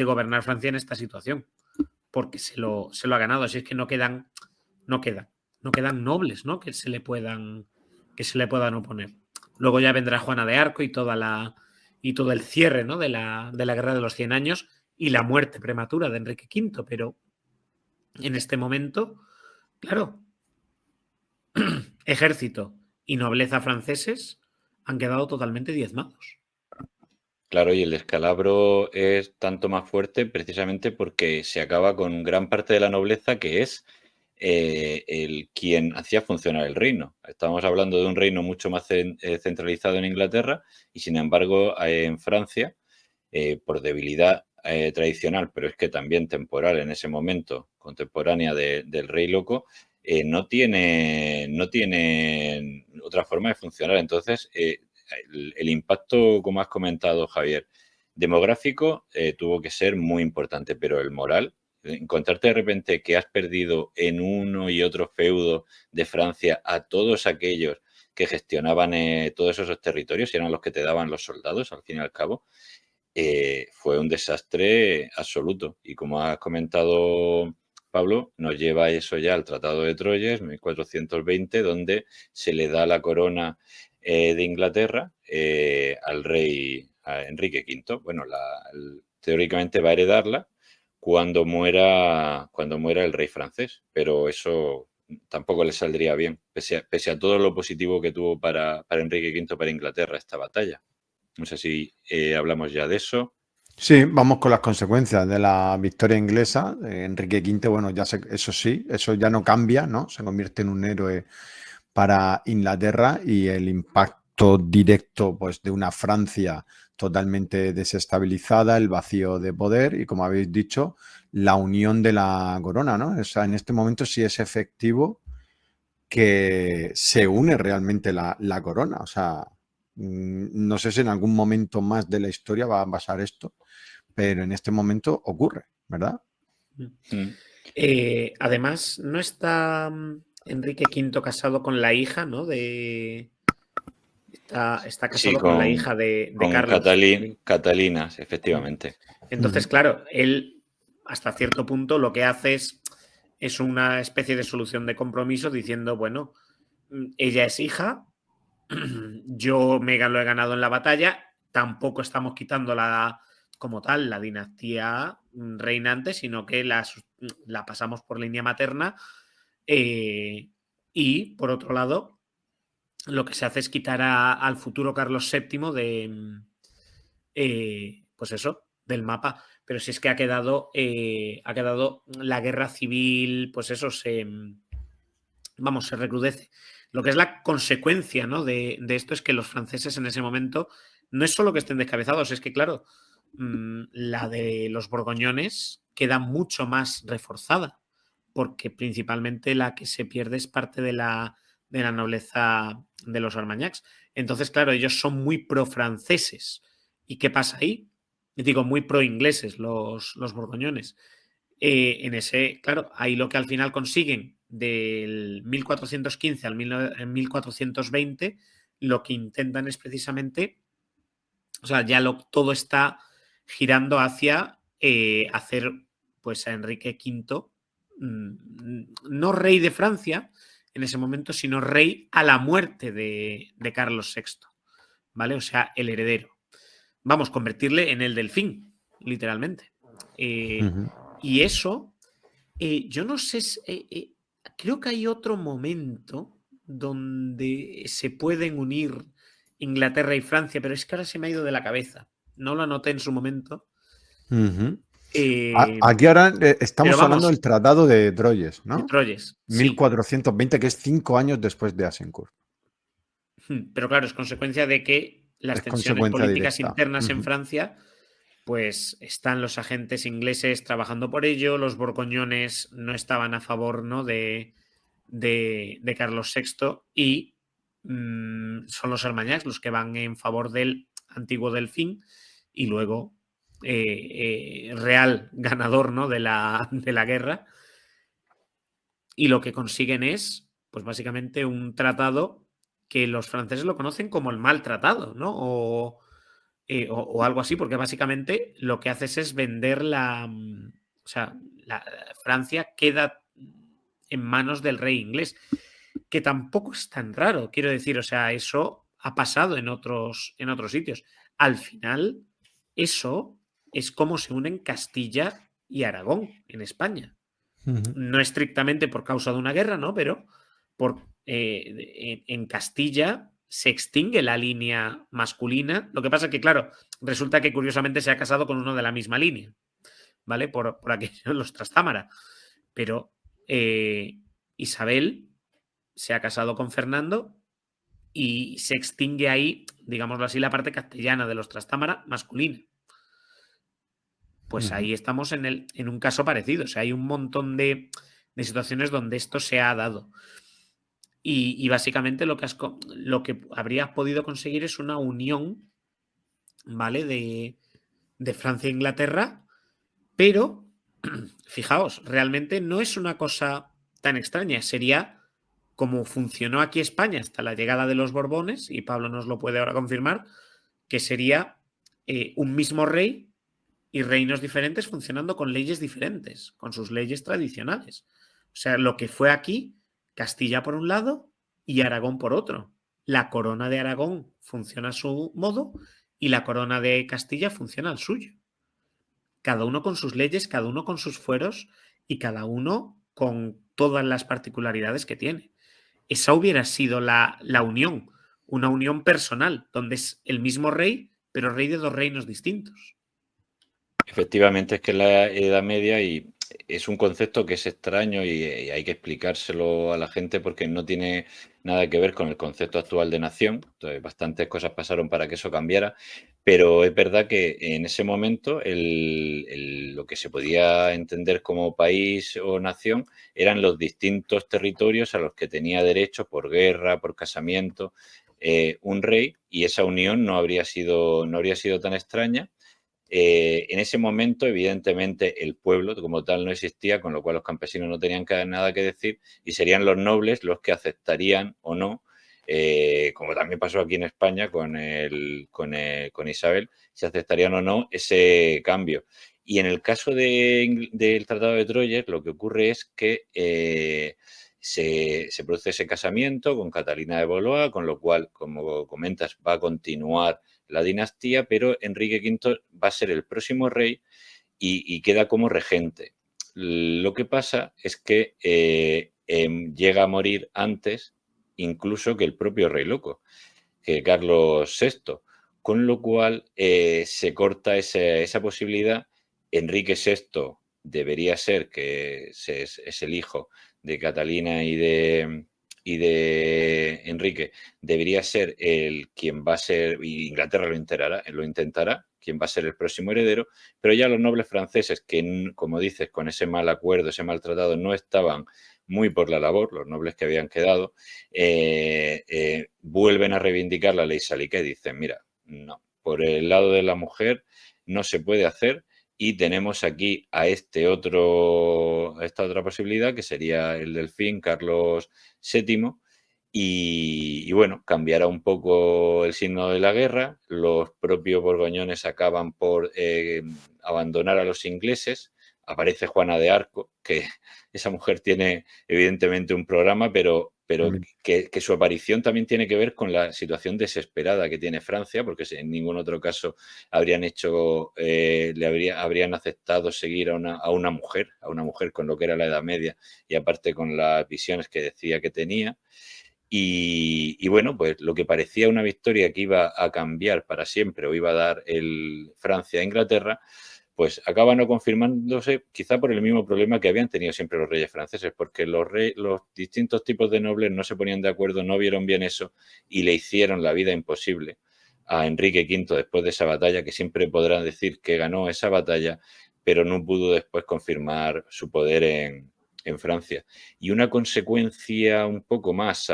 gobernar Francia en esta situación, porque se lo ha ganado. Así es que no quedan nobles, ¿no? Que se le puedan oponer. Luego ya vendrá Juana de Arco y todo el cierre, ¿no? de la Guerra de los 100 años y la muerte prematura de Enrique V, pero en este momento, claro, ejército y nobleza franceses han quedado totalmente diezmados. Claro, y el descalabro es tanto más fuerte precisamente porque se acaba con gran parte de la nobleza que es el quien hacía funcionar el reino. Estamos hablando de un reino mucho más centralizado en Inglaterra y sin embargo en Francia, por debilidad tradicional, pero es que también temporal en ese momento, contemporánea del rey loco, no tiene otra forma de funcionar. Entonces, el impacto, como has comentado, Javier, demográfico tuvo que ser muy importante, pero el moral, encontrarte de repente que has perdido en uno y otro feudo de Francia a todos aquellos que gestionaban todos esos territorios y eran los que te daban los soldados, al fin y al cabo, fue un desastre absoluto. Y como has comentado, Pablo, nos lleva eso ya al Tratado de Troyes, 1420, donde se le da la corona de Inglaterra al rey a Enrique V. Bueno, teóricamente va a heredarla cuando muera el rey francés, pero eso tampoco le saldría bien, pese a todo lo positivo que tuvo para Enrique V, para Inglaterra, esta batalla. No sé si hablamos ya de eso. Sí, vamos con las consecuencias de la victoria inglesa. Enrique V, bueno, eso sí, eso ya no cambia, ¿no? Se convierte en un héroe para Inglaterra y el impacto directo, pues, de una Francia totalmente desestabilizada, el vacío de poder y, como habéis dicho, la unión de la corona, ¿no? O sea, en este momento sí es efectivo que se une realmente la corona. O sea, no sé si en algún momento más de la historia va a pasar esto, pero en este momento ocurre, ¿verdad? Además, ¿no está Enrique V casado con la hija, ¿no? Está Sí, casado con la hija de Carlos. Catalinas, efectivamente. Entonces, claro, él hasta cierto punto lo que hace es una especie de solución de compromiso diciendo, bueno, ella es hija, yo lo he ganado en la batalla, tampoco estamos quitando como tal la dinastía reinante, sino que la pasamos por línea materna y, por otro lado, lo que se hace es quitar al futuro Carlos VII pues eso, del mapa. Pero si es que ha quedado la guerra civil, pues eso, se recrudece. Lo que es la consecuencia, ¿no? de esto es que los franceses en ese momento no es solo que estén descabezados, es que, claro, la de los borgoñones queda mucho más reforzada, porque principalmente la que se pierde es parte de la nobleza de los Armagnacs. Entonces, claro, ellos son muy pro-franceses. ¿Y qué pasa ahí? Digo, muy pro-ingleses los borgoñones. Claro, ahí lo que al final consiguen del 1415 al 1420, lo que intentan es precisamente, o sea, ya todo está girando hacia hacer pues a Enrique V no rey de Francia en ese momento, sino rey a la muerte de Carlos VI, ¿vale? O sea, el heredero. Vamos, convertirle en el delfín, literalmente. Y eso, yo no sé, creo que hay otro momento donde se pueden unir Inglaterra y Francia, pero es que ahora se me ha ido de la cabeza. No lo anoté en su momento. Aquí ahora estamos pero vamos, hablando del Tratado de Troyes, de ¿no? Troyes, sí. 1420, que es 5 años después de Agincourt. Pero claro, es consecuencia de que las Es tensiones consecuencia políticas directa. internas en Francia, pues están los agentes ingleses trabajando por ello, los borgoñones no estaban a favor, ¿no?, de Carlos VI y son los Armagnacs los que van en favor del antiguo Delfín y luego real ganador, ¿no?, de la guerra, y lo que consiguen es, pues básicamente un tratado que los franceses lo conocen como el mal tratado, ¿no? O algo así, porque básicamente lo que haces es vender o sea, Francia queda en manos del rey inglés, que tampoco es tan raro, quiero decir, o sea, eso ha pasado en otros sitios. Al final, eso es como se unen Castilla y Aragón en España. No estrictamente por causa de una guerra, ¿no? Pero en Castilla se extingue la línea masculina. Lo que pasa es que, claro, resulta que curiosamente se ha casado con uno de la misma línea, ¿vale? Por aquello los Trastámara. Pero Isabel se ha casado con Fernando y se extingue ahí, digámoslo así, la parte castellana de los Trastámara masculina. Pues ahí estamos en un caso parecido. O sea, hay un montón de situaciones donde esto se ha dado. Y básicamente lo que habrías podido conseguir es una unión, ¿vale?, de Francia e Inglaterra, pero fijaos, realmente no es una cosa tan extraña. Sería como funcionó aquí España hasta la llegada de los Borbones, y Pablo nos lo puede ahora confirmar, que sería un mismo rey y reinos diferentes funcionando con leyes diferentes, con sus leyes tradicionales. O sea, lo que fue aquí, Castilla por un lado y Aragón por otro. La corona de Aragón funciona a su modo y la corona de Castilla funciona al suyo. Cada uno con sus leyes, cada uno con sus fueros y cada uno con todas las particularidades que tiene. Esa hubiera sido la unión, una unión personal, donde es el mismo rey, pero rey de dos reinos distintos. Efectivamente, es que es la Edad Media y es un concepto que es extraño y hay que explicárselo a la gente porque no tiene nada que ver con el concepto actual de nación. Entonces, bastantes cosas pasaron para que eso cambiara, pero es verdad que en ese momento lo que se podía entender como país o nación eran los distintos territorios a los que tenía derecho por guerra, por casamiento, un rey, y esa unión no habría sido tan extraña. En ese momento, evidentemente, el pueblo como tal no existía, con lo cual los campesinos no tenían nada que decir y serían los nobles los que aceptarían o no, como también pasó aquí en España con Isabel, si aceptarían o no ese cambio. Y en el caso del Tratado de Troyes, lo que ocurre es que se produce ese casamiento con Catalina de Valois, con lo cual, como comentas, va a continuar la dinastía, pero Enrique V va a ser el próximo rey y queda como regente. Lo que pasa es que llega a morir antes incluso que el propio rey loco, que Carlos VI, con lo cual se corta esa posibilidad. Enrique VI debería ser, que es el hijo de Catalina y de Enrique, debería ser quien va a ser, y Inglaterra lo intentará, quien va a ser el próximo heredero, pero ya los nobles franceses, que como dices, con ese mal acuerdo, ese mal tratado, no estaban muy por la labor, los nobles que habían quedado, vuelven a reivindicar la ley Saliquet y dicen, mira, no, por el lado de la mujer no se puede hacer y tenemos aquí a esta otra posibilidad que sería el delfín Carlos VII y bueno, cambiará un poco el signo de la guerra, los propios borgoñones acaban por abandonar a los ingleses, aparece Juana de Arco, que esa mujer tiene evidentemente un programa, pero que su aparición también tiene que ver con la situación desesperada que tiene Francia, porque en ningún otro caso habrían habrían aceptado seguir a una mujer con lo que era la Edad Media y aparte con las visiones que decía que tenía. Y bueno, pues lo que parecía una victoria que iba a cambiar para siempre o iba a dar Francia a Inglaterra, pues acaba no confirmándose quizá por el mismo problema que habían tenido siempre los reyes franceses, porque los distintos tipos de nobles no se ponían de acuerdo, no vieron bien eso y le hicieron la vida imposible a Enrique V después de esa batalla, que siempre podrán decir que ganó esa batalla, pero no pudo después confirmar su poder en Francia. Y una consecuencia un poco más,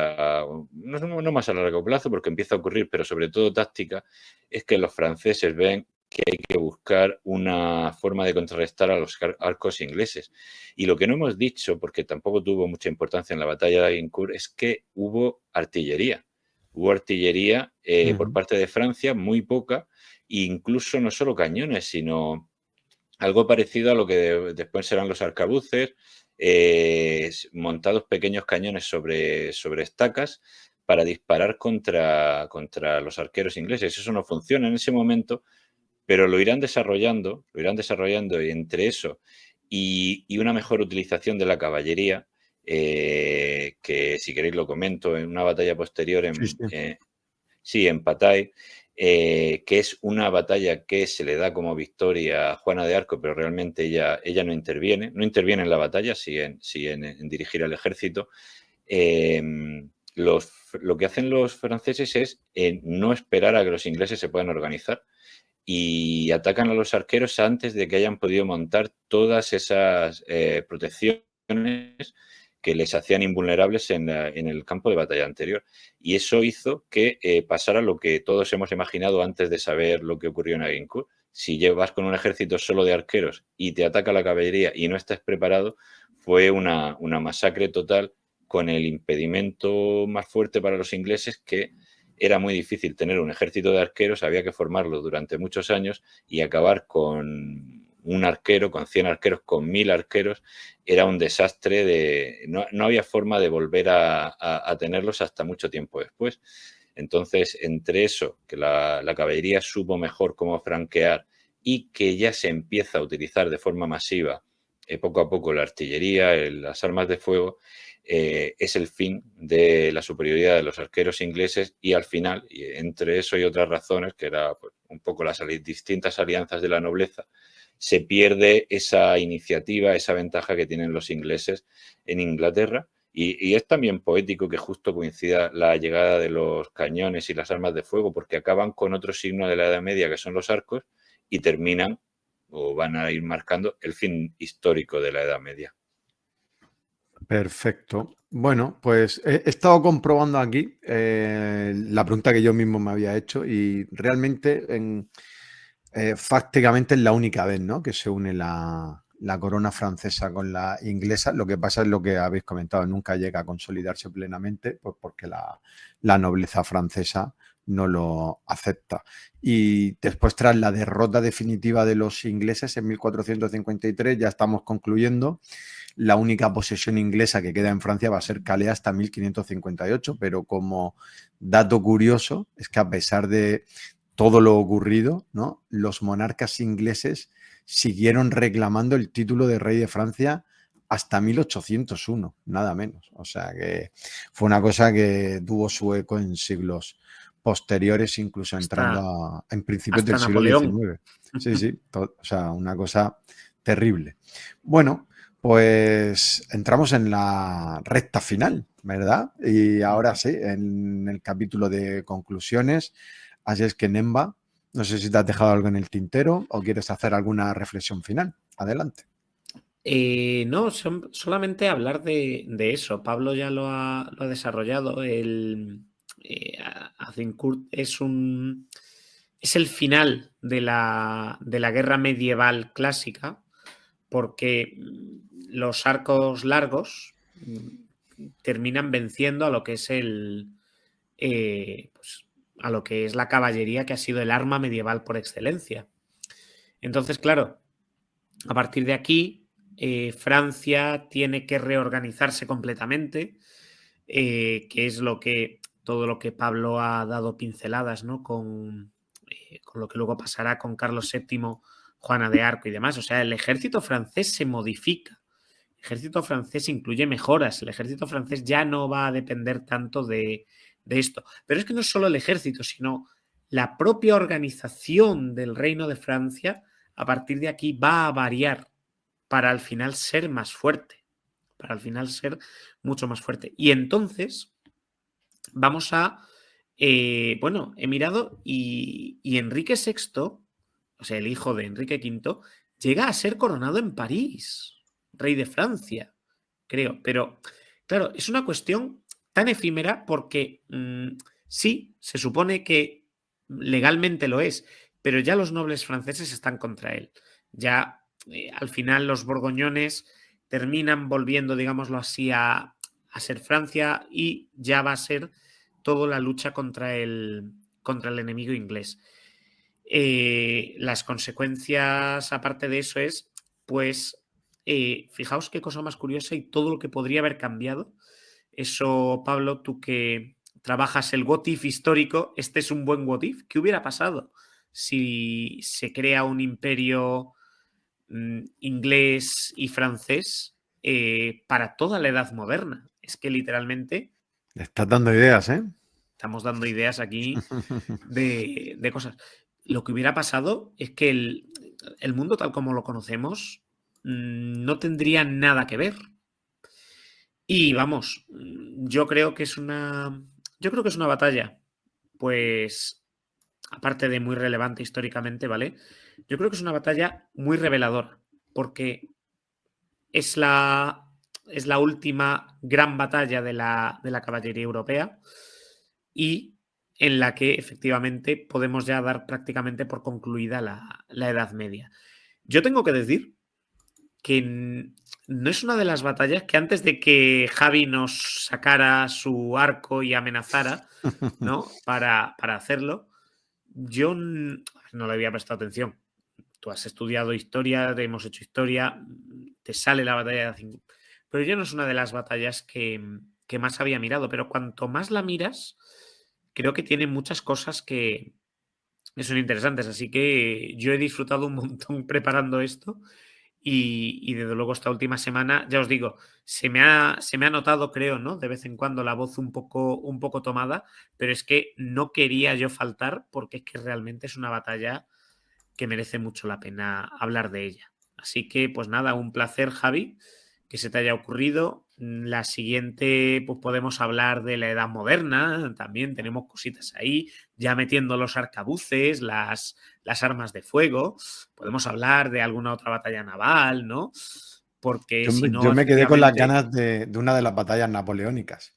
no más a largo plazo, porque empieza a ocurrir, pero sobre todo táctica, es que los franceses ven que hay que buscar una forma de contrarrestar a los arcos ingleses. Y lo que no hemos dicho, porque tampoco tuvo mucha importancia en la batalla de Agincourt, es que hubo artillería. Hubo artillería por parte de Francia, muy poca, e incluso no solo cañones, sino algo parecido a lo que después serán los arcabuces, montados pequeños cañones sobre estacas para disparar contra los arqueros ingleses. Eso no funciona en ese momento, pero lo irán desarrollando y entre eso y una mejor utilización de la caballería, que si queréis lo comento, en una batalla posterior en Patay, que es una batalla que se le da como victoria a Juana de Arco, pero realmente ella no interviene en la batalla, sí en dirigir al ejército. Lo que hacen los franceses es no esperar a que los ingleses se puedan organizar y atacan a los arqueros antes de que hayan podido montar todas esas protecciones que les hacían invulnerables en el campo de batalla anterior. Y eso hizo que pasara lo que todos hemos imaginado antes de saber lo que ocurrió en Agincourt. Si llevas con un ejército solo de arqueros y te ataca la caballería y no estás preparado, fue una masacre total, con el impedimento más fuerte para los ingleses, que era muy difícil tener un ejército de arqueros, había que formarlo durante muchos años y acabar con un arquero, con 100 arqueros, con 1000 arqueros, era un desastre. No había forma de volver a tenerlos hasta mucho tiempo después. Entonces, entre eso, que la caballería supo mejor cómo franquear y que ya se empieza a utilizar de forma masiva poco a poco la artillería, las armas de fuego, es el fin de la superioridad de los arqueros ingleses y al final, y entre eso y otras razones, que era pues, un poco las distintas alianzas de la nobleza, se pierde esa iniciativa, esa ventaja que tienen los ingleses en Inglaterra. Y es también poético que justo coincida la llegada de los cañones y las armas de fuego, porque acaban con otro signo de la Edad Media, que son los arcos, y terminan o van a ir marcando el fin histórico de la Edad Media. Perfecto. Bueno, pues he estado comprobando aquí la pregunta que yo mismo me había hecho y realmente prácticamente es la única vez, ¿no?, que se une la corona francesa con la inglesa. Lo que pasa es lo que habéis comentado, nunca llega a consolidarse plenamente, pues porque la nobleza francesa no lo acepta. Y después, tras la derrota definitiva de los ingleses en 1453, ya estamos concluyendo, la única posesión inglesa que queda en Francia va a ser Calais hasta 1558, pero como dato curioso es que a pesar de todo lo ocurrido, ¿no?, los monarcas ingleses siguieron reclamando el título de rey de Francia hasta 1801, nada menos. O sea que fue una cosa que tuvo su eco en siglos posteriores, incluso entrando en principios del siglo XIX. Sí, o sea, una cosa terrible. Bueno, pues entramos en la recta final, ¿verdad? Y ahora sí, en el capítulo de conclusiones. Así es que, Nemba, no sé si te has dejado algo en el tintero o quieres hacer alguna reflexión final. Adelante. No, solamente hablar de eso. Pablo ya lo ha desarrollado. Azincourt es el final de la guerra medieval clásica, porque los arcos largos terminan venciendo a lo que es a lo que es la caballería, que ha sido el arma medieval por excelencia. Entonces, claro, a partir de aquí, Francia tiene que reorganizarse completamente, que es todo lo que Pablo ha dado pinceladas, ¿no?, con lo que luego pasará con Carlos VII, Juana de Arco y demás. O sea, el ejército francés se modifica. El ejército francés incluye mejoras. El ejército francés ya no va a depender tanto de esto. Pero es que no es solo el ejército, sino la propia organización del Reino de Francia a partir de aquí va a variar para al final ser más fuerte, para al final ser mucho más fuerte. Y entonces vamos a, bueno, he mirado y Enrique VI, o sea, el hijo de Enrique V, llega a ser coronado en París, rey de Francia, creo. Pero, claro, es una cuestión tan efímera porque sí, se supone que legalmente lo es, pero ya los nobles franceses están contra él. Ya al final los borgoñones terminan volviendo, digámoslo así, a ser Francia y ya va a ser toda la lucha contra el enemigo inglés. Las consecuencias, aparte de eso, es, pues, fijaos qué cosa más curiosa y todo lo que podría haber cambiado. Eso, Pablo, tú que trabajas el what if histórico, este es un buen what if. ¿Qué hubiera pasado si se crea un imperio inglés y francés para toda la edad moderna? Es que literalmente Le estás dando ideas, ¿eh? estamos dando ideas aquí de cosas. Lo que hubiera pasado es que el mundo tal como lo conocemos no tendría nada que ver. Y vamos, yo creo que es una batalla, pues, aparte de muy relevante históricamente, ¿vale? Yo creo que es una batalla muy reveladora, porque es la última gran batalla de la caballería europea y en la que efectivamente podemos ya dar prácticamente por concluida la Edad Media. Yo tengo que decir que no es una de las batallas que antes de que Javi nos sacara su arco y amenazara, ¿no? Para hacerlo, yo no le había prestado atención. Tú has estudiado historia, hemos hecho historia, te sale la batalla de pero yo no es una de las batallas que más había mirado, pero cuanto más la miras, creo que tiene muchas cosas que son interesantes, así que yo he disfrutado un montón preparando esto y desde luego esta última semana, ya os digo, se me ha notado, creo, ¿no? De vez en cuando la voz un poco tomada, pero es que no quería yo faltar porque es que realmente es una batalla que merece mucho la pena hablar de ella. Así que, pues nada, un placer, Javi, que se te haya ocurrido. La siguiente, pues podemos hablar de la edad moderna, también tenemos cositas ahí, ya metiendo los arcabuces, las armas de fuego, podemos hablar de alguna otra batalla naval, ¿no? Porque si no, Yo me quedé con las efectivamente... ganas de una de las batallas napoleónicas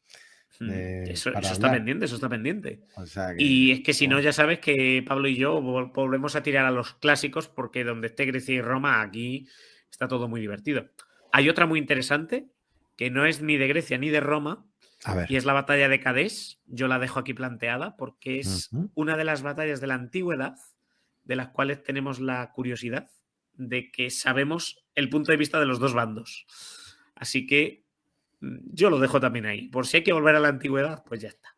para Eso está hablar. pendiente, eso está pendiente. O sea que, Y es que si no, ya sabes que Pablo y yo volvemos a tirar a los clásicos porque donde esté Grecia y Roma, aquí está todo muy divertido. Hay otra muy interesante que no es ni de Grecia ni de Roma a ver. y es la batalla de Cadés. Yo la dejo aquí planteada porque es una de las batallas de la antigüedad de las cuales tenemos la curiosidad de que sabemos el punto de vista de los dos bandos. Así que yo lo dejo también ahí. Por si hay que volver a la antigüedad, pues ya está.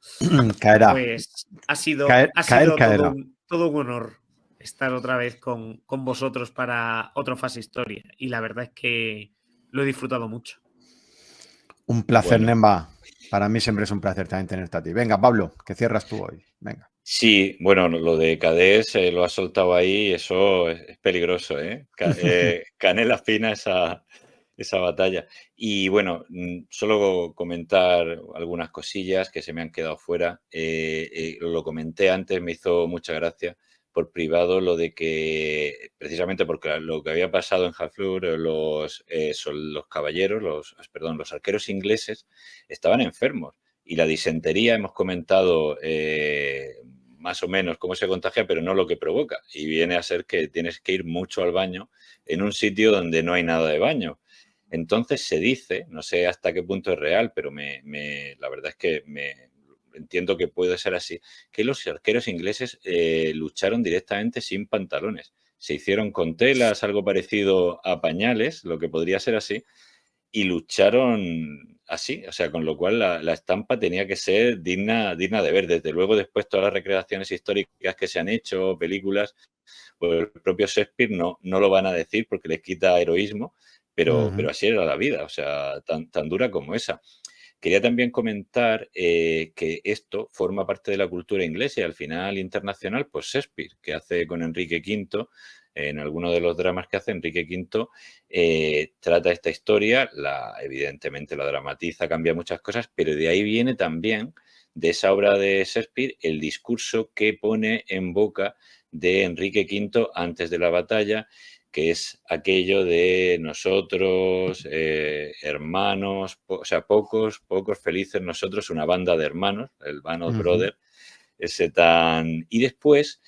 Caerá. Pues ha sido Caerá. todo un honor estar otra vez con vosotros para otra fase historia. Y la verdad es que lo he disfrutado mucho. Un placer, Bueno. Nemba. Para mí siempre es un placer también tenerte a ti. Venga, Pablo, que cierras tú hoy. Venga. Sí, bueno, lo de Cadés lo has soltado ahí, eso es peligroso, ¿eh? Canela fina esa batalla. Y bueno, solo comentar algunas cosillas que se me han quedado fuera. Lo comenté antes, me hizo mucha gracia por privado lo de que, precisamente porque lo que había pasado en Harfleur, los caballeros, los arqueros ingleses estaban enfermos. Y la disentería, hemos comentado más o menos cómo se contagia, pero no lo que provoca. Y viene a ser que tienes que ir mucho al baño en un sitio donde no hay nada de baño. Entonces se dice, no sé hasta qué punto es real, pero la verdad es que entiendo que puede ser así, que los arqueros ingleses lucharon directamente sin pantalones. Se hicieron con telas, algo parecido a pañales, lo que podría ser así, y lucharon así, o sea, con lo cual la estampa tenía que ser digna de ver. Desde luego, después todas las recreaciones históricas que se han hecho, películas, pues el propio Shakespeare no lo van a decir porque les quita heroísmo, pero así era la vida, o sea, tan dura como esa. Quería también comentar que esto forma parte de la cultura inglesa y al final internacional, pues Shakespeare, que hace con Enrique V en alguno de los dramas que hace, Enrique V trata esta historia, evidentemente la dramatiza, cambia muchas cosas, pero de ahí viene también, de esa obra de Shakespeare, el discurso que pone en boca de Enrique V antes de la batalla, que es aquello de nosotros, hermanos, o sea, pocos felices nosotros, una banda de hermanos, el Band of Brothers, ese tan... Y después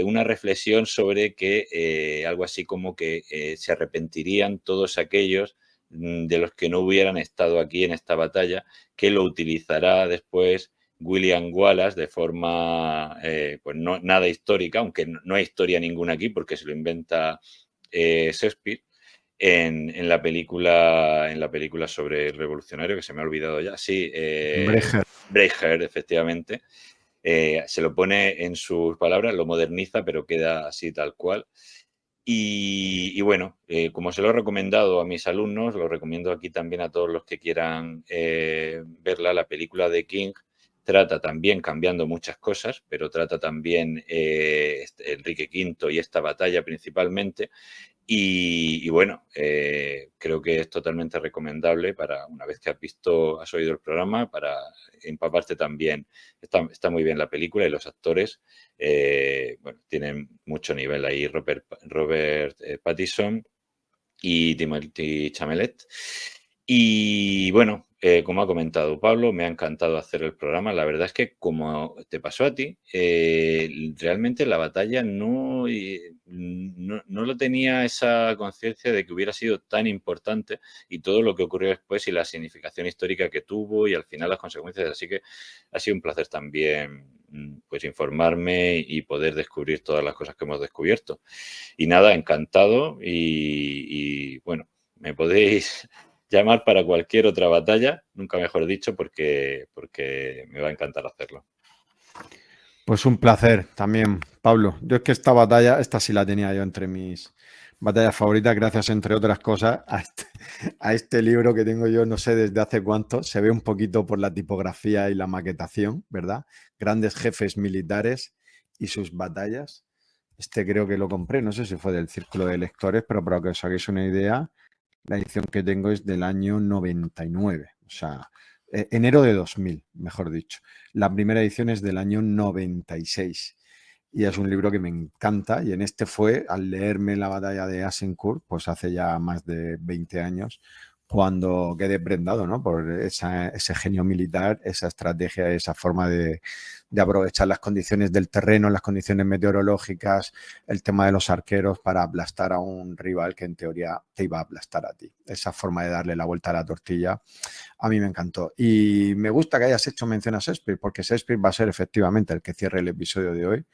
una reflexión sobre que algo así como que se arrepentirían todos aquellos de los que no hubieran estado aquí en esta batalla, que lo utilizará después William Wallace de forma pues no, nada histórica, aunque no hay historia ninguna aquí porque se lo inventa Shakespeare en la película sobre el revolucionario, que se me ha olvidado ya. Sí, Braveheart, efectivamente. Se lo pone en sus palabras, lo moderniza, pero queda así tal cual. Y bueno, como se lo he recomendado a mis alumnos, lo recomiendo aquí también a todos los que quieran verla. La película de King trata también, cambiando muchas cosas, pero trata también Enrique V y esta batalla principalmente. Y bueno, creo que es totalmente recomendable para, una vez que has oído el programa, para empaparte también. Está muy bien la película y los actores, bueno, tienen mucho nivel ahí. Robert Pattinson y Timothée Chalamet. Y bueno, como ha comentado Pablo, me ha encantado hacer el programa. La verdad es que, como te pasó a ti, realmente la batalla no lo tenía esa conciencia de que hubiera sido tan importante, y todo lo que ocurrió después y la significación histórica que tuvo y al final las consecuencias. Así que ha sido un placer también pues informarme y poder descubrir todas las cosas que hemos descubierto. Y nada, encantado y bueno, me podéis llamar para cualquier otra batalla, nunca mejor dicho, porque me va a encantar hacerlo. Pues un placer también, Pablo. Yo es que esta sí la tenía yo entre mis batallas favoritas, gracias, entre otras cosas, a este libro que tengo yo, no sé desde hace cuánto. Se ve un poquito por la tipografía y la maquetación, ¿verdad? Grandes jefes militares y sus batallas. Este creo que lo compré, no sé si fue del Círculo de Lectores, pero para que os hagáis una idea, la edición que tengo es del año 99, o sea, enero de 2000, mejor dicho. La primera edición es del año 96 y es un libro que me encanta, y en este fue, al leerme la batalla de Agincourt, pues hace ya más de 20 años, cuando quedé prendado, ¿no? Por ese genio militar, esa estrategia, esa forma de aprovechar las condiciones del terreno, las condiciones meteorológicas, el tema de los arqueros para aplastar a un rival que en teoría te iba a aplastar a ti. Esa forma de darle la vuelta a la tortilla a mí me encantó. Y me gusta que hayas hecho mención a Shakespeare, porque Shakespeare va a ser efectivamente el que cierre el episodio de hoy,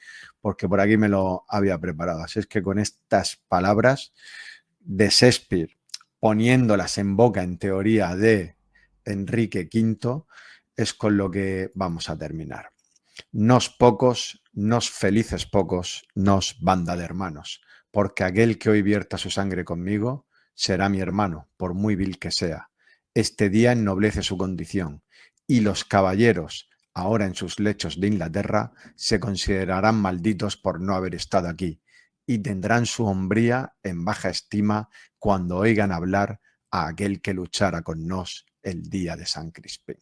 porque por aquí me lo había preparado. Así es que con estas palabras de Shakespeare, poniéndolas en boca, en teoría, de Enrique V, es con lo que vamos a terminar. Nos pocos, nos felices pocos, nos banda de hermanos, porque aquel que hoy vierta su sangre conmigo será mi hermano, por muy vil que sea. Este día ennoblece su condición, y los caballeros, ahora en sus lechos de Inglaterra, se considerarán malditos por no haber estado aquí, y tendrán su hombría en baja estima cuando oigan hablar a aquel que luchara con nos el día de San Crispín.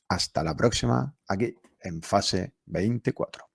Hasta la próxima, aquí en Fase 24.